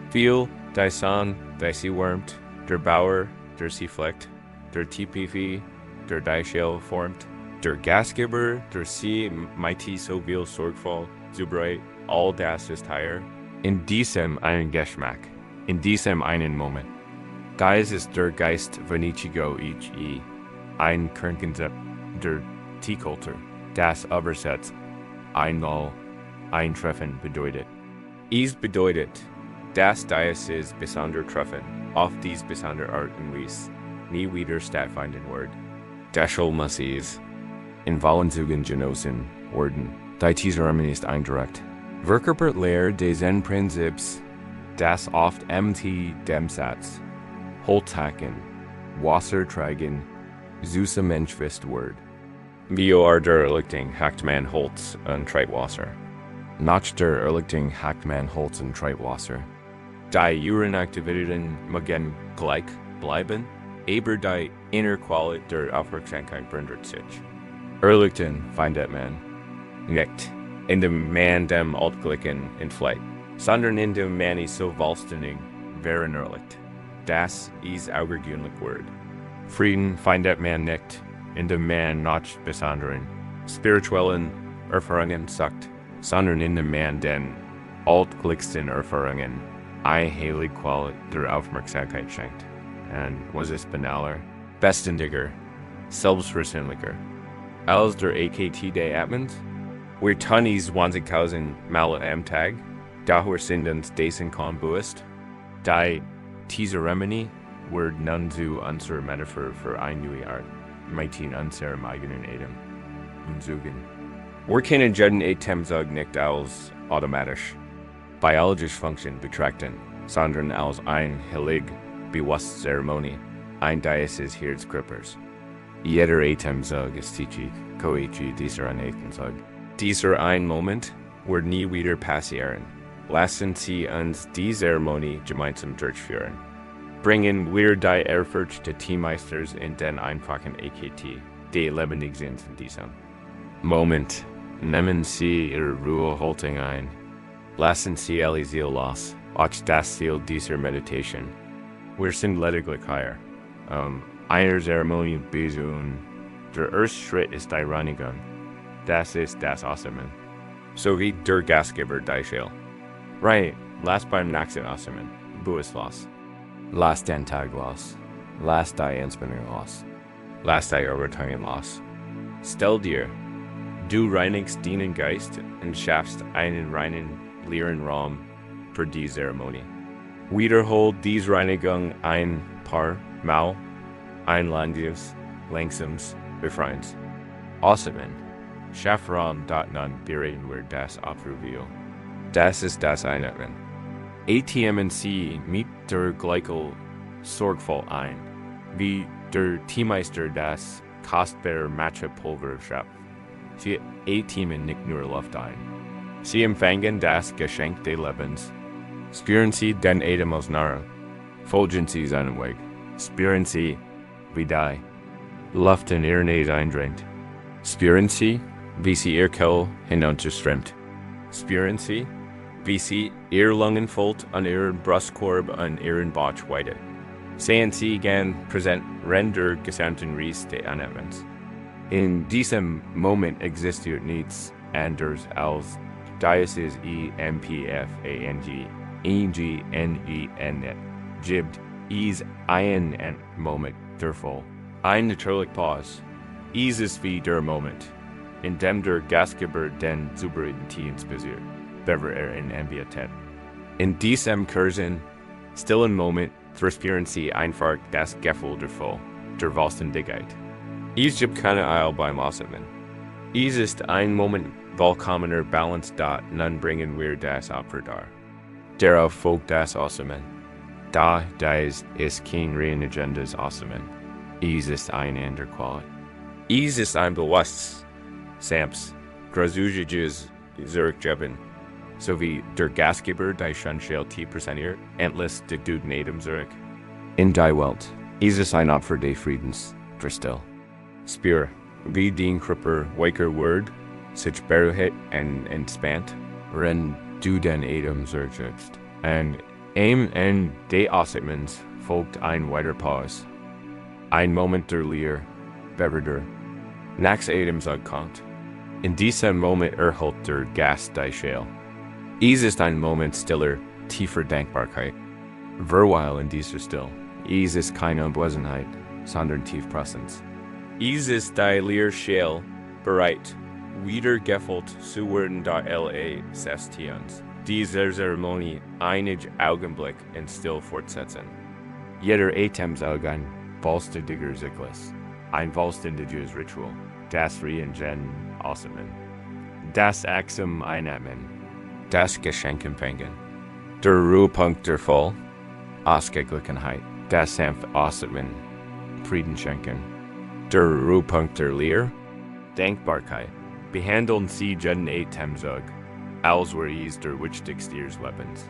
Viel, die Sonne, die sie wärmt, der Bauer, der sie fleckt, der Tipifi, der die Schell formt, der Gastgeber, der sie mighty so viel sorgvoll, zubereit, all das ist hier. In diesem einen Geschmack, in diesem einen Moment. Geist ist der Geist Venichigo ich ein Kernkonzept der T-Kultur, das übersetzt einmal eintreffen bedeutet. Es bedeutet, dass dieses besondere Treffen auf dies besondere Art und Weise nie wieder stattfinden wird. Das soll muss es in Wallenzügen genossen werden. Die Zeremonie ist indirekt. Verkörpert Lehre des Zen-Prinzips, das oft dem Satz Holzhacken, Wasser tragen, süße Menschfest wird. Wie der Erlichtung hackt man Holz und treibt Wasser. Nach der Erlichtung hackt man Holz und treibt Wasser. Die Urenaktivitäten mögen gleich bleiben, aber die Innerqualität der Aufmerksamkeit verändert sich. Erlichten findet man nicht in dem man dem Altgleichen in Fleisch, sondern in dem man is so Vollständig wären erlicht. Das ist außergewöhnlich Wort. Frieden findet man nicht in dem man nicht besonderen spirituellen Erfahrungen sagt, sondern in dem man den altgleichsten Erfahrungen eine heilige Qualität der Aufmerksamkeit schenkt. Und was ist banaler, beständiger, selbstverständlicher als der AKT der Atmens? Wir Tunnis 20.000 Mal am Tag, daher sind uns dessen bewusst. Die Zeremonie wird nun zu unserer Metaphor für eine neue Art, mit unserem eigenen Atem umzugehen. Wir können jeden Atemzug nicht als automatisch, biologisch Funktion betrachten, sondern als eine heilig, bewusste Zeremonie, ein dieses Herzkörpers. Jeder Atemzug ist Tichi, Koichi dieser Atemzug. Dieser ein Moment wird nie wieder passieren. Lassen Sie uns die Zeremonie gemeinsam durchführen. Bringen wir die Ehrfurcht der Teammeisters in den einfachen AKT, die lebendig sind in diesem Moment. Nehmen Sie Ihre Ruhehaltung ein. Lassen Sie alle Ziel los, auch das Ziel dieser Meditation. Wir sind lediglich hier. Eine Zeremonie besuchen. Der erste Schritt ist die Reinigung. Das ist das Ausatmen. So wie der Gastgeber die Schell. Right, lass beim nächsten Ausatmen. Buß los. Lass den Tag los. Lass die Entspannung los. Lass die Übertragung los. Stell dir, du reinigst deinen Geist und schaffst einen reinen, leeren Raum für die Zeremonie. Wiederhol diese Reinigung ein paar Mal, ein langsames Befreiens. Ausatmen. Schaff Raum, nun bereden wir das Abreveal. Das ist das Einatmen. ATM&C mit der gleichen sorgvoll ein, wie der Teammeister das kostbare Matcha-Pulver schafft. Sie atmen nicht nur Luft ein. Sie empfangen das Geschenk des Lebens. Spüren Sie den Atem aus Nahrung. Folgen Sie seinen Weg. Spüren Sie, wie die Luft in Ihr Nase eindringt. Spüren Sie, wie sie Ihr Kehl hinunterströmt. Spüren Sie, wie sie Ihr Lungenfold an Ihren Brustkorb und Ihren Bauch weitet. Sehen Sie gern präsent der gesamten Ries des Anatmens. In diesem Moment existiert nichts anderes als dieses EMPFANG, EGNEN, gibt es einen Moment dervoll. Ein natürlich Pause. Es ist wie der Moment, in dem der Gastgeber den Zubereiteten inspiriert, bever in Ambientet. In diesem kurzen, stillen Moment transpirieren Sie einfach das Gefühl der Vollständigkeit. Es gibt keine Eile beim Ausatmen. Es ist ein Moment vollkommener Balance da, nun bringen wir das Opfer dar. Darauf folgt das Ausatmen. Da dies ist kein reinigendes Ausatmen. Es ist eine andere Qualität. Es ist ein bewusstes, Sams, großzügiges Zurückgeben, sowie der Gastgeber die Schönschale präsentiert, endlich die Gutenachtgeschichten zurück. in die Welt, ist ein Opfer des Friedens, verstil. Spür, wie den Kripper weiker Word, sich beruhigt und entspannt, wenn du den Atem zurücksetzt. Und en de Ausatmens folgt ein weiter Pause. Ein Moment der Leer, bewerder. Nachts Atems kommt. In diesem Moment erholt der Geist die Schale. Es ist ein Moment stiller, tiefer Dankbarkeit. Verweil in dieser Still. Es ist keine Unwesenheit, sondern Tiefpräsenz. Es ist die Leerschale bereit, wieder gefüllt zu werden, da Sestions. Diese Zeremonie einig Augenblick in Still fortsetzen. Jeder Atemzug ein vollständiger Zyklus, ein vollständiges Ritual, das Frieden ausatmen, das achtsam Einatmen, das Geschenk empfangen, der Ruhepunkt der Voll, Ausgeglichenheit, das sanft Ausatmen, Frieden schenken, der Ruhepunkt der Leer, Dankbarkeit, behandeln Sie jeden Atemzug, als wäre es der wichtigste Ihres Lebens.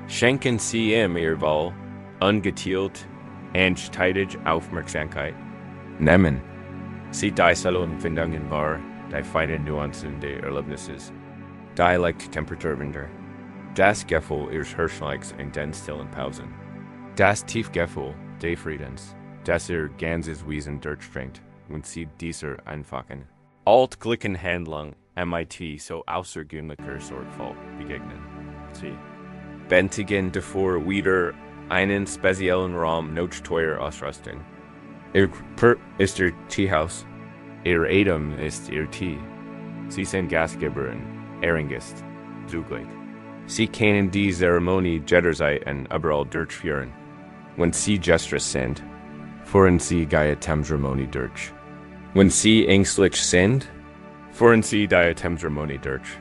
Schenken Sie ihm Ihr Wohl, ungeteilt, entscheidig Aufmerksamkeit. Nehmen Sie die Selbstempfindungen wahr, die feinen Nuancen der Erlebnisses, die leicht temperaturwender. Das Gefühl Ihres Herzschlags in den stillen Pausen. Das Tiefgefühl des Friedens, das Ihr ganzes Wesen durchdringt, wenn Sie dieser einfachen, altgleichen Handlung MIT so außergewöhnlicher Sorgfalt begegnen. Sie bändigen davor wieder einen speziellen Raum notsteuer ausrüsten. Ihr Körper ist Ihr Teehaus, Ihr Atem ist Ihr Tee. Sie sind Gastgeberin, Ehrengast, zugleich. Sie können die Zeremonie jederzeit und überall durchführen. Wenn Sie gestress sind, führen Sie die Atemzeremonie durch. Wenn Sie ängstlich sind, führen Sie die Atemzeremonie durch.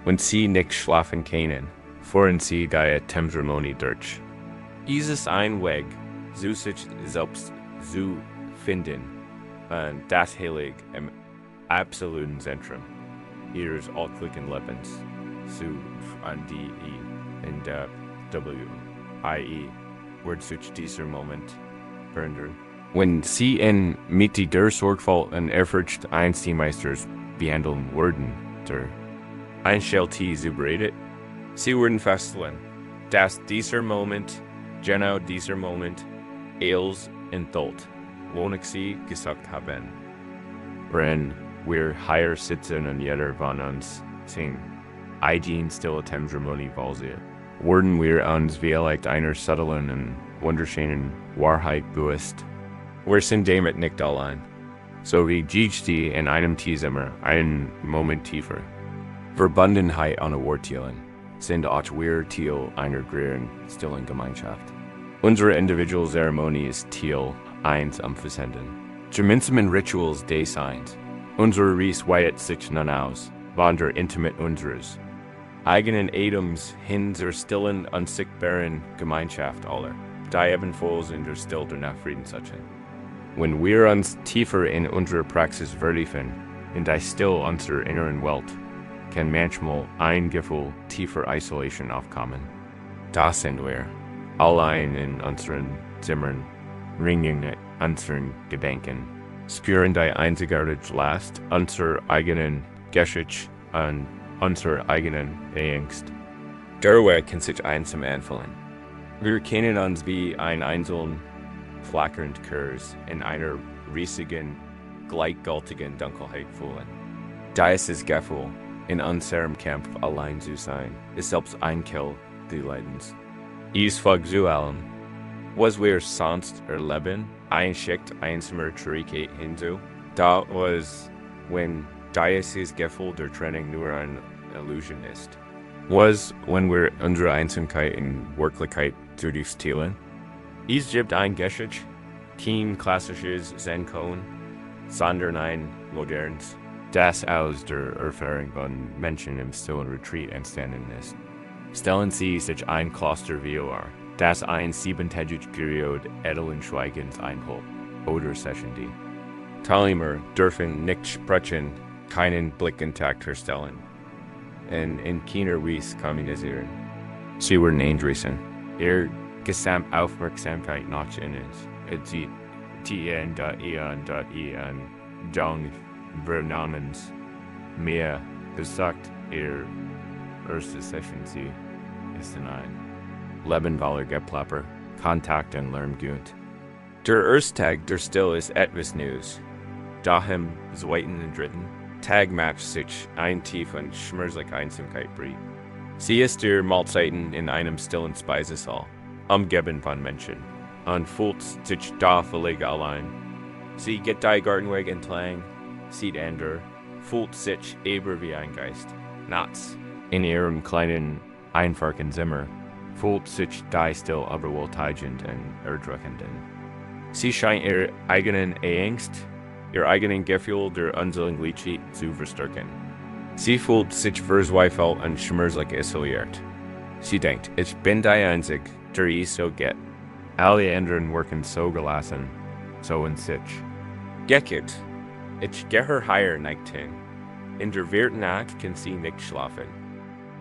Wenn Sie nicht schlafen können, führen Sie die Atemzeremonie durch. Es ist ein Weg, sich selbst zu finden, und das Heilig im absoluten Zentrum Ihres alltäglichen Lebens, zu an die in der W.I.E. wird sich dieser Moment verändern. Wenn Sie mit der Sorgfalt und Ehrfurcht eines Meisters behandeln würden, der Einstellte zubereitet, Sie würden feststellen, dass dieser Moment, genau dieser Moment, eils enthält, wonach Sie gesagt haben. Wenn wir hier sitzen und jeder von uns sehen, eigen stille Atemzeremonie vollzieht, würden wir uns vielleicht einer subtilen und wunderschönen Wahrheit bewusst. Wir sind damit nicht allein. So wie die in einem Zimmer einen Moment tiefer. Verbundenheit an Worteilen sind auch wir Teil einer größeren stillen Gemeinschaft. Unsere Individualzeremonie ist Teil eins am Versenden. Gemeinsamen Rituals des Seins. Unsere Reis weitet sich nun aus, wander intimate unseres. Eigenen Atems hin zur stillen, unsichtbaren Gemeinschaft aller, die ebenfalls in der Still der Nachfrieden sitzen. Wenn wir uns tiefer in unserer Praxis vertiefen, in die Still unserer inneren Welt, kann manchmal ein Gefühl tiefer Isolation aufkommen. Da sind wir, allein in unseren Zimmern, ringen mit unseren Gedanken, spüren die einzigartige Last unserer eigenen Geschichte und unserer eigenen Angst. Darüber kann sich einsam anfühlen. Wir kennen uns wie ein einzeln flackernd Kurs in einer riesigen, gleichgültigen Dunkelheit fühlen. Dieses Gefühl, in unserem Kampf allein zu sein, ist selbst ein Kill des Leidens. Es folgt zu allem, was wir sonst erleben, ein Schicht einsamer Traurigkeit hinzu. Da was, wenn dieses Gefühl der Trennung nur eine Illusion ist. Was, wenn wir unsere Einsamkeit in Wirklichkeit zu stehlen. Es gibt ein Geschichte, kein klassisches Zen-Können, sondern ein modernes, das aus der Erfahrung von Menschen im stillen Retreat entstanden ist. Stellen Sie sich ein Kloster vor, das ein 7-tägige Periode edlen Schweigens einhält, oder Session die. Teilnehmer dürfen nicht sprechen, keinen Blickkontakt herstellen, und in keiner Weise kommunizieren. Sie werden eindrüssen. Ihr gesamt Aufmerksamkeit nach innen. Es sieht tien Dong Bernamens mehr gesagt erste Session sie ist in ein Lebenwaller Geplapper, Kontakt und Lerngut. Der Ersttag der Still ist etwas News. Dahem zweiten und dritten Tag match sich ein tief und schmerzlich Einsamkeit bringt. Sie ist der Mahlzeiten in einem stillen Speisesaal, umgeben von Menschen, und fühlt sich da völlig allein. Sie geht die Gartenweg entlang, sieht Ander, fühlt sich eber wie ein Geist. Nachts, in ihrem kleinen, einfachen Zimmer, fühlt sich die still aber wohltätigend und erdrückend. Sie scheint ihre eigenen Angst, ihr eigenen Gefühl der Unseligkeit zu verstärken. Sie fühlt sich verzweifelt und schmerzlich isoliert. Sie denkt, ich bin die Einzige, der es so geht. Alle anderen wirken so gelassen, so in sich. Gekit, ich gehe higher nicht hin. In der vierten Nacht kann sie nicht schlafen.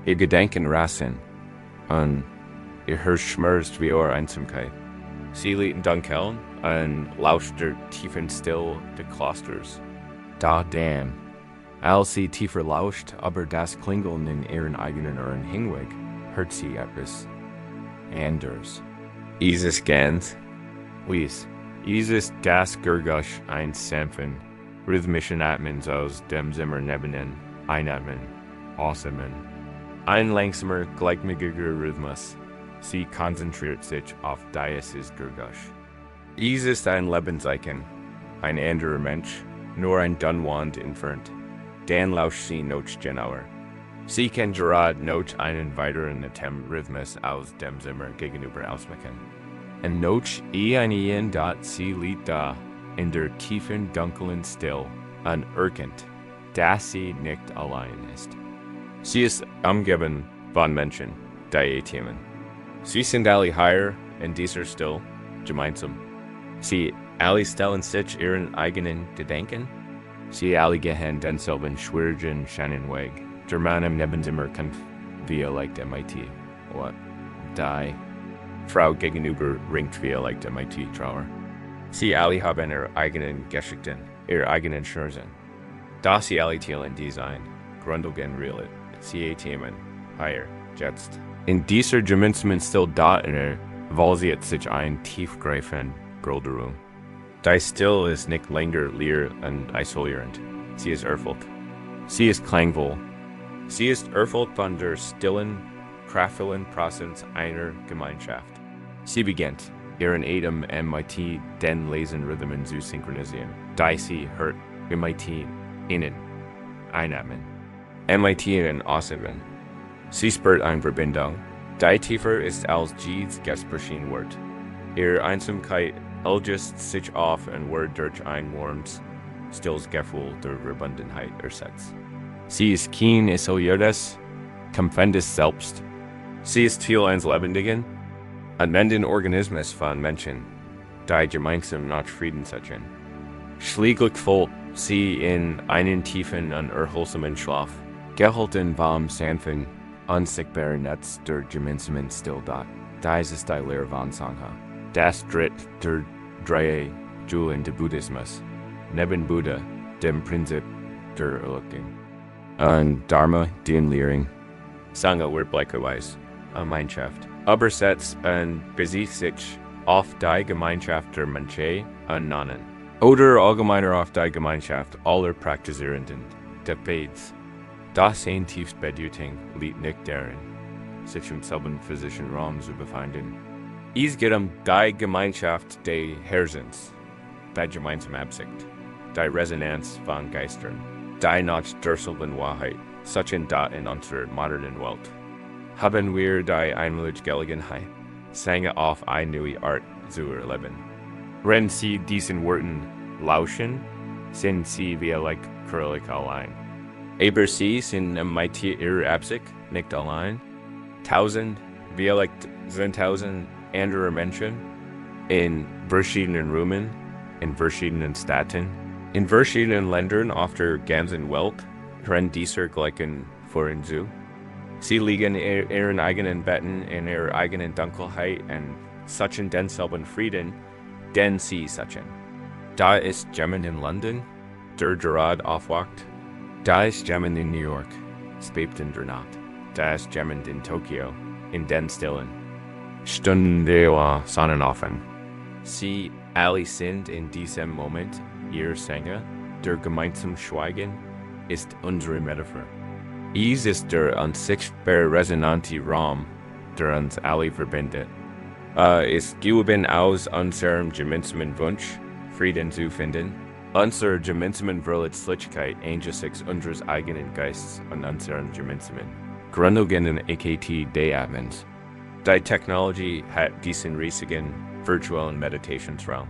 Ihr Gedenken rasen, und ihr Herz schmerzt wie eure Einsamkeit. Sie liegt in Dunkeln und lauscht der tiefen Still des Klosters. Da damn. Als sie tiefer lauscht, aber das Klingeln in ihren eigenen Ohren hinweg, hört sie etwas anders. Dieses ganz, dieses das Gurgusch ein sanften, rhythmischen Atmen aus dem Zimmer nebenan, einatmen, ausatmen. Ein langsamer, gleichmäßiger Rhythmus. Sie konzentriert sich auf dieses Gurgusch. Es ist ein Lebenszeichen, ein anderer Mensch, nur ein Dunwand entfernt. Dan lauscht sie noch genauer. Sie kann gerade noch einen weiteren Rhythmus aus dem Zimmer gegenüber ausmachen. Und noch einen dort sie liegt da, in der tiefen, dunklen Still, und erkennt, dass sie nicht allein ist. Sie ist umgeben von Menschen, die Themen. Sie sind alle hier in dieser Still, gemeinsam. Sie alle stellen sich ihren eigenen Gedenken. Sie alle gehen denselben schwierigen Scheinenweg. Der Mann im Nebenzimmer kämpft wie leicht MIT. What? Die Frau gegenüber ringt wie leicht MIT-Trauer. Sie alle haben ihre eigenen Geschichten, ihre eigenen Schnurren. Da sie alle teilen Design, grundlegend real, sie Themen, higher, jetzt. In dieser gemeinsamen Still da weil sie sich ein tiefgreifend Grolderum. Die Still ist nicht länger leer und isolierend. Sie ist erfüllt. Sie ist klangvoll. Sie ist erfüllt von der stillen, kraftvollen Präsenz einer Gemeinschaft. Sie beginnt, ihren Atem MIT den Lesenrhythmen zu synchronisieren. Die sie hört, MIT innen, einatmen. MIT innen ausatmen. Sie spürt eine Verbindung. Die tiefer ist als G's gesprochen wird. Ihre Einsamkeit helgest sich auf und wird durch ein warmes, stilles Gefühl der Verbundenheit ersetzt. Sie ist kein isoliertes, kämpfendes Selbst. Sie ist Teil eines lebendigen, anwendenden Organismus von Menschen, die gemeinsam nach Frieden suchen. Schließlich fällt sie in einen tiefen und erholsamen Schlaf, gehalten vom sanften, unsichtbaren Netz der gemeinsamen Stillheit. Dies ist die Lehre von Sangha. Das dritt der drei Julen des Buddhismus, neben Buddha, dem Prinzip der Erleuchtung. Und Dharma, den Lehren. Sangha wird gleicherweise eine Gemeinschaft. Übersetzt und bezieht sich auf die Gemeinschaft der Mönche und Nonnen. Oder allgemeiner auf die Gemeinschaft aller Praktizierenden, der Beds. Das ein tiefste Bedeutung liegt nicht darin, sich im selben physischen Raum zu befinden. Es geht die Gemeinschaft des Herzens, die gemeinsame Absicht, die Resonanz von Geistern, die nach derselben Wahrheit, suchen da in unserer modernen Welt. Haben wir die einmalige Gelegenheit, Sangha auf eine neue Art zu erleben. Wenn Sie diesen Worten lauschen, sind Sie willkürlich allein. Aber Sie sind mit Ihrer Absicht nicht allein. Vielleicht 10.000 andere Menschen in verschiedenen Räumen, in verschiedenen Städten, in verschiedenen Ländern auf der ganzen Welt hören dieser gleichen Foren zu. Sie liegen in ihren eigenen Betten, in ihrer eigenen Dunkelheit und Sachen den selben Frieden, den Sie Sachen. Da ist jemand in London, der gerade aufwacht. Da ist jemand in New York, spät in der Nacht. Da ist jemand in Tokio, in den Stillen. Stunden der Sonnenaufgang. Sie alle sind in diesem Moment ihr Sänger, der gemeinsam Schweigen ist unsere Metapher. Dies ist der unsichtbare resonante Raum, der uns alle verbindet. Ist geüben aus unserem gemeinsamen Wunsch, Frieden zu finden, unser gemeinsamen Verletzlichkeit angesichts unseres eigenen Geistes und unseren gemeinsamen Grundlegenden AKT des Atmens. Die Technologie hat diesen riesigen virtuellen Meditationsraum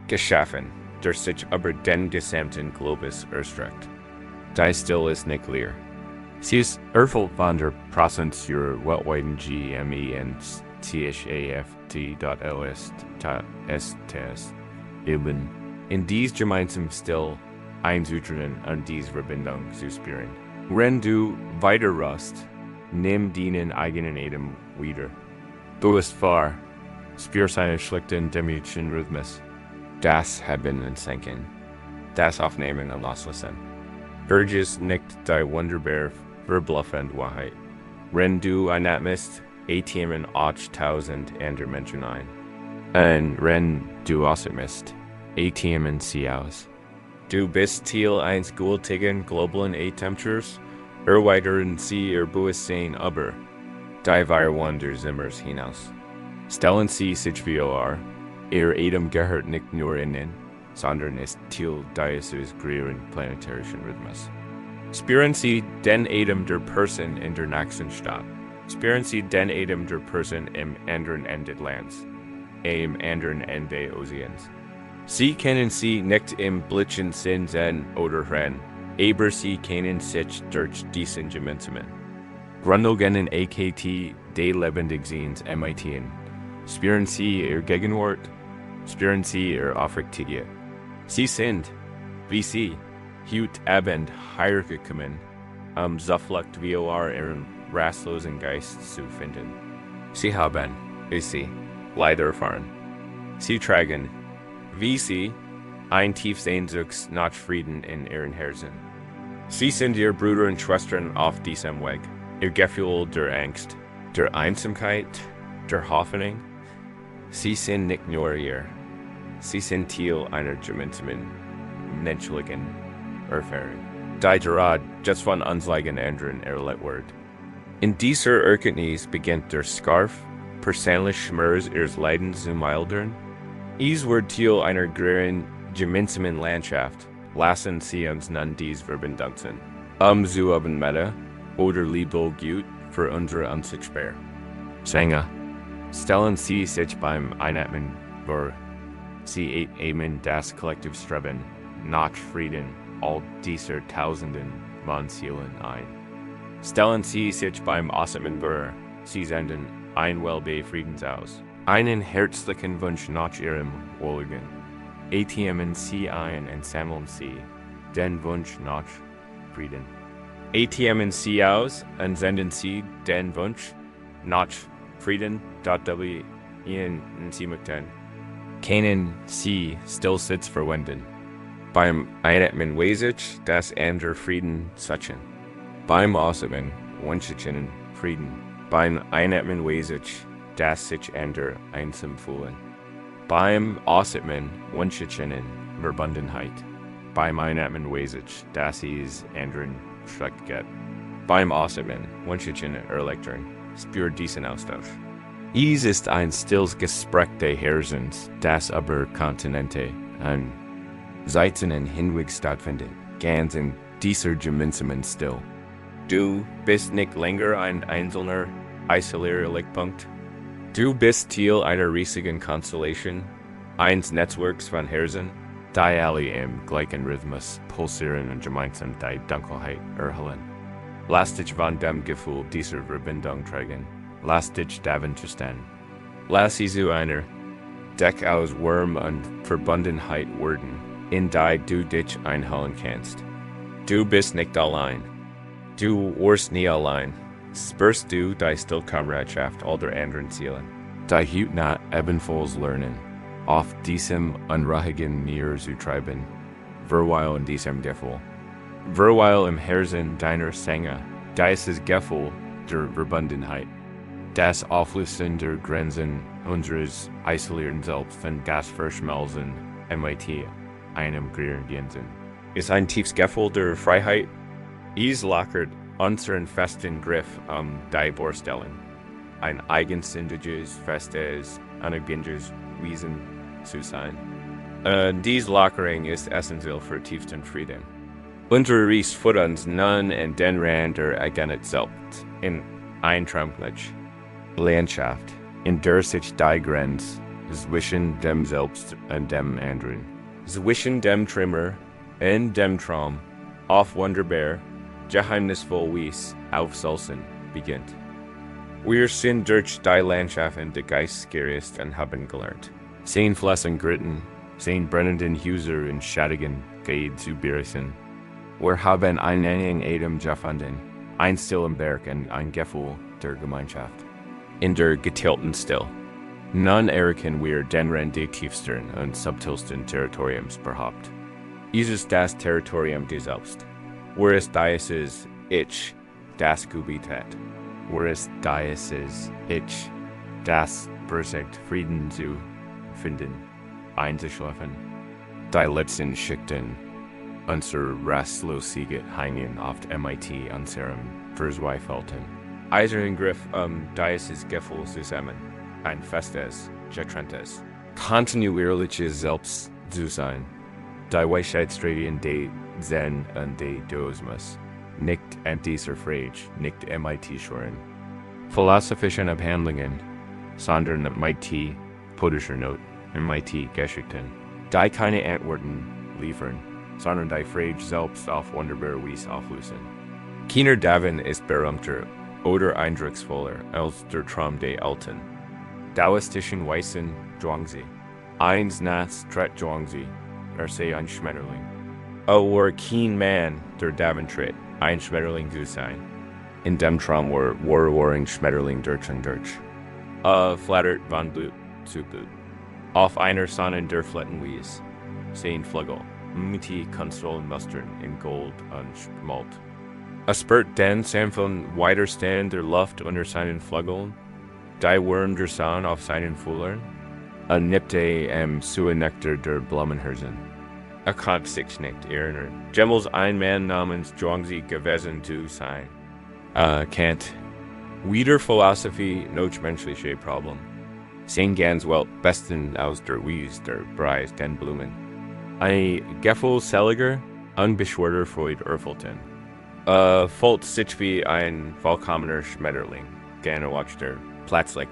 geschaffen, der sich über den gesamten Globus erstreckt. Die still ist nicht leer. Sie ist erfüllt von der Präsenz ihrer weltweiten GMENTSAFT.LS eben in dies gemeinsam still einzutreten und dies Verbindung zu spüren. Wenn du weiter rust, nimm deinen eigenen Atem wieder. Du bist wahr, spür seinen schlichten dämmerischen Rhythmus. Das Heben und Senken, das Aufnehmen und Loslassen. Vergiss nicht die wunderbare, verbluffende Wahrheit. Wenn du einatmest, atmen 8000 andere Menschen ein. Und wenn du ausatmest, atmen sie aus. Du bist Teil eines gültigen globalen Atemtures, erweitern sie ihr Bewusstsein über die Weirwand der Zimmers hinaus. Stellen Sie sich vor, ihr Atem gehört nicht nur Ihnen, sondern ist Teil dieses größeren planetarischen Rhythmus. Spüren Sie den Atem der Person in der nächsten Stadt. Spüren Sie den Atem der Person im anderen Ende des Landes, im anderen Ende des Ozeans. Sie kennen sie nicht im Blitzen Sinn sein oder hören, aber sie kennen sich durch diesen gemeinsamen Grundlegenden AKT des Lebendigseins MITen. Spüren Sie Ihr Gegenwart, spüren Sie Ihr Aufrichtigkeit. Sie sind, wie Sie, heute Abend hergekommen, zuflucht vor Ihren rastlosen Geist zu finden. Sie haben, wie Sie, leider erfahren. Sie tragen, wie Sie, ein Tiefsehnsucht nach Frieden in Ihren Herzen. Sie sind Ihr Brüder und Schwestern auf diesem Weg. Ihr Gefühl der Angst, der Einsamkeit, der Hoffnung. Sie sind nicht nur ihr. Sie sind Teil einer gemeinsamen menschlichen Erfahrung, die gerade just von uns anderen erlebt wird. In dieser Erkenntnis beginnt der Scarf, persönlich Schmerz ihres Leidens zu mildern. Dies wird Teil einer größeren gemeinsamen Landschaft. Lassen Sie uns nun dies verbinden. Zu haben Meta oder Liebe gut für unsere Unsichtbar. Sänger. Stellen Sie sich beim Einatmen vor. Sie atmen das Kollektivstreben nach Frieden all dieser Tausenden von Seelen ein. Stellen Sie sich beim Ausatmen vor. Sie senden ein Wellbe Friedens aus. Einen herzlichen Wunsch nach Ihrem Wohlgehen. Atmen Sie ein und sammeln Sie den Wunsch nach Frieden. Atmen Sie aus und senden Sie den Wunsch nach Frieden, Ihnen Sie möchten. Kennen Sie Stillsitz verwenden. Beim Einatmen Weisheit, das andere Frieden Sachen. Beim Ausatmen wünschen Frieden. Beim Einatmen Weisheit, das sich andere einsam fühlen. Beim Ausatmen wünschen Verbundenheit. Beim Einatmen Weisheit, das ist anderen schlecht geht. Beim Ausatmen wünschen Erleichtern. Spürt diesen Austausch. Dies ist ein stilles Gespräch des Herzens, das über Kontinente und Seiten hinweg stattfindet, ganz in dieser gemeinsamen Still. Du bist nicht länger ein einzelner, isolierter Lichtpunkt. Du bist Teil einer riesigen Konstellation, eines Netzwerks von Herzen, die alle im gleichen Rhythmus pulsieren und gemeinsam die Dunkelheit erhellen. Lass dich von dem Gefühl dieser Verbindung tragen. Lass dich darin verstehen. Lass sie zu einer Deck aus Wärme und Verbundenheit werden, in die du dich einhalten kannst. Du bist nicht allein. Du wirst nie allein. Spürst du die Stillkameradschaft all der anderen Seelen. Die Hutnat ebenfalls lernen, auf diesem unruhigen Meer zu treiben, verweil in diesem Gefühl. Verweil im Herzen deiner Sänger, dieses Gefühl der Verbundenheit, das Auflösen der Grenzen unseres isolierten Selbst und das Verschmelzen mit einem Größeren. Ist ein tiefes Gefühl der Freiheit, es lockert unseren festen Griff die Vorstellung, ein eigenständiges, festes, unabhängiges Wesen zu sein. Diese Lockerung ist essentiell für tiefsten Frieden. Unser Ries führt uns nun in den Rand der Eigenheit selbst, in Eintramplich, Landschaft, in der sich die Grenze zwischen dem Selbst und dem anderen, zwischen dem Trimmer und dem Traum, auf wunderbar, geheimnisvoll Wies aufsulzen beginnt. Wir sind durch die Landschaft in der Geist gereist und haben gelernt. Sehen Fleiß und Gritten, sehen brennenden Häuser in schattigen Gaiden zu berühren. Wir haben einen Atem gefunden, ein stillen Berg und ein Gefühl der Gemeinschaft. In der geteilten Still. Nun erkennen wir den Rand des tiefsten und subtilsten Territoriums überhaupt. Es ist das Territorium des Selbst. Wo ist dieses Ich, das Gebiet? Wo ist dieses Ich, das versagt Frieden zu finden, einzuschlafen? Die letzten Schichten unserer Rastlosigkeit hängen oft mit unserem Verzweifelten. Eiseren Griff dieses Gefühl zusammen, ein festes, getrenntes, kontinuierliches Selbst zu sein. Die Weisheitsstudien des Zen und des Buddhismus, nicht anti-suffrage, nicht mit Schuren. Philosophischen Abhandlungen, sondern mit buddhistischer Not, mit Geschichten, die keine Antworten liefern, sondern die Frage selbst auf wunderbare Weise auflösen. Keiner davon ist berühmter oder eindrucksvoller als der Traum der Alten. Daoistischen Weisen Zhuangzi. Eins nachts tritt Zhuangzi, sei ein Schmetterling. War kein Mann, der davon tritt, ein Schmetterling zu sein. In dem Traum war ein Schmetterling durch und durch. Flattert von Blut zu Blut. Auf einer Sonne der Flettenwies, sehen Flügel, mit Konsolen mustern in Gold und Schmalt. Spurt den sanften Widerstand der Luft unter seinen Flügeln, die Wurm der Sonne auf seinen Fühlern, nippte Nektar der Blumenherzen. Kann sich nicht erinnern, jemals ein Mann namens Zhuangzi gewesen zu sein. Kant. Wieder Philosophie menschliche Problem. Sehen ganz well besten aus der Wies der Preis den Blumen. Ein gefühlseliger, unbeschwerter Freud erfüllten. Fühlt sich wie ein vollkommener Schmetterling, gerne watchter, plötzlich.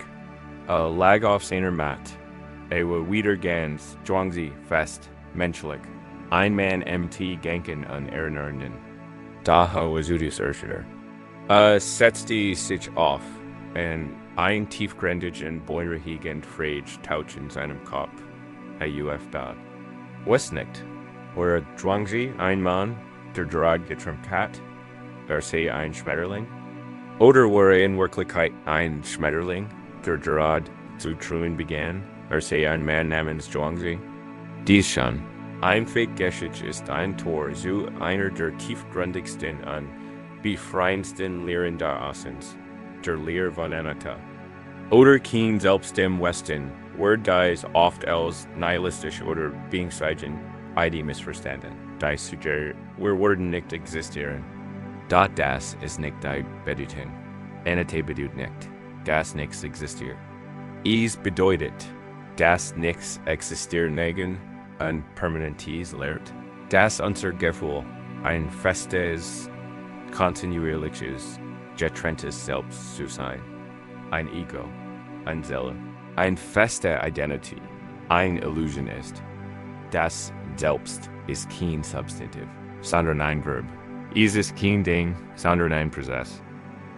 Lag auf seiner Matt. War wieder ganz Zhuangzi fest, menschlich. Ein Mann Genken und Erinnerungen. Daher was Erschütter. Setzte sich auf, und ein tiefgründig und beunruhigend Frage taucht in seinem Kopf. Da. Was nicht? War Zhuangzi ein Mann, der gerade geträumt hat? Sei ein Schmetterling? Oder war in Wirklichkeit ein Schmetterling, der gerade zu träumen begann? Sei ein Mann namens Zhuangzi? Dies schon. Ein Geschichte ist ein Tor zu einer der tiefgründigsten und befreiendsten Lehren der Assens, der Lehre von Anatta. Oder kein selbst im Westen, wird dies oft als nihilistisch oder beingsheigen missverstanden. Dies suggeriert, wir würden nicht existieren. Das ist nicht die Bedeutung. Anatta bedeutet nicht, dass nichts existiert. Es bedeutet, dass nichts existiert negen und permanentes lehrt, dass unser Gefühl ein festes, kontinuierliches, getrenntes Selbst zu sein, ein Ego, ein Seele, ein feste Identity, ein Illusion ist. Das Selbst ist kein Substantiv, sondern ein Verb. Es ist kein Ding, sondern ein Prozess.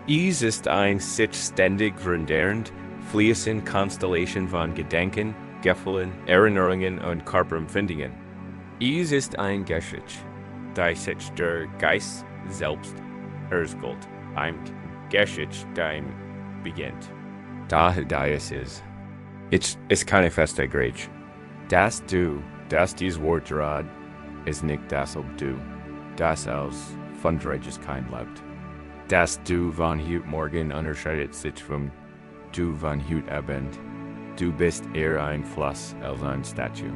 Es ist ein sich ständig verändernd, fließend Konstellation von Gedenken, Gefühlen, Erinnerungen und Körperempfindungen. Es ist ein Geschichte, die sich der Geist selbst erschult, ein Geschichte, die beginnt. Daher es ist, It's keine feste Gretsch. Das du, das dies Wort rad, is nicht das ob du, das aus Fundreiches kein lebt. Das du von heute Morgen unterscheidet sich vom du von heute Abend. Du bist eher ein Fluss als ein Statue.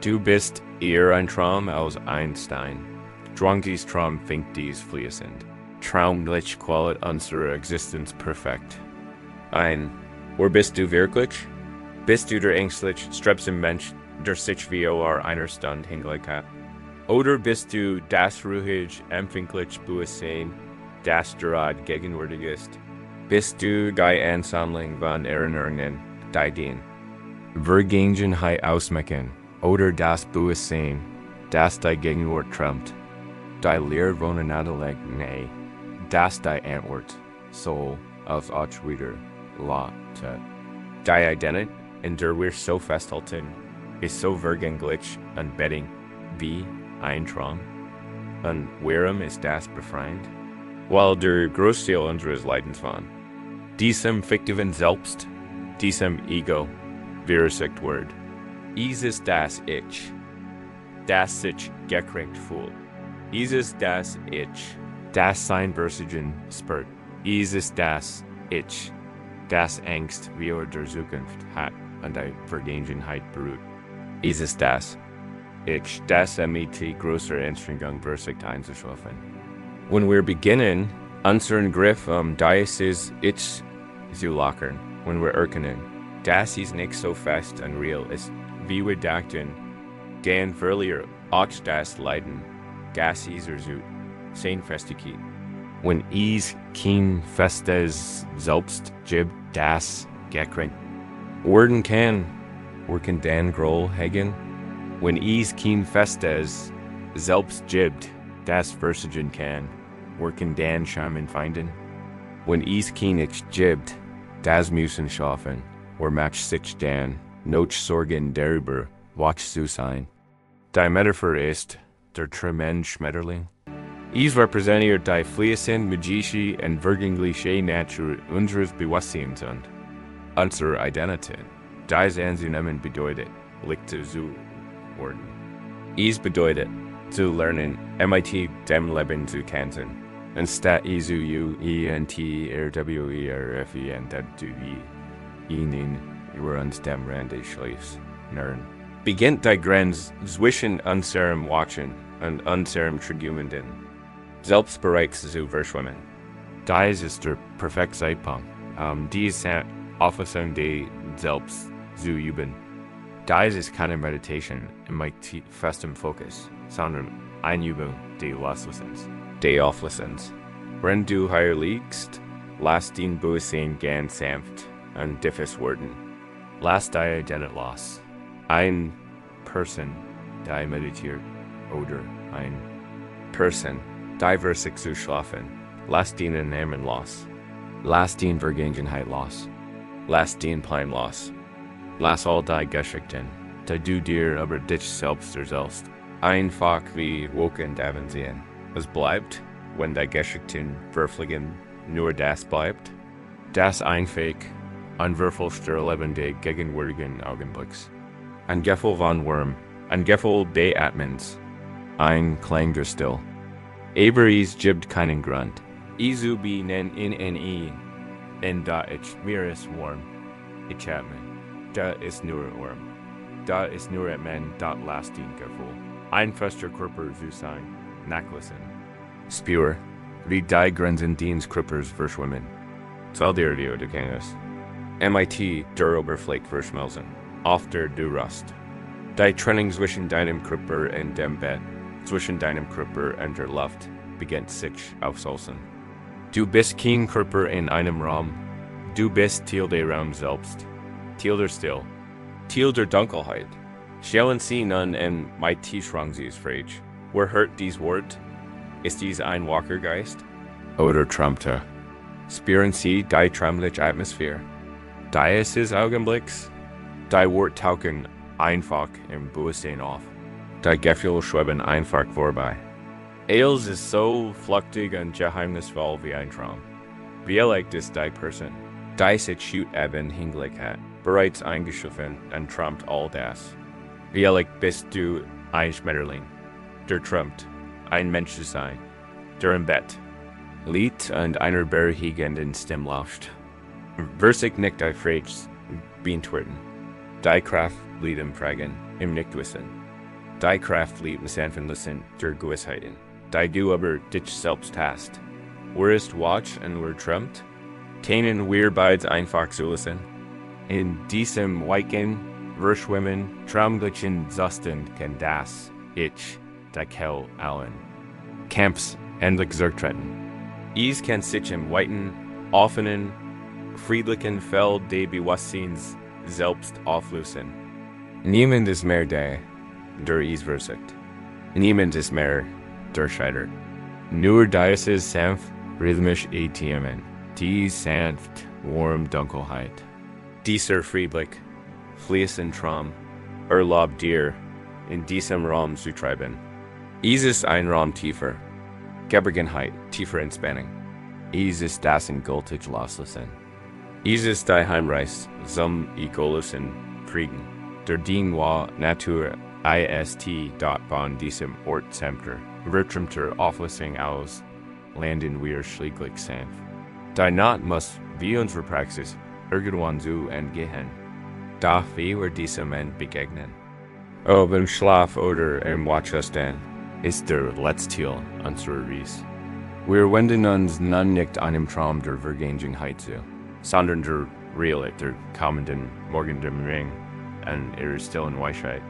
Du bist eher ein Traum als ein Stein. Drangis Traum finkt dies fließend. Traumlich qualit unsere Existenz perfekt. Or bist du wirklich? Bist du der ängstlich, strebsam Mensch, der sich wie einer Stund hingelijk hat? Oder bist du das ruhig, empfänglich Bewusstsein, das gerade gegenwärtig ist? Bist du die Ansammlung von Erinnerungen, die den Vergangenheit ausmachen, oder das Bewusstsein, das die Gegenwart trumpt? Die Lehre voneinander legt, nee, das die Antwort, soll, als auch wieder, lautet. Die Identität, in der wir so festhalten, ist so vergänglich und bedingt wie ein Traum. Und warum ist das befreiend? Weil der Großteil unseres Leidens von diesem fiktiven Selbst, diesem Ego, versucht wird. Ist das Ich, das sich gekränkt fühlt. Ist das Ich, das sein Versagen spürt. Ist das Ich, das Angst vor der Zukunft hat und die Vergangenheit beruht. Ist das Ich, das mit größer Anstrengung versucht einzuschlafen. Wenn wir beginnen, unseren Griff dieses Ich zu lockern, wenn wir erkennen, das ist nicht so fest und real ist, wie wir dachten, gehen verlieren auch das Leiden, das ist sein Festigkeit. Wenn es kein festes Selbst gibt, das gekränkt werden kann, wir können dann Groll hegen. Wenn es kein festes Selbst gibt, das versagen kann, wir können dann Scham finden. Wenn es kein Ich gibt, das müssen schaffen, wir machen sich dann noch Sorgen darüber, was zu sein. Die Metaphor ist der tremende Schmetterling. Es repräsentiert die fließend magische und vergängliche Natur unseres Bewusstseins und unsere Identität. Dies anzunehmen bedeutet, Licht zu werden. Es bedeutet, zu lernen, mit dem Leben zu kämpfen. Anstatt Ihnen über uns dem Rand des Schlafs nähern. Beginnt die Grenze zwischen unserem Watchen und unserem Träumenden selbstbereits zu verschwimmen. Dies ist der perfekte Zeitpunkt, diese Auffassung des Selbst zu üben. Dies ist keine Meditation mit festem Fokus, sondern eine Übung des Loslassens. Wenn du hier liegst, lass dein Bewusstsein ganz sanft und diffus werden. Lass die Identität los. Ein Person, die meditiert, oder ein Person, die versucht zu schlafen. Lass den Namen los. Lass den Vergangenheit los. Lass den Plan los. Lass all die Geschichten, die du dir über dich selbst erzählst, einfach wie Wolken davon sehen. Es bleibt, wenn die Geschichten verfliegen, nur das bleibt. Das einfähig, ein Würfel der lebendig gegenwärtigen Augenblicks. Ein Gefühl von Wurm, ein Gefühl des Atmens, ein Klang der Still. Aber es gibt keinen Grund. Isu bi nen in da ich mir ist warm. Ich atme. Da ist nur Wurm. Da ist nur Atmen, dat lasting Gefühl. Ein fester Körper zu sein, nachlassen. Spür, wie die Grenzen deines Körpers verschwimmen. Soll dir die Kenntnis. MIT der Oberfläche verschmelzen. Auf der du Rust. Die Trennung zwischen deinem Körper und dem Bett, zwischen deinem Körper und der Luft, beginnt sich aufzulösen. Du bist kein Körper in einem Raum. Du bist Teil der Raum selbst. Teil der Still. Teil der Dunkelheit. Stellen Sie nun in mein Tiefschrank Sie ist frage. Wer hört dies Wort? Ist dies ein Walkergeist? Oder Traumte? Spüren Sie die traumliche Atmosphäre? Dieses Augenblicks? Die Wort tauchen einfach im Bewusstsein auf. Die Gefühle schweben einfach vorbei. Alles ist so flüchtig und geheimnisvoll wie ein Traum. Wie erlegt ist die Person, die sich shoot eben hingelegt hat, bereits eingeschliffen und träumt all das. Wie bist du ein Schmetterling, der träumt, ein Mensch zu sein, der im Bett liegt und einer beruhigenden Stimme lauscht. Versig nicht afraid beantworten. Die Kraft liegt im Fragen, im Nichtwissen. Die Kraft liegt im sanften Wissen der Weisheiten. Die du aber dich selbst hast. Wirst watch und träumt, können wir beides einfach zulassen. In diesem Weiken verschwimmen, traumglichen Zustand kann das Ich, die Kell allen Camps endlich zurücktreten. Es kann sich im weiten, offenen, friedlichen Feld des Bewusstseins selbst auflösen. Niemand ist mehr der es versiegt. Niemand ist mehr der scheitert. Nur dieses sanft, rhythmisch Atmen, die sanft, warm Dunkelheit. Dieser Friedblick, fließend Traum, erlaubt dir, in diesem Raum zu treiben. Es ist ein Raum tiefer, Geborgenheit, tiefer Entspannung. Es ist das endgültig Loslassen. Es ist die Heimreise zum egoischen Frieden. Der Ding war Natur ist dort von diesem Ort Semper, wirtschamter Auflösung aus, landen wir schließlich sanft. Die Nacht muss, wie unsere Praxis, irgendwann zu entgehen. Doch wir diesem End begegnen. Ob im Schlaf oder im Wachzustand, ist der letzte Ziel unserer Reise. Wir wenden uns nun nicht einem Traum der Vergänglichkeit zu, sondern der Realität der kommenden morgendlichen Ring und ihrer stillen Weisheit.